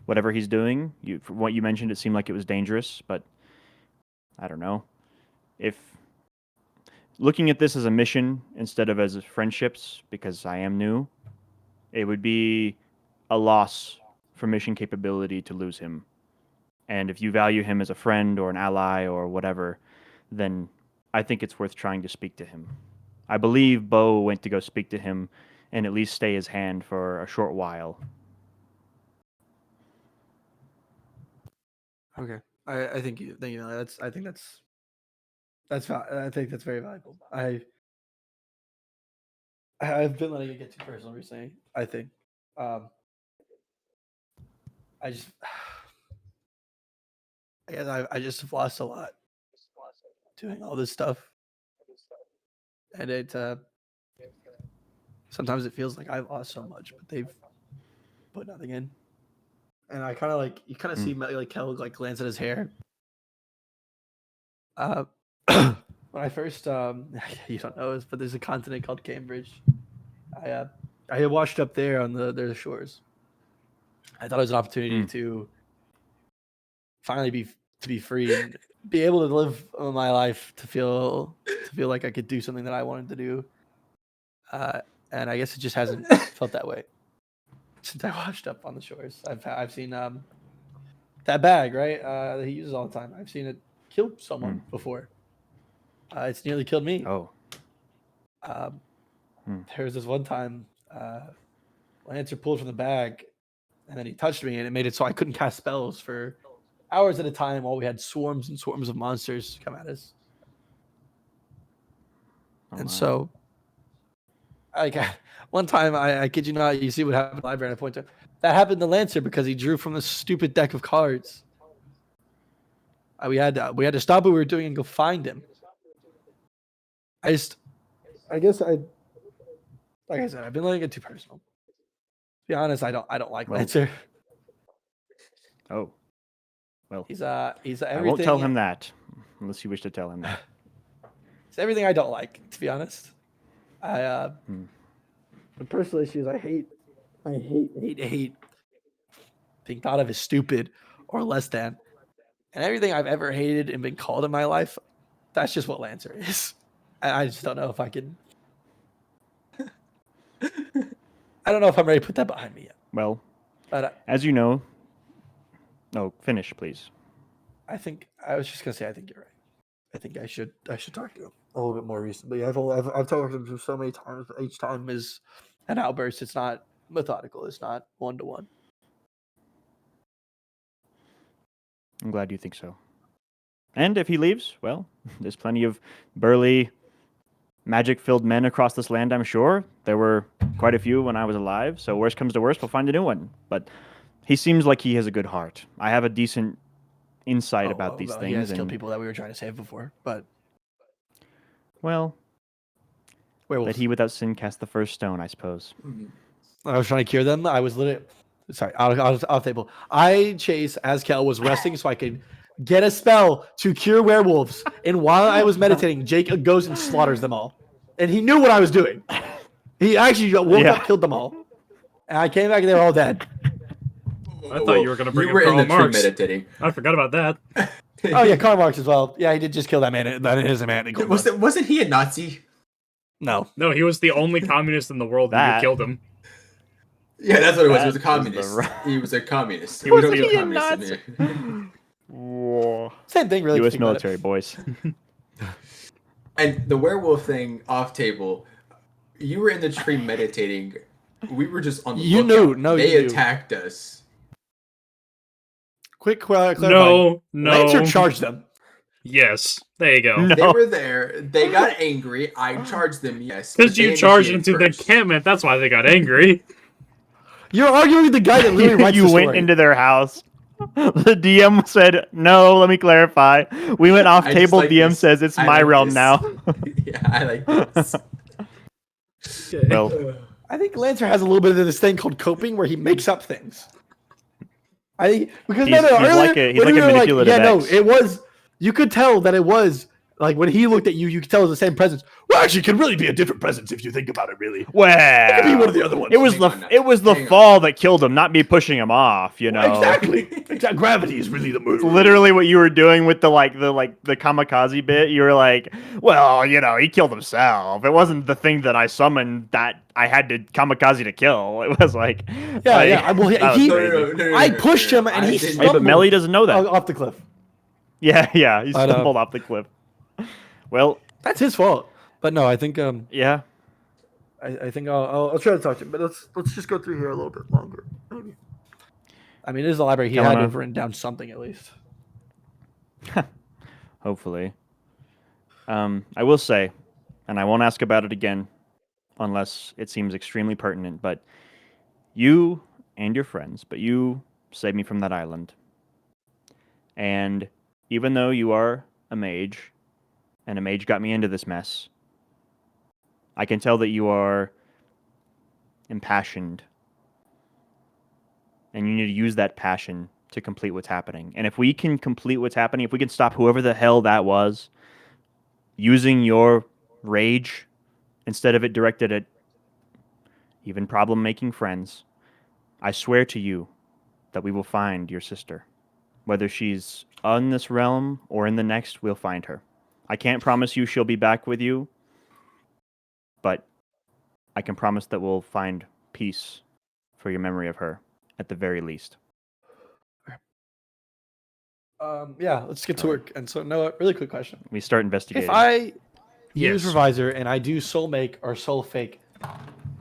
whatever he's doing. From what you mentioned, it seemed like it was dangerous, but I don't know. If looking at this as a mission instead of as friendships, because I am new, it would be a loss for mission capability to lose him. And if you value him as a friend or an ally or whatever, then I think it's worth trying to speak to him. I believe Beau went to go speak to him and at least stay his hand for a short while. Okay, I think that's I think that's very valuable. I've been letting it get too personal recently. I think, I just I guess I just have lost a lot doing all this stuff, and sometimes it feels like I've lost so much, but they've put nothing in. And I kind of you kind of see like Kel like glance at his hair. When I first you don't know this, but there's a continent called Cambridge. I had washed up there on their shores. I thought it was an opportunity to finally be free and be able to live my life to feel like I could do something that I wanted to do. And I guess it just hasn't felt that way since I washed up on the shores. I've seen that bag, right? That he uses all the time. I've seen it kill someone before. It's nearly killed me. Oh. There was this one time Lancer pulled from the bag, and then he touched me, and it made it so I couldn't cast spells for hours at a time while we had swarms and swarms of monsters come at us. And so, like, one time, I kid you not, you see what happened in the library, and I point to that happened to Lancer because he drew from the stupid deck of cards. We had to stop what we were doing and go find him. Like I said, I've been letting it too personal. To be honest, I don't like Lancer. Oh, well, he's everything. I won't tell him that unless you wish to tell him that. It's everything I don't like, to be honest. The personal issues I hate being thought of as stupid or less than, and everything I've ever hated and been called in my life. That's just what Lancer is. I just don't know if I can. I don't know if I'm ready to put that behind me yet. Well, but as you know, no, finish, please. I think I was just gonna say I think you're right. I think I should talk to him a little bit more recently. I've talked to him so many times. But each time is an outburst. It's not methodical. It's not 1-to-1. I'm glad you think so. And if he leaves, well, there's plenty of burly, magic-filled men across this land, I'm sure. There were quite a few when I was alive, so worst comes to worst, we'll find a new one. But he seems like he has a good heart. I have a decent insight about these things. He has killed people that we were trying to save before, but well, werewolves. let he without sin cast the first stone, I suppose. I was trying to cure them. I was literally sorry. I was off table. Chase as Kel was resting so I could get a spell to cure werewolves. And while I was meditating, Jake goes and slaughters them all. And he knew what I was doing. He actually woke up, killed them all. And I came back and they were all dead. I thought you were going to bring You up were in Karl the tree Marx. meditating. I forgot about that. Oh yeah, Karl Marx as well. Yeah, he did just kill that man. That is a man. Wasn't he a Nazi? No. No, he was the only communist in the world and you killed him. Yeah, that's what it was. He was a That communist. is the He was a communist. He was We don't the- do communism here. Whoa. Same thing, really. if you U.S. think about it. military, boys. And the werewolf thing off table, you were in the tree meditating. We were just on the You lookout. knew. No, they you knew. attacked us. Quick clarifying. No. Lancer charged them. Yes. There you go. No. They were there. They got angry. I charged them. Yes, Because but they you charged initiated into the first. encampment, that's why they got angry. You're arguing with the guy that literally writes you the went story. into their house. The DM said, no, let me clarify. We went off I just table. like DM this. says it's I my like realm this. now. Yeah, I like this. Well, I think Lancer has a little bit of this thing called coping where he makes up things. I think because He's earlier, like a when manipulative yeah, no, ex. it was. You could tell that it was like when he looked at you, you could tell it was the same presence. Well, actually, it could really be a different presence if you think about it. Really, it could be one well, of the other ones. it was Hang the on now. it was the Hang on. fall that killed him, not me pushing him off. You know, Exactly. Gravity is really the move. It's literally what you were doing with the kamikaze bit. You were like, well, you know, he killed himself. It wasn't the thing that I summoned that I had to kamikaze to kill. It was like, Yeah. Well, that was he. crazy. I pushed him and he I didn't- Hey, but stumbled Melly doesn't know that. off the cliff. Yeah, he I know. stumbled off the cliff. Well, That's his fault. But no, I think yeah. I think I'll try to talk to him. But let's just go through here a little bit longer. Maybe. I mean, it is a library. He had to Kelenar. have written down something at least. Hopefully. I will say, and I won't ask about it again unless it seems extremely pertinent, but you and your friends, but you saved me from that island. And even though you are a mage, and a mage got me into this mess, I can tell that you are impassioned. And you need to use that passion to complete what's happening. And if we can complete what's happening, if we can stop whoever the hell that was, using your rage instead of it directed at even problem-making friends, I swear to you that we will find your sister. Whether she's on this realm or in the next, we'll find her. I can't promise you she'll be back with you, but I can promise that we'll find peace for your memory of her, at the very least. Yeah, let's get to work. And so, Noah, really quick question: We start investigating. if I use Yes. Revisor and I do Soul Make or Soul Fake,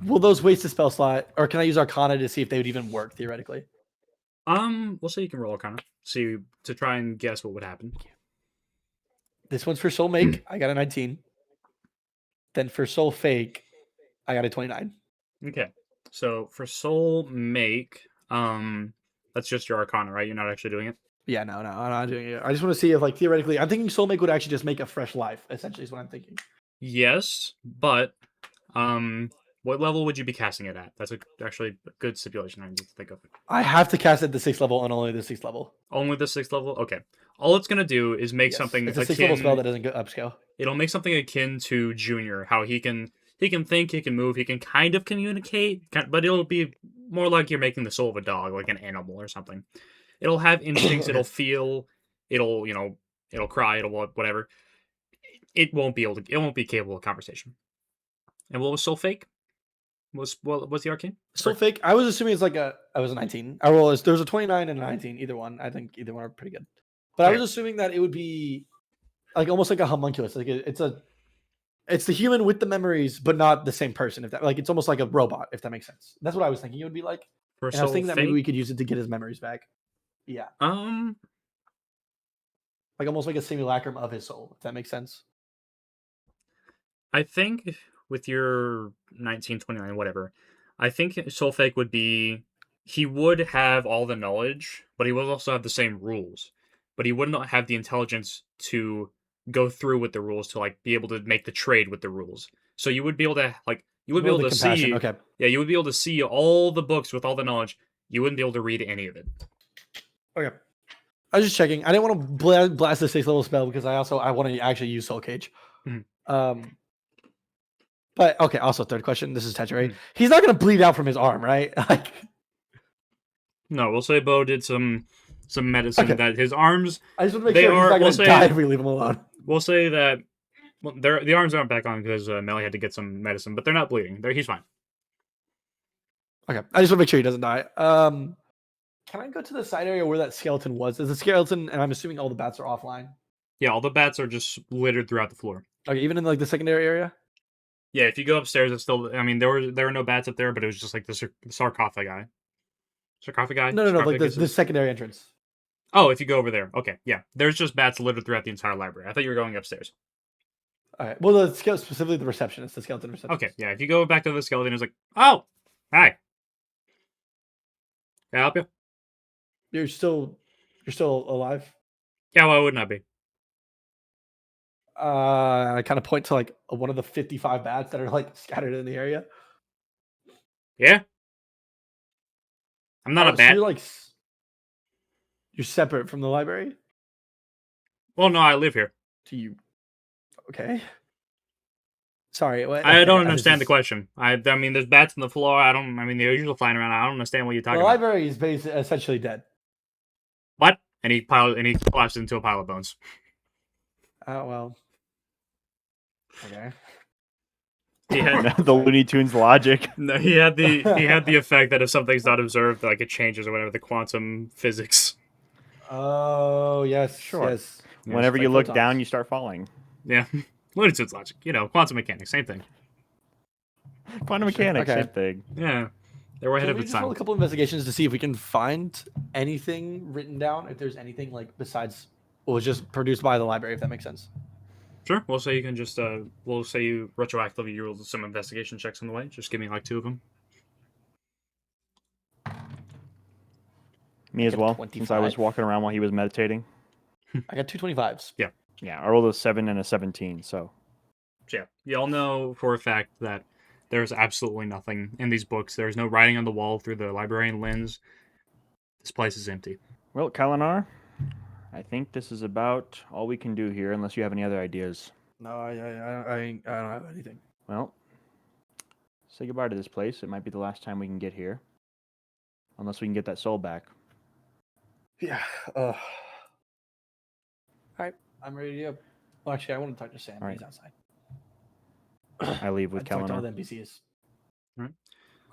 will those waste a spell slot, or can I use Arcana to see if they would even work theoretically? We'll say you can roll Arcana. See to try and guess what would happen. This one's for Soul Make. I got a 19. Then for Soul Fake, I got a 29. Okay. So for Soul Make, that's just your Arcana, right? You're not actually doing it. Yeah, no, I'm not doing it. I just want to see if, like, theoretically, I'm thinking Soul Make would actually just make a fresh life. Essentially, is what I'm thinking. Yes, but what level would you be casting it at? That's actually a good stipulation I need to think of. I have to cast at the 6th level and only the 6th level. Only the 6th level? Okay. All it's gonna do is make Yes, something It's a 6th akin. level spell that doesn't go upscale. It'll make something akin to Junior, how he can think, he can move, he can kind of communicate, but it'll be more like you're making the soul of a dog, like an animal or something. It'll have instincts, it'll feel, it'll cry, it'll whatever. It won't be capable of conversation. And what was Soul Fake? What's the arcane? Soul Fake, I was assuming it's like I was a 19. I roll there was a 29 and a 19. Either one. I think either one are pretty good. But I Okay. was assuming that it would be like almost like a homunculus. Like it's the human with the memories, but not the same person. If that like it's almost like a robot, if that makes sense. That's what I was thinking it would be like. For And I was soul thinking that maybe fate, we could use it to get his memories back. Yeah, like almost like a simulacrum of his soul. If that makes sense. I think with your 1929, whatever, I think soul fake would be he would have all the knowledge, but he would also have the same rules. But he would not have the intelligence to go through with the rules to like be able to make the trade with the rules. So you would be able to like you would be More able the to compassion. see Okay. yeah, you would be able to see all the books with all the knowledge. You wouldn't be able to read any of it. Okay. I was just checking. I didn't want to blast the 6th level spell because I want to actually use Soul Cage. Mhm. But okay. Also, third question. This is Tetra, right? Mhm. He's not gonna bleed out from his arm, right? Like, No, we'll say Beau did some medicine Okay. that his arms I just want to make They sure he's are- not we'll gonna say- die if we leave him alone. we'll say that well, the arms aren't back on because Melly had to get some medicine, but they're not bleeding. He's fine. Okay. I just want to make sure he doesn't die. Can I go to the side area where that skeleton was? Is the skeleton, and I'm assuming all the bats are offline. Yeah, all the bats are just littered throughout the floor. Okay, even in like the secondary area. Yeah, if you go upstairs, it's still. I mean, there were no bats up there, but it was just like the sarcophagi. Sarcophagi? No, like Sarcophagus? the secondary entrance. Oh, if you go over there, okay, yeah. There's just bats littered throughout the entire library. I thought you were going upstairs. All right. Well, the specifically the receptionist, the skeleton receptionist. Okay, yeah. If you go back to the skeleton, it's like, oh, hi. Can I help you? You're still alive. Yeah, why wouldn't I be? I kind of point to like one of the 55 bats that are like scattered in the area. Yeah. I'm not a So bat. you're separate from the library. Well, no, I live here. Do you? Okay. Sorry, what? I don't this understand the is- question. I mean, there's bats on the floor. I mean, they're usually flying around. I don't understand what you're The talking about. library is basically essentially dead. What? And he collapsed into a pile of bones. Oh well. Okay. He had The Looney Tunes logic. no, he had the effect that if something's not observed, like it changes or whatever, the quantum physics. Oh yes, Sure. yes. Whenever like you look photons. down, you start falling. Yeah, Looney Tunes logic. Quantum mechanics, same thing. Quantum mechanics, Okay. same thing. Yeah, they were ahead Can of we its just roll time. a couple investigations to see if we can find anything written down? If there's anything like besides what was just produced by the library, if that makes sense. Sure, we'll say you can just we'll say you retroactively roll some investigation checks on the way. Just give me like 2 of them. Me as Get well, since I was 25. walking around while he was meditating. I got 225s. Yeah, I rolled a 7 and a 17, so. So yeah, y'all know for a fact that there's absolutely nothing in these books. There's no writing on the wall through the librarian lens. This place is empty. Well, Kelenar, I think this is about all we can do here, unless you have any other ideas. No, I don't have anything. Well, say goodbye to this place. It might be the last time we can get here. Unless we can get that soul back. Yeah. All right. I'm ready to go. Well, actually, I want to talk to Sam. All right. He's outside. I leave with I'd talk to all Kelenar. the NPCs. Alright.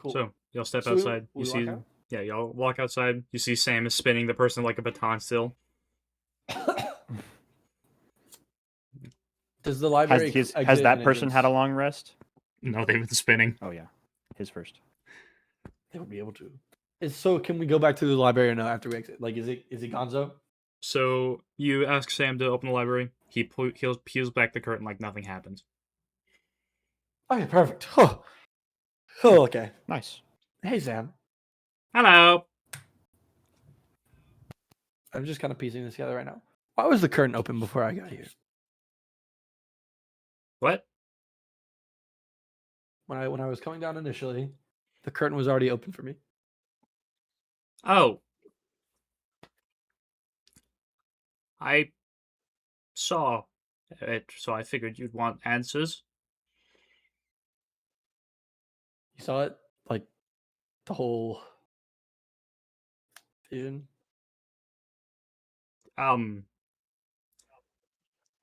Cool. So y'all step So outside. we You walk see, out? yeah, y'all walk outside. You see Sam is spinning the person like a baton still. Does the library Has that person had a long rest? No, they've been spinning. Oh, yeah. His first. They would be able to. So can we go back to the library or no after we exit? Like, is it Gonzo? So you ask Sam to open the library. He peels back the curtain like nothing happened. Okay, perfect. Oh, okay. Nice. Hey, Sam. Hello. I'm just kind of piecing this together right now. Why was the curtain open before I got here? What? When I was coming down initially, the curtain was already open for me. Oh. I saw it, so I figured you'd want answers. You saw it, like the whole vision.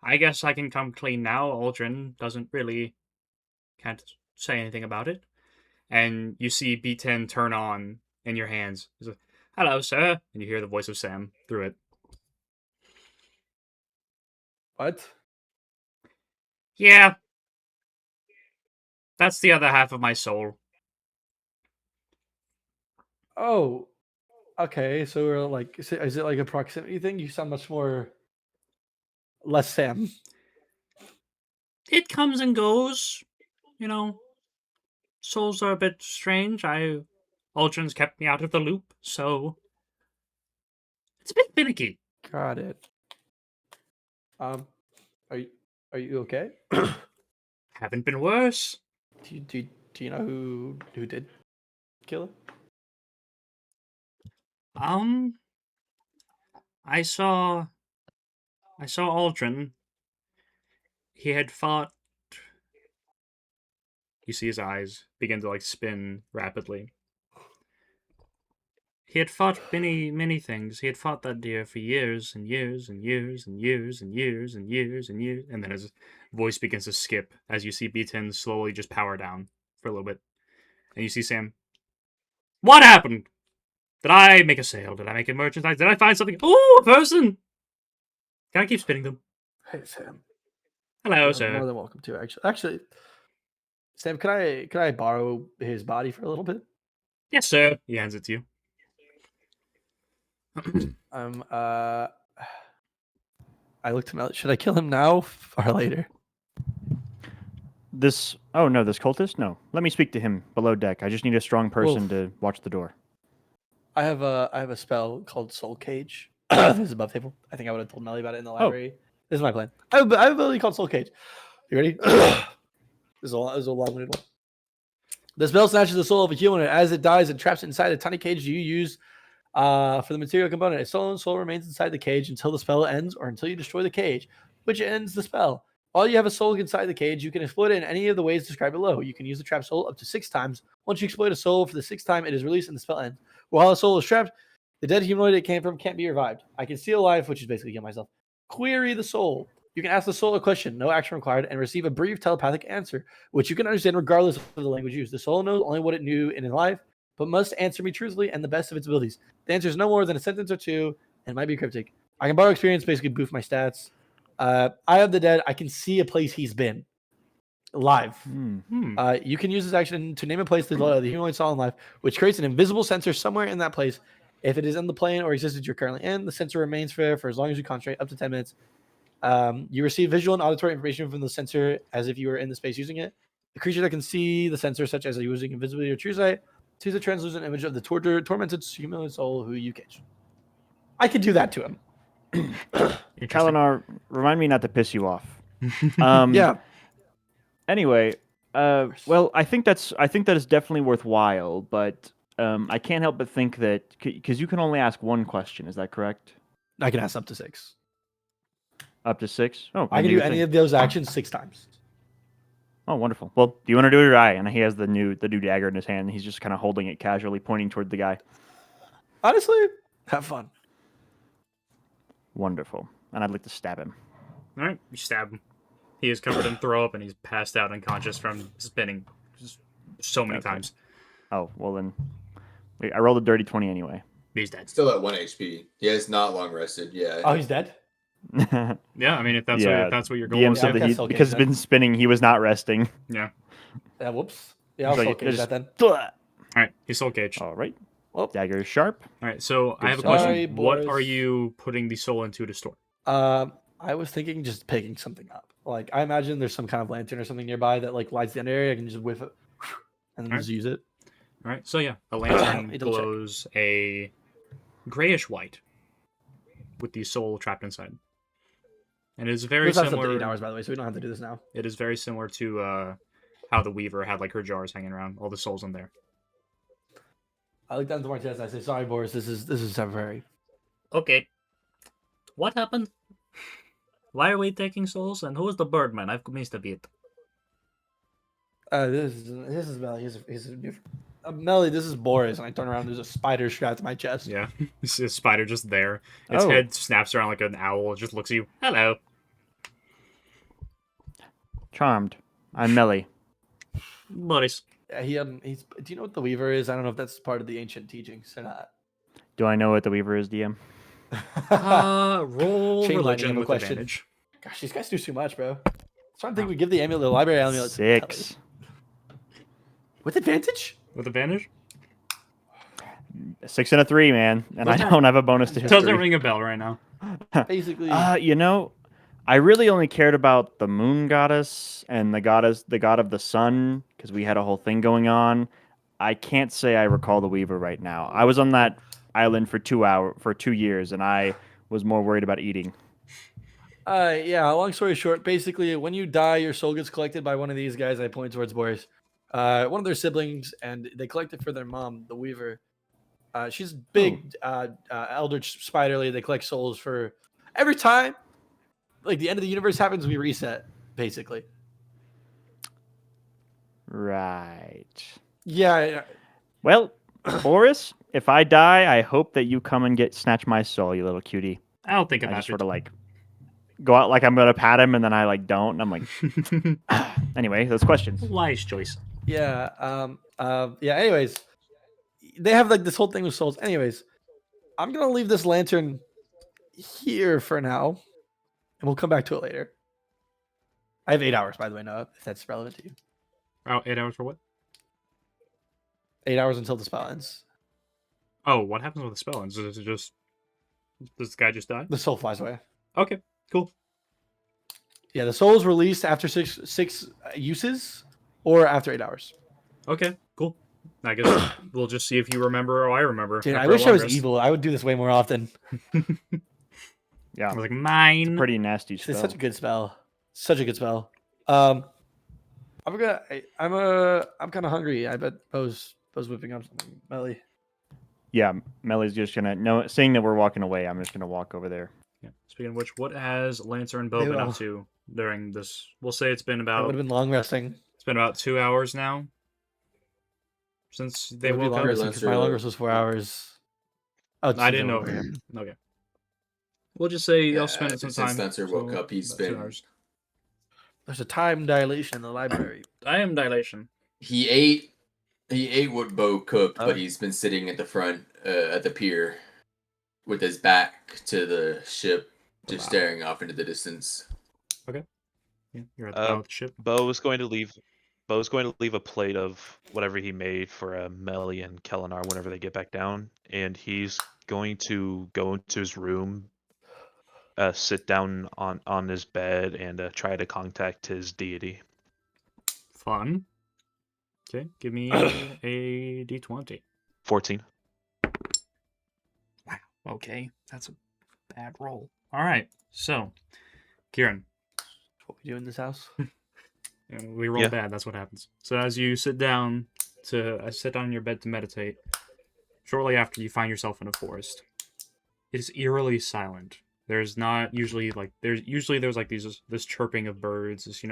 I guess I can come clean now. Aldrin can't say anything about it. And you see B10 turn on in your hands. He's like, hello, sir. And you hear the voice of Sam through it. What? Yeah, that's the other half of my soul. Oh, okay. So we're like, is it like a proximity thing? You sound much more less Sam. It comes and goes, you know. Souls are a bit strange. Aldrin's kept me out of the loop, so it's a bit finicky. Got it. Um, are you are you okay? Haven't been worse. Do you know who did kill him? I saw Aldrin. He had fought. You see his eyes begin to like spin rapidly. He had fought many things. He had fought that deer for years and years and years and years and years and years and years. And then his voice begins to skip as you see B10 slowly just power down for a little bit. And you see Sam. What happened? Did I make a sale? Did I make a merchandise? Did I find something? Oh, a person! Can I keep spinning them? Hey Sam. Hello, You're more sir. than welcome to actually. Sam, can I borrow his body for a little bit? Yes, sir. He hands it to you. Um. I looked him out. Should I kill him now or later? This cultist? No. Let me speak to him below deck. I just need a strong person to watch the door. I have a spell called Soul Cage. This is above table. I think I would have told Melly about it in the library. This is my plan. I have an ability called Soul Cage. You ready? This is a long-winded one. The spell snatches the soul of a human, and as it dies, it traps it inside a tiny cage you use for the material component. Its soul remains inside the cage until the spell ends, or until you destroy the cage, which ends the spell. While you have a soul inside the cage, you can exploit it in any of the ways described below. You can use the trapped soul up to 6 times. Once you exploit a soul for the 6th time, it is released and the spell ends. While a soul is trapped, the dead humanoid it came from can't be revived. I can steal life, which is basically kill myself. Query the soul. You can ask the soul a question, no action required, and receive a brief telepathic answer, which you can understand regardless of the language used. The soul knows only what it knew in life, but must answer me truthfully and the best of its abilities. The answer is no more than a sentence or two, and might be cryptic. I can borrow experience, basically boost my stats. Eye of the Dead, I can see a place he's been live. You can use this action to name a place the humanoid saw in life, which creates an invisible sensor somewhere in that place. If it is in the plane or existence you're currently in, the sensor remains there for as long as you concentrate, up to 10 minutes. You receive visual and auditory information from the sensor as if you were in the space using it. The creature that can see the sensor, such as using invisibility or true sight, sees a translucent image of the tormented humanoid soul who you catch. I could do that to him. Kelenar, remind me not to piss you off. Yeah. Anyway, well, I think that is definitely worthwhile, but I can't help but think that because you can only ask one question. Is that correct? I can ask up to 6. Up to 6? Oh, I can do any of those actions 6 times. Oh, wonderful. Well, do you want to do it or I? And he has the new dagger in his hand. And he's just kind of holding it casually, pointing toward the guy. Honestly, have fun. Wonderful. And I'd like to stab him. All right, you stab him. He is covered in throw up and he's passed out unconscious from spinning so many times. Oh, well then. Wait, I rolled a dirty 20 anyway. He's dead. Still at 1 HP. He has not long rested. Yeah. Oh, he's dead? Yeah, I mean, if that's what you're going DM with. said that because it's been spinning, he was not resting. Yeah. Yeah, whoops. Yeah, I'll soul cage that then. All right, he's soul caged. All right. Well, dagger is sharp. All right, so I have a Sorry, question. What boys. are you putting the soul into to store? I was thinking just picking something up. Like, I imagine there's some kind of lantern or something nearby that like lights the end area. I can just whiff it and then just use it. All right, so yeah, a lantern glows a grayish white with the soul trapped inside. And it is very similar. Up to 8 hours, by the way, so we don't have to do this now. It is very similar to how the Weaver had like her jars hanging around, all the souls in there. I look down to my chest and I say, "Sorry, Boris, this is temporary." Okay. What happened? Why are we taking souls? And who's the Birdman? I've missed a bit. This is Melly. Melly, this is Boris, and I turn around. There's a spider strapped to my chest. Yeah, it's a spider just there. Its head snaps around like an owl. It just looks at you. Hello. Charmed. I'm Melly. Boris. Yeah, he's. Do you know what the Weaver is? I don't know if that's part of the ancient teachings or not. Do I know what the Weaver is, DM? Roll Chain lightning religion of a with question. advantage. Gosh, these guys do too much, bro. That's why I'm thinking we give the library amulet to Kelly. 6. With advantage? With advantage? 6 and a 3, man. And I Doesn't- don't have a bonus to Doesn't history. ring a bell right now. Basically. You know, I really only cared about the moon goddess and the god of the sun, because we had a whole thing going on. I can't say I recall the Weaver right now. I was on that island for 2 years, and I was more worried about eating. Yeah, long story short, basically, when you die, your soul gets collected by one of these guys. I point towards Boris. One of their siblings, and they collect it for their mom, the Weaver. She's big, eldritch spider lady. They collect souls for every time, like the end of the universe happens, we reset, basically. Right. Yeah. Well, Boris, if I die, I hope that you come and snatch my soul, you little cutie. I'll think I about just it. sort of like go out like I'm gonna pat him, and then I like don't, and I'm like. Anyway, those questions. Wise choice. Yeah. Yeah. Anyways, they have like this whole thing with souls. Anyways, I'm gonna leave this lantern here for now, and we'll come back to it later. I have 8 hours, by the way, Noah, if that's relevant to you. Oh, 8 hours for what? 8 hours until the spell ends. Oh, what happens with the spell? Does it just... Does this guy just die? The soul flies away. Okay, cool. Yeah, the soul is released after six uses or after 8 hours. Okay, cool. I guess we'll just see if you remember or I remember. Dude, I after a wish I long was rest. evil. I would do this way more often. Yeah, I was like, mine. pretty nasty spell. It's such a good spell. Such a good spell. I'm kind of hungry. I bet Beau's whipping up something. Melly. Yeah, Melly's just gonna seeing that we're walking away. I'm just gonna walk over there. Yeah. Speaking of which, what has Lancer and Beau They been will. up to during this? We'll say it's been That about would have been long resting. 2 hours now since they It would be woke long up. resting because my Lancer- long rest was 4 hours. Oh, I didn't know. okay. Okay. We'll just say Yeah, y'all spent some since time. Lancer woke up, he's about 2 been- hours. There's a time dilation in the library. I am dilation. He ate what Beau cooked, Oh. but he's been sitting at the front at the pier with his back to the ship, just Wow. staring off into the distance. Yeah, you're at the bow of the ship. Beau was going to leave a plate of whatever he made for Melly and Kelenar whenever they get back down, and he's going to go into his room, sit down on his bed, and try to contact his deity. Fun. Okay, give me a d20. 14. Wow. Okay, that's a bad roll. All right, so Kieran, What we do in this house? we roll Yeah. bad. That's what happens. So as you sit down on your bed to meditate, shortly after you find yourself in a forest. It is eerily silent. There's not usually like there's like this chirping of birds, this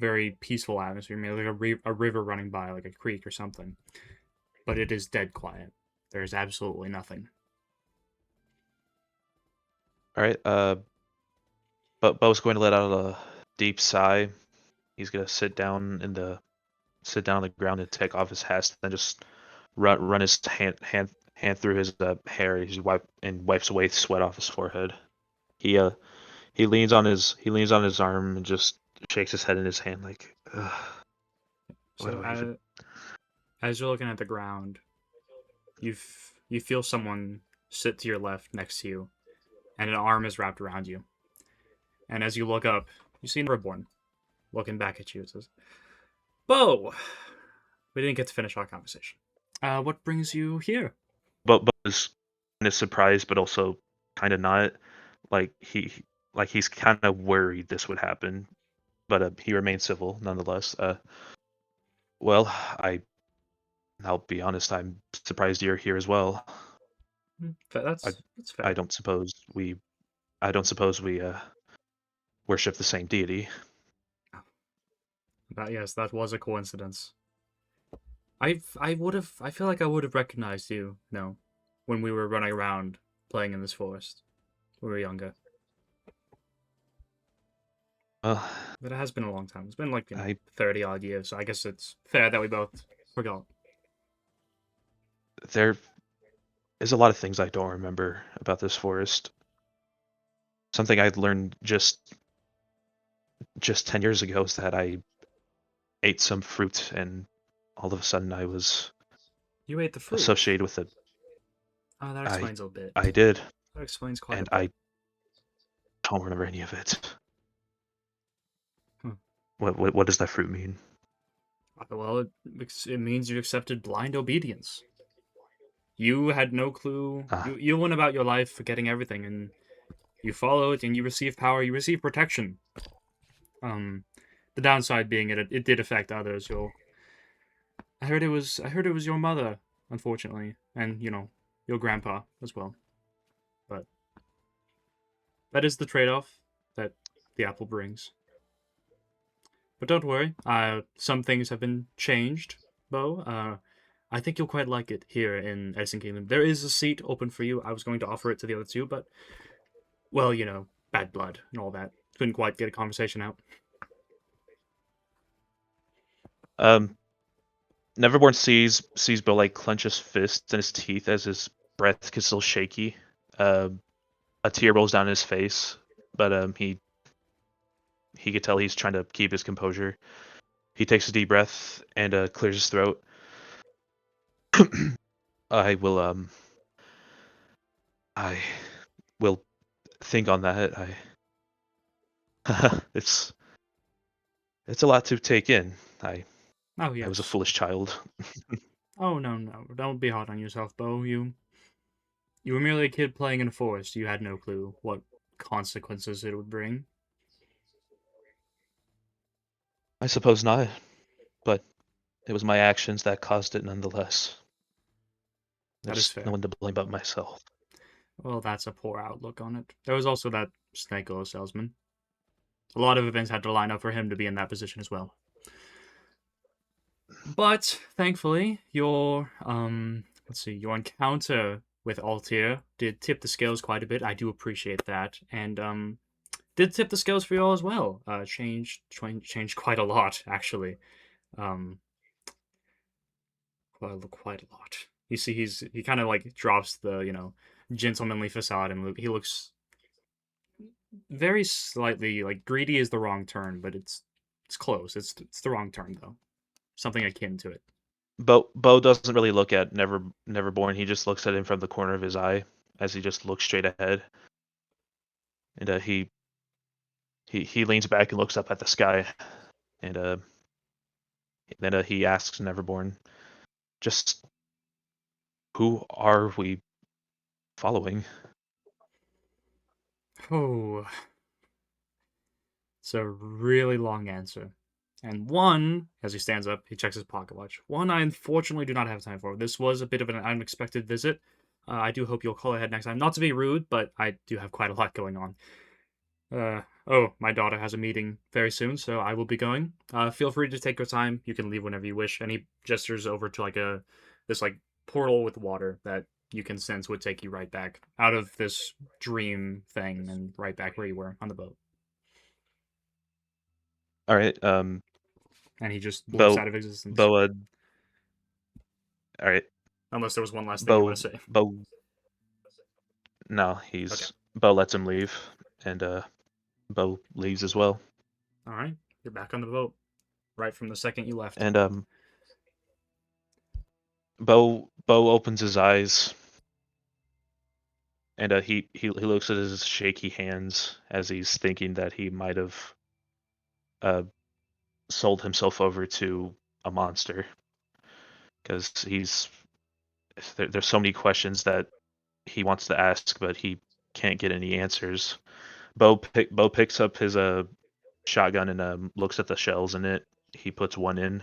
very peaceful atmosphere, maybe like a river running by, like a creek or something. But it is dead quiet. There's absolutely nothing. All right. But Beau's going to let out a deep sigh. He's gonna sit down on the ground and take off his hat, and then just run his hand through his hair. He wipes away sweat off his forehead. He leans on his arm and just shakes his head in his hand like. Ugh. What So do I even- as you're looking at the ground, you feel someone sit to your left next to you, and an arm is wrapped around you. And as you look up, you see Reborn looking back at you. It says, "Beau, we didn't get to finish our conversation. What brings you here?" But is kind of surprised, but also kind of not. He's kind of worried this would happen, but he remains civil nonetheless. Well, I'll be honest. I'm surprised you're here as well. That's fair. I don't suppose we worship the same deity. Yes, that was a coincidence. I feel like I would have recognized you, when we were running around playing in this forest when we were younger. Well, But it has been a long time. It's been like 30 odd years, so I guess it's fair that we both forgot. there is a lot of things I don't remember about this forest. Something I learned just just 10 years ago is that I ate some fruit, and all of a sudden I was You ate the fruit. associated with it. Oh, that I explains a bit. I did, That explains quite and a bit. I don't remember any of it. Hmm. What does that fruit mean? Well, it means you accepted blind obedience. You had no clue. Ah. You went about your life forgetting everything, and you followed, and you received power. You received protection. The downside being it did affect others. I heard it was your mother, unfortunately, and your grandpa as well. But that is the trade-off that the apple brings. But don't worry, some things have been changed, Beau. I think you'll quite like it here in Edson Kingdom. There is a seat open for you. I was going to offer it to the other two, but, well, bad blood and all that. Couldn't quite get a conversation out. Neverborn sees Bill like clench his fists and his teeth as his breath gets a little shaky. A tear rolls down his face, but he could tell he's trying to keep his composure. He takes a deep breath and clears his throat. I will think on that. It's a lot to take in. I Oh, yes. I was a foolish child. Oh, no. Don't be hard on yourself, Beau. You were merely a kid playing in a forest. You had no clue what consequences it would bring. I suppose not, but it was my actions that caused it nonetheless. That is There's fair. no one to blame but myself. Well, that's a poor outlook on it. There was also that snake oil salesman. A lot of events had to line up for him to be in that position as well. But thankfully, your your encounter with Altair did tip the scales quite a bit. I do appreciate that, and did tip the scales for you all as well. Changed quite a lot actually. Um, quite a lot. You see, he kind of like drops the gentlemanly facade, and he looks very slightly like greedy is the wrong term, but it's close. It's the wrong term though. Something akin to it. Beau doesn't really look at Neverborn. He just looks at him from the corner of his eye as he just looks straight ahead, and he leans back and looks up at the sky, and then he asks Neverborn, "Just who are we following?" Oh, it's a really long answer. And one, as he stands up, he checks his pocket watch. One, I unfortunately do not have time for. This was a bit of an unexpected visit. I do hope you'll call ahead next time. Not to be rude, but I do have quite a lot going on. My daughter has a meeting very soon, so I will be going. Feel free to take your time. You can leave whenever you wish. And he gestures over to this portal with water that you can sense would take you right back out of this dream thing and right back where you were on the boat. All right, And he just blinks out of existence. Beau, all right, Unless there was one last thing you want to say. Beau. No, Okay. Beau lets him leave, and Beau leaves as well. All right, you're back on the boat, right from the second you left. And Beau opens his eyes, and he looks at his shaky hands as he's thinking that he might have sold himself over to a monster, because there's so many questions that he wants to ask, but he can't get any answers. Beau picks up his shotgun and looks at the shells in it. He puts one in,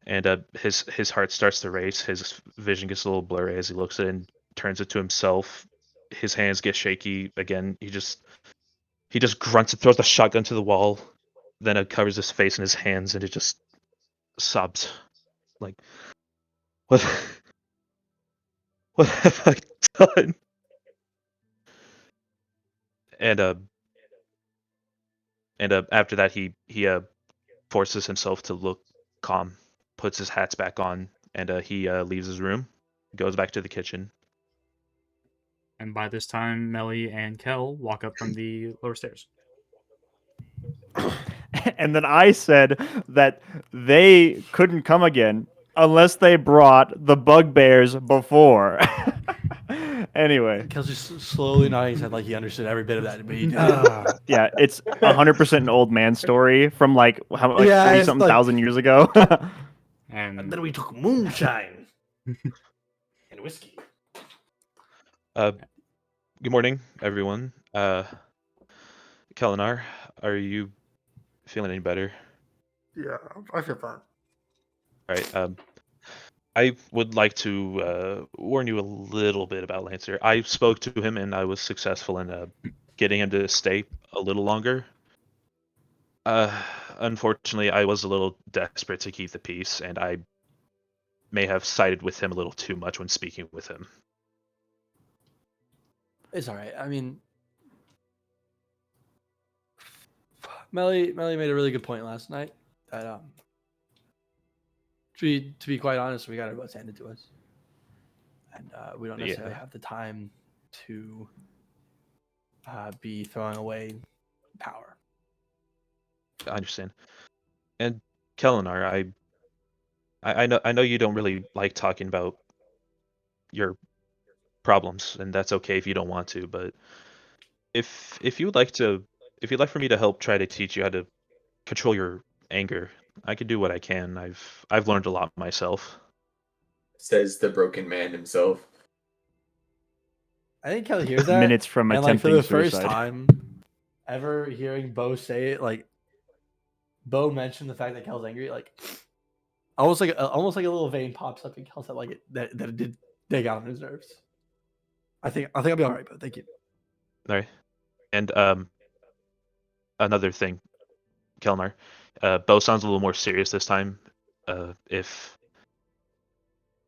and his heart starts to race. His vision gets a little blurry as he looks at it and turns it to himself. His hands get shaky again. He just grunts and throws the shotgun to the wall. Then it covers his face and his hands, and it just sobs like, "What? What have I done?" And after that, he forces himself to look calm, puts his hats back on, and he leaves his room, goes back to the kitchen. And by this time, Melly and Kel walk up from the lower stairs. And then I said that they couldn't come again unless they brought the bugbears before. Anyway, Kel's just slowly nodding his head like he understood every bit of that, but he didn't. yeah, it's 100% an old man story from like how like Yeah, 40 it's something like- thousand years ago. And And then we took moonshine and whiskey. Good morning, everyone. Kelenar, are you feeling any better? Yeah, I feel fine. All right. I would like to warn you a little bit about Lancer. I spoke to him and I was successful in getting him to stay a little longer. Unfortunately, I was a little desperate to keep the peace, and I may have sided with him a little too much when speaking with him. It's all right. I mean, Melly made a really good point last night. That to be quite honest, we got our butts handed to us, and we don't necessarily Yeah. have the time to be throwing away power. I understand. And Kelenar, I know you don't really like talking about your problems, and that's okay if you don't want to, but if you'd like for me to help try to teach you how to control your anger, I can do what I can. I've learned a lot myself. Says the broken man himself. I think Kelly hears that Minutes from and like for attempting the first suicide. time ever hearing Beau say it, like Beau mentioned the fact that Kel's angry, like almost like a little vein pops up in Kel's head, like that it did dig out on his nerves. I think I'll be all right, but thank you. All right. And another thing, Kelenar, Beau sounds a little more serious this time. If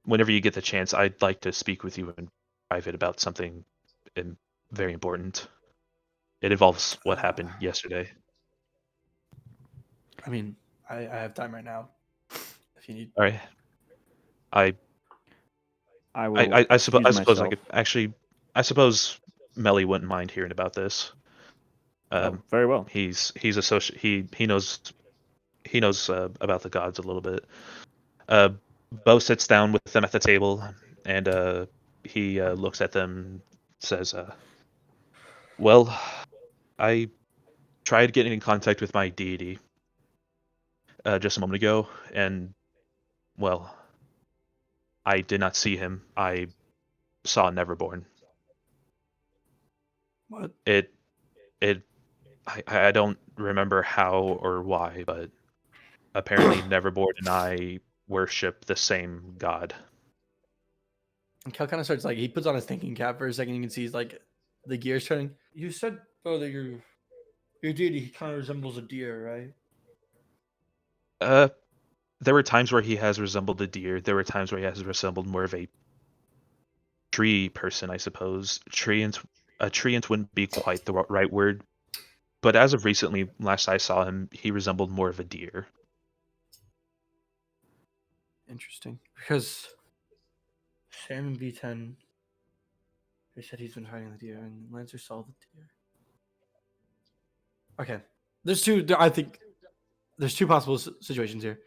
whenever you get the chance, I'd like to speak with you in private about something very important. It involves what happened yesterday. I mean, I have time right now. If you need. All right. I will I suppose I myself. could actually. I suppose Melly wouldn't mind hearing about this. Oh, very well. He's he knows about the gods a little bit. Beau sits down with them at the table, and he looks at them, says, "Well, I tried getting in contact with my deity just a moment ago, and well, I did not see him. I saw Neverborn. What? It I don't remember how or why, but apparently Neverborn and I worship the same god." And Kel kind of starts like he puts on his thinking cap for a second. You can see he's like the gears turning. You said, oh, that your deity kind of resembles a deer, right? There were times where he has resembled a deer. There were times where he has resembled more of a tree person, I suppose. Treant wouldn't be quite the right word, but as of recently, last I saw him, he resembled more of a deer. Interesting. Because Sam and V10, they said he's been fighting the deer, and Lancer saw the deer. Okay. I think there's two possible situations here.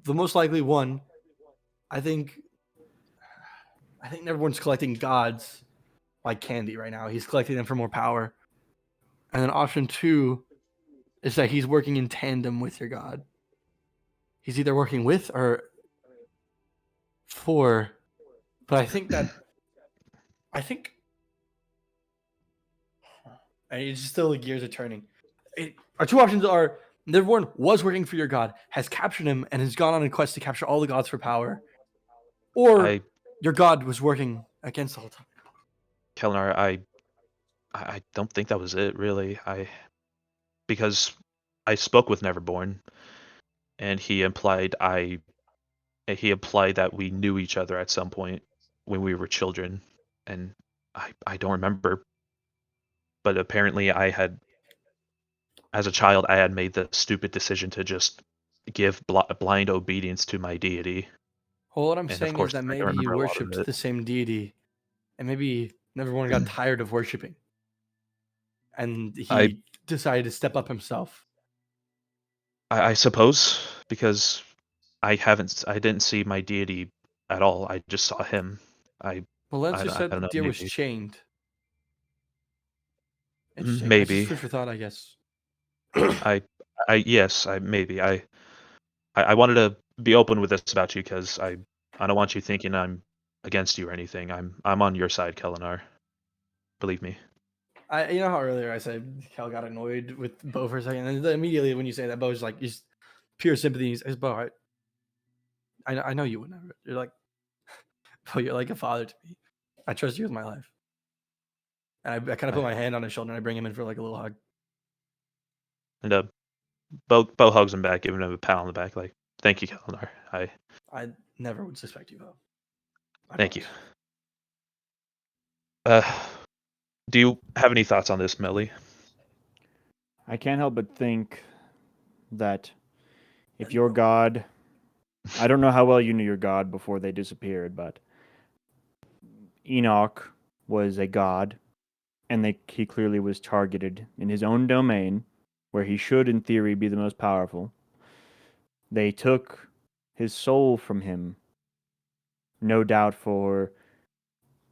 The most likely one, I think everyone's collecting gods like candy right now. He's collecting them for more power. And then option two is that he's working in tandem with your god. He's either working with or for. But I think and it's still the gears are turning. Our two options are Neverborn was working for your god, has captured him, and has gone on a quest to capture all the gods for power. Or your god was working against the whole time. Kelenar, I don't think that was it, really. Because I spoke with Neverborn, and he implied that we knew each other at some point when we were children, and I don't remember. But apparently, as a child, I had made the stupid decision to just give blind obedience to my deity. Well, what I'm And of saying is course, that I don't maybe you remember a lot of worshipped it. the same deity, and maybe Neverborn got tired of worshiping, and he decided to step up himself? I suppose because I didn't see my deity at all. I just saw him. Well, Lancer I said don't the know. deer was Maybe. chained. Interesting. That's just Maybe. food for thought, I guess. Yes. I wanted to be open with this about you because I don't want you thinking I'm against you or anything. I'm on your side, Kelenar. Believe me. You know how earlier I said Kel got annoyed with Beau for a second, and then immediately when you say that, Beau's like, just pure sympathy. He's Beau, I know you would never. You're like, Beau, you're like a father to me. I trust you with my life. And I kind of put my hand on his shoulder and I bring him in for like a little hug. And Beau hugs him back, giving him a pat on the back, like, "Thank you, Kelenar. I never would suspect you, Beau. Thank you." Do you have any thoughts on this, Melly? I can't help but think that if your god, I don't know how well you knew your god before they disappeared, but Enoch was a god, and he clearly was targeted in his own domain, where he should, in theory, be the most powerful. They took his soul from him, no doubt for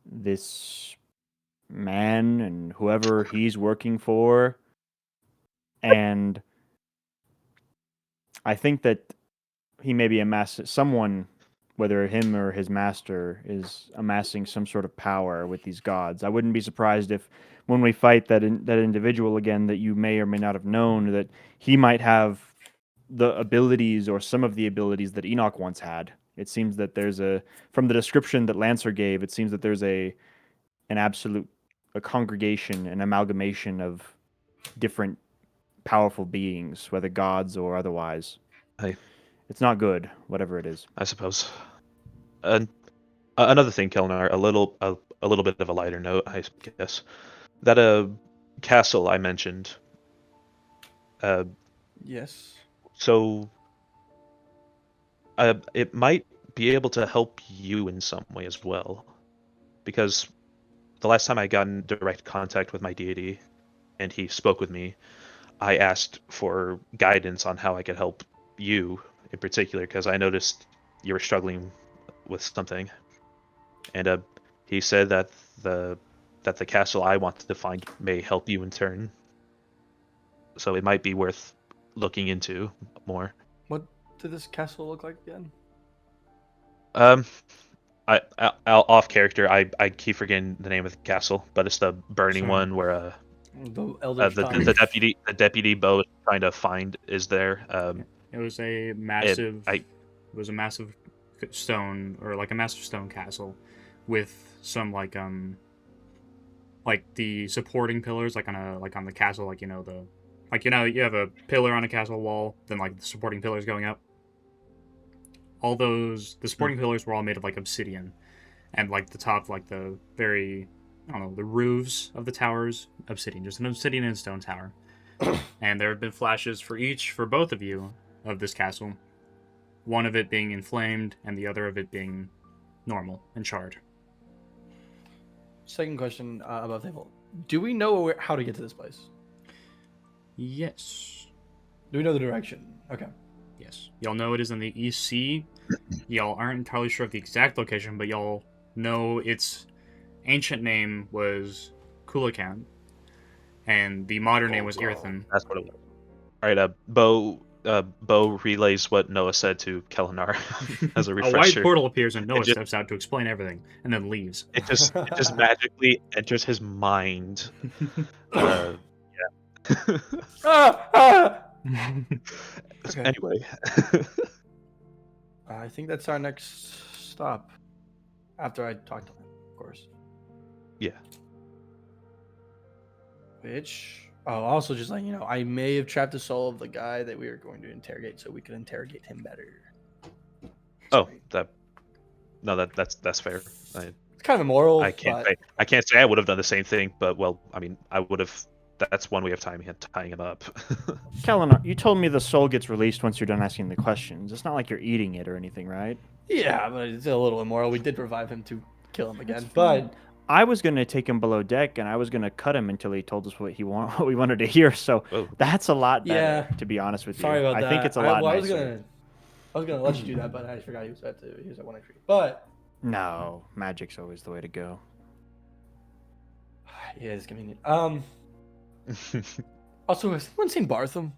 this man and whoever he's working for. And I think that he may be someone, whether him or his master, is amassing some sort of power with these gods. I wouldn't be surprised if, when we fight that individual again, that you may or may not have known, that he might have the abilities or some of the abilities that Enoch once had. It seems that from the description that Lancer gave, it seems that there's an absolute a congregation, an amalgamation of different powerful beings, whether gods or otherwise. I It's not good, whatever it is. suppose. And another thing, Kelenar, a little bit of a lighter note, I guess. That castle I mentioned. Yes. So it might be able to help you in some way as well, because the last time I got in direct contact with my deity, and he spoke with me, I asked for guidance on how I could help you in particular, because I noticed you were struggling with something, and he said that the castle I wanted to find may help you in turn. So it might be worth looking into more. What did this castle look like again? Um, I'll off character. I keep forgetting the name of the castle, but it's the burning Sorry. one where The Eldritch the deputy Beau is trying to find is there. It was a massive. It was a massive stone, or like a massive stone castle, with some like the supporting pillars, like on the castle, like you have a pillar on a castle wall, then like the supporting pillars going up. The supporting pillars were all made of like obsidian, and like the top, like the very, I don't know, the roofs of the towers, obsidian, just an obsidian and stone tower. And there have been flashes for both of you of this castle, one of it being inflamed and the other of it being normal and charred. Second question above table. Do we know how to get to this place? Yes. Do we know the direction? Okay. Yes. Y'all know it is in the East Sea. Y'all aren't entirely sure of the exact location, but y'all know its ancient name was Kulakan, and the modern name was Irthan. That's what it was. All right, Beau relays what Noah said to Kelenar as a A refresher. white portal appears and Noah steps out to explain everything, and then leaves. It just magically enters his mind. Yeah. Okay. Anyway. I think that's our next stop. After I talk to him, of course. Yeah. Which, also just like, I may have trapped the soul of the guy that we were going to interrogate, so we could interrogate him better. Oh, that's fair. It's kind of immoral. I can't say I would have done the same thing, but well, I mean, I would have. That's one way of tying him up. Kelenar, you told me the soul gets released once you're done asking the questions. It's not like you're eating it or anything, right? Yeah, but it's a little immoral. We did revive him to kill him again, but I was gonna take him below deck, and I was gonna cut him until he told us what what we wanted to hear. So Whoa. that's a lot better, Yeah. to be honest with you. Sorry about I that. think it's a lot I nicer. was gonna let you do that, but I forgot he was about to use that one entry. But No, magic's always the way to go. yeah, it's convenient. Also, has anyone seen Bartham?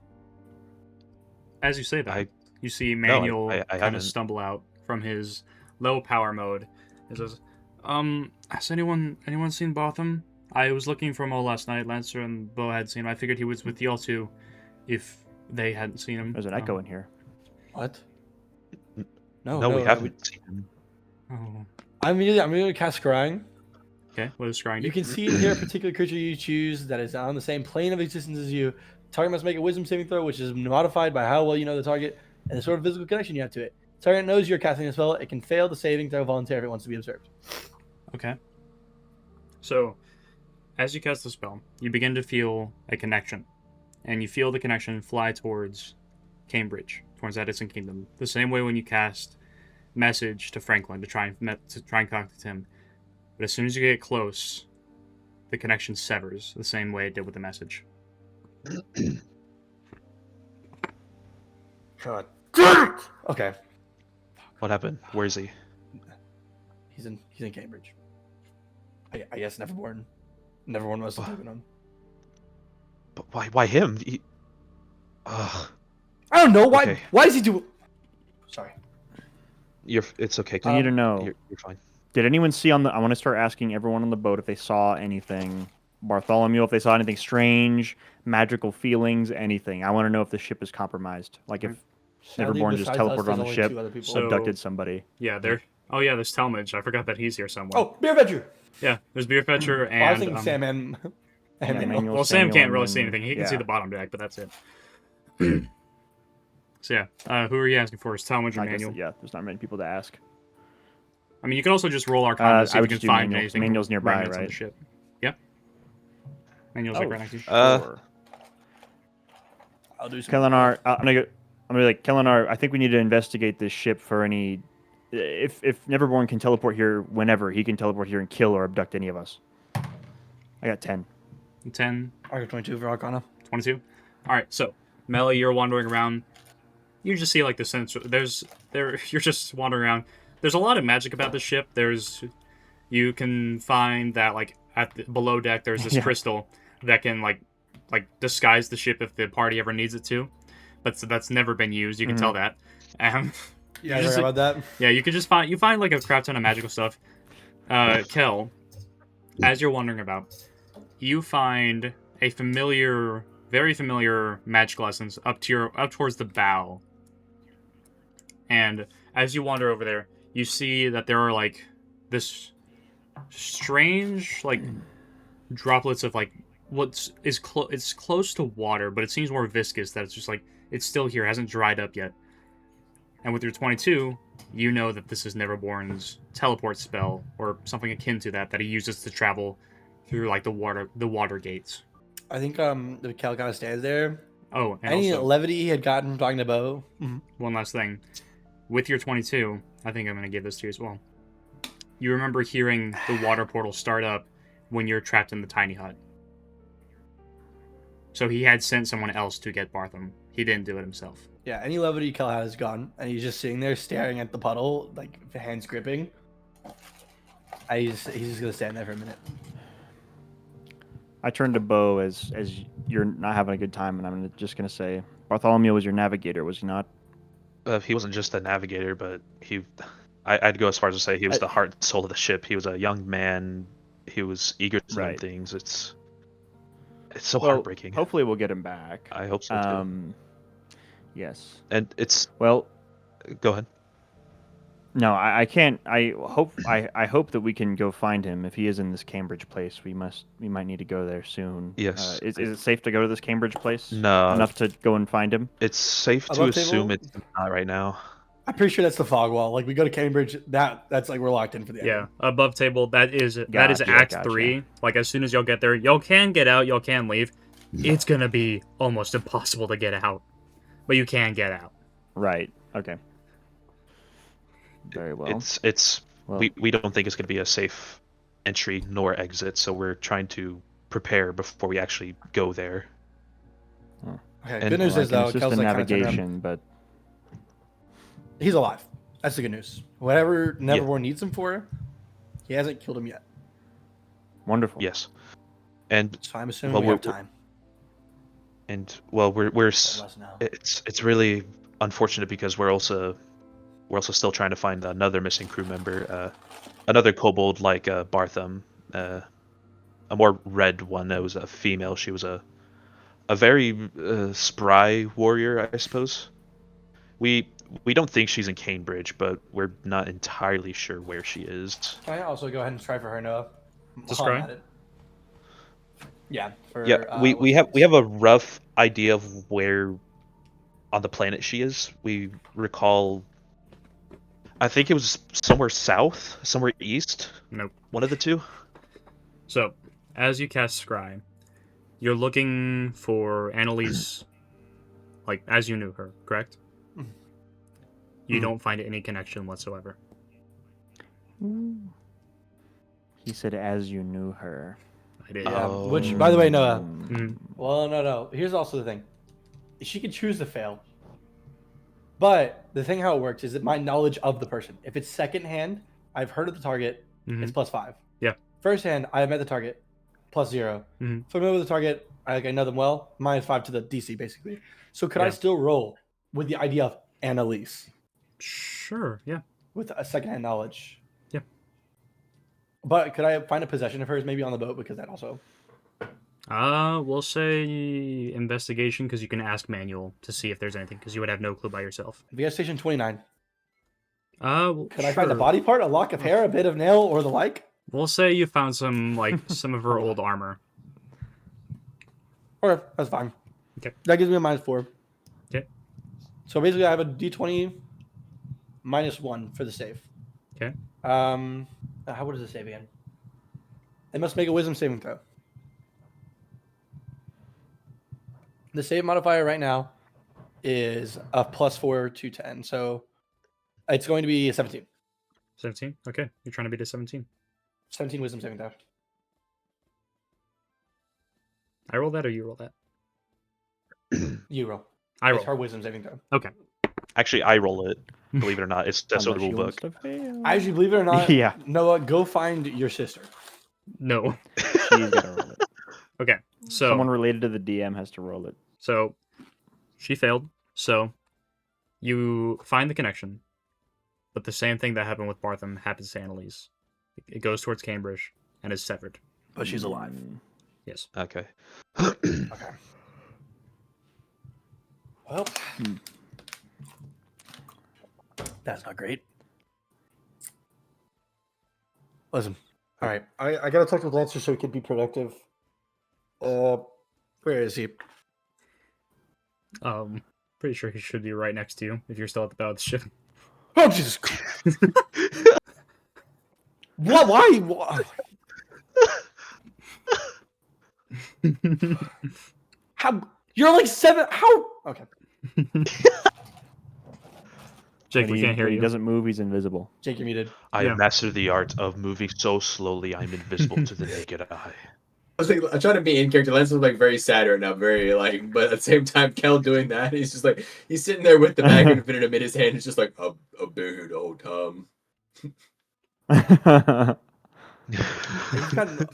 As you say that, I- you see No, Manuel I kind haven't. of stumble out from his low power mode. He says, has anyone seen Botham? I was looking for him all last night. Lancer and Beau had seen him. I figured he was with y'all too, if they hadn't seen him. There's an echo in here. What? No, we haven't seen him. Oh, I'm gonna cast Scrying. okay. What is scrying? You can see and hear a particular creature you choose that is on the same plane of existence as you. Target must make a Wisdom saving throw, which is modified by how well you know the target and the sort of physical connection you have to it. Target knows you're casting a spell. It can fail the saving throw voluntarily if it wants to be observed. Okay. So, as you cast the spell, you begin to feel a connection, and you feel the connection fly towards Cambridge, towards Edison Kingdom. The same way when you cast Message to Franklin to try and contact him. But as soon as you get close, the connection severs the same way it did with the message. God. Okay. What happened? Where is he? He's in Cambridge. I guess Neverborn must have taken him. But why him? I don't know why. Okay. Why does he do? Sorry. It's okay. I need to know. You're fine. Did anyone see on the? I want to start asking everyone on the boat if they saw anything. Bartholomew, if they saw anything strange, magical feelings, anything. I want to know if the ship is compromised. Like if Sadly, Neverborn just besides us, teleported there's on the only ship, two other people. So- abducted somebody. Yeah, there. Oh yeah, there's Talmadge. I forgot that he's here somewhere. Oh, Beer Fetcher. Yeah, there's Beer Fetcher Well, I was and. thinking Sam and Yeah, Manuel. Manuel, Well, Sam Samuel, can't and really then- see anything. He can see yeah. the bottom deck, but that's it. So yeah, who are you asking for? Is Talmadge or I guess, Manuel? yeah, there's not many people to ask. I mean, you can also just roll Arcana to see I if would you just can do find Manuel. anything. Manuel's nearby, remnants on right? the ship. Yep. Manuel's like right next to you. Sure. I'll do some. Kelenar, I'm gonna be like Kelenar. I think we need to investigate this ship for any. If Neverborn can teleport here whenever, he can teleport here and kill or abduct any of us. I got 10. 10, I got 22 for Arcana. 22. All right, so Melly, you're wandering around. You just see like the sense. You're just wandering around. There's a lot of magic about the ship. You can find that like below deck there's this Yeah. crystal that can like disguise the ship if the party ever needs it to, but that's never been used. You can tell that. Yeah, I You just- forgot about that. Yeah, you could just find like a crap ton of magical stuff. Kel, as you're wandering about, you find a very familiar magical essence up towards the bow. And as you wander over there, you see that there are like this strange like droplets of like it's close to water, but it seems more viscous. That it's just like it's still here, hasn't dried up yet. And with your 22, you know that this is Neverborn's teleport spell or something akin to that he uses to travel through like the water gates. I think the Cal kind of stands there. Oh, and Any also levity he had gotten from talking to Beau. one last thing. With your 22, I think I'm going to give this to you as well. You remember hearing the water portal start up when you're trapped in the tiny hut. So he had sent someone else to get Bartham. He didn't do it himself. Yeah, any levity Cal has gone, and he's just sitting there staring at the puddle, like hands gripping. He's just gonna stand there for a minute. I turn to Beau as you're not having a good time, and I'm just gonna say Bartholomew was your navigator, was he not? He wasn't just a navigator, but I'd go as far as to say he was the heart and soul of the ship. He was a young man. He was eager to learn Right. things. It's so Well, heartbreaking. Hopefully, we'll get him back. I hope so too. Yes. And it's Well, go ahead. no, I can't. I hope that we can go find him. If he is in this Cambridge place, we might need to go there soon. Yes. Is it safe to go to this Cambridge place? No. Enough to go and find him? It's safe to Above assume table? it's not right now. I'm pretty sure that's the fog wall. Like we go to Cambridge, that's like we're locked in for the Yeah, above table. That is Gotcha, Act gotcha. 3. Like as soon as y'all get there, y'all can get out, y'all can leave. It's gonna be almost impossible to get out, but you can get out. Right. Okay. Very well. It's Well- we don't think it's going to be a safe entry nor exit, so we're trying to prepare before we actually go there. Okay, And- good news Well, I is can though, assist Kel's in like kind of turned around. navigation, but He's alive. That's the good news. Whatever Nevermore needs him for, he hasn't killed him yet. wonderful. Yes, and So I'm assuming Well, we we're- have time. we're Let us know. it's really unfortunate because we're also still trying to find another missing crew member, another kobold like Bartham, a more red one. That was a female. She was a very spry warrior, I suppose. We don't think she's in Cambridge, but we're not entirely sure where she is. Can I also go ahead and try for her, Noah? Just While I'm try? at it? Yeah. For, Yeah, we what's have her we face? have a rough idea of where on the planet she is. We recall, I think it was somewhere south, somewhere east, Nope. one of the two. So, as you cast Scry, you're looking for Annalise, like, as you knew her, correct? Mhm. You Mhm. don't find any connection whatsoever. He said, "As you knew her." I did. Yeah. Oh. Which, by the way, Noah. Mhm. Well, no. Here's also the thing. She could choose to fail. But the thing how it works is that my knowledge of the person. If it's second hand, I've heard of the target, it's +5. Yeah. First hand, I have met the target, +0. Mhm. Familiar with the target, I know them well, -5 to the DC basically. So could I Yeah. still roll with the idea of Annalise Sure, yeah. with a second hand knowledge? Yeah. But could I find a possession of hers maybe on the boat because that also? We'll say investigation because you can ask manual to see if there's anything because you would have no clue by yourself. Investigation 29. Well, Could I find a sure. body part, a lock of hair, a bit of nail, or the like? We'll say you found some some of her old armor. Okay, that's fine. Okay. That gives me a -4. Okay. So basically, I have a D20 -1 for the save. Okay. What is the save again? They must make a wisdom saving throw. The save modifier right now is a +4 to 10, so it's going to be a 17. 17? Okay. You're trying to beat a 17. 17 wisdom saving throw. I roll that or you roll that? You roll. I It's roll. her wisdom saving throw. Okay. Actually, I roll it. Believe it or not, it's that's in the Unless she rule wants book. to fail. I actually believe it or not, Yeah. Noah, go find your sister. No. She's gotta roll it. Okay. So Someone related to the DM has to roll it. So she failed. So you find the connection, but the same thing that happened with Bartham happens to Annalise. It goes towards Cambridge and is severed. But she's alive. Yes. Okay. Okay. Well, that's not great. Listen, all right. I gotta talk to Lancer so he can be productive. Where is he? Pretty sure he should be right next to you if you're still at the bow of the ship. Oh Jesus Christ! What? Why? How? You're like 7. How? Okay. Jake, we can't hear When you. he doesn't move, he's invisible. Jake, you're muted. I Yeah. have mastered the art of moving so slowly I'm invisible to the naked eye. I try to be in character. Lance is like very sad right now, very like, but at the same time, Kel doing that, he's just like he's sitting there with the bag of Infinitum in his hand. It's just like a big old Tom. He's gotten,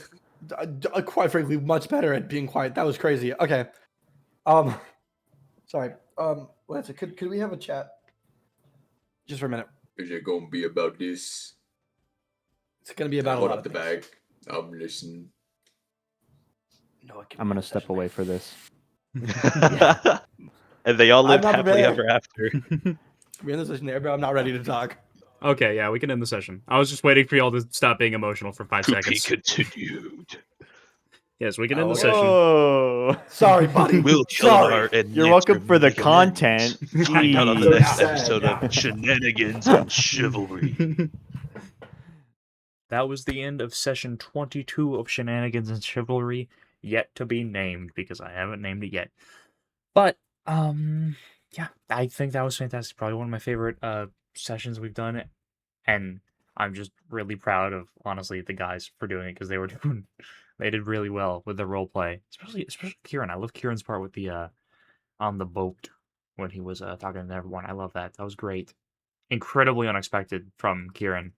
quite frankly, much better at being quiet. That was crazy. Okay. Sorry. Lancer, could we have a chat? Just for a minute. Is it gonna be about this? It's gonna be about a Hold lot up of the things. bag. I'm listening. No, it can I'm be gonna a step session, away right? for this. And they all I'm lived not happily prepared. ever after. We're in the session there, but I'm not ready to talk. Okay, yeah, we can end the session. I was just waiting for y'all to stop being emotional for 5 To be seconds. continued. Yes, we can end the Okay. session. Whoa. Sorry, buddy. Will Sorry. Kelenar and You're Nix welcome for the make content. amends? Find out on the So next sad, episode yeah. of Shenanigans and Chivalry. That was the end of session 22 of Shenanigans and Chivalry, yet to be named, because I haven't named it yet. But, yeah, I think that was fantastic. Probably one of my favorite sessions we've done. And I'm just really proud of, honestly, the guys for doing it because they did really well with the role play, especially Kieran. I love Kieran's part with the on the boat when he was talking to everyone. I love that. That was great. Incredibly unexpected from Kieran,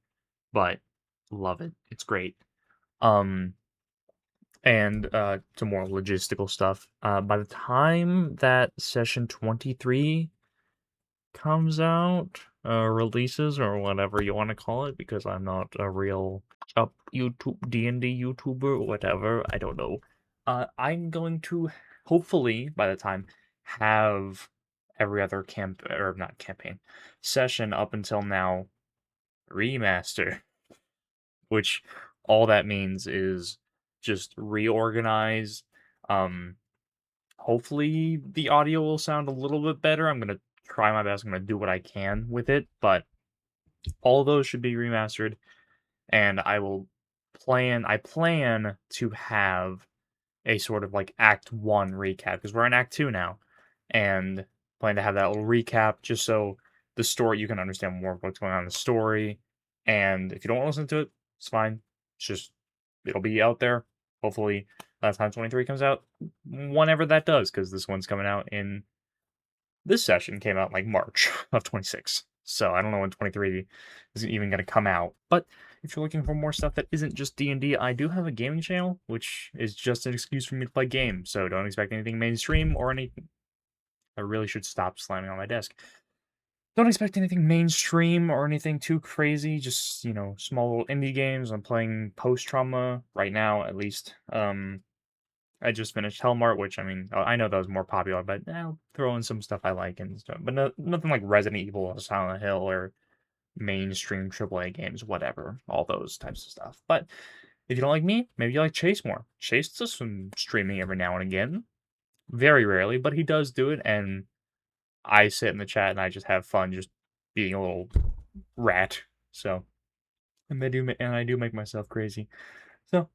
but love it. It's great. Um, and to more logistical stuff. By the time that session 23 comes out, releases or whatever you want to call it, because I'm not a real up YouTube D&D YouTuber, whatever. I don't know. I'm going to hopefully by the time have every other not campaign session up until now remaster, which all that means is just reorganize. Hopefully the audio will sound a little bit better. I'm gonna try my best. I'm gonna do what I can with it, but all those should be remastered, and I plan to have a sort of like Act 1 recap because we're in Act 2 now, and plan to have that little recap just so the story you can understand more of what's going on in the story. And if you don't want to listen to it, it's fine. It's just it'll be out there. Hopefully, by the time 23 comes out, whenever that does, because this one's coming out in this session came out like March of 26. So I don't know when 23 is even going to come out. But if you're looking for more stuff that isn't just D&D, I do have a gaming channel, which is just an excuse for me to play games. So don't expect anything mainstream or anything. I really should stop slamming on my desk. Don't expect anything mainstream or anything too crazy. Just, small little indie games. I'm playing Post Trauma right now, at least. I just finished Hellmart, which I know that was more popular, but I'll throw in some stuff I like and stuff. But nothing like Resident Evil or Silent Hill or mainstream AAA games, whatever. All those types of stuff. But if you don't like me, maybe you like Chase more. Chase does some streaming every now and again. Very rarely, but he does do it, and I sit in the chat and I just have fun just being a little rat. So, and I do make myself crazy. So,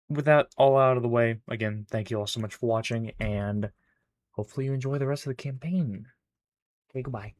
with that all out of the way, again, thank you all so much for watching, and hopefully you enjoy the rest of the campaign. Okay, goodbye.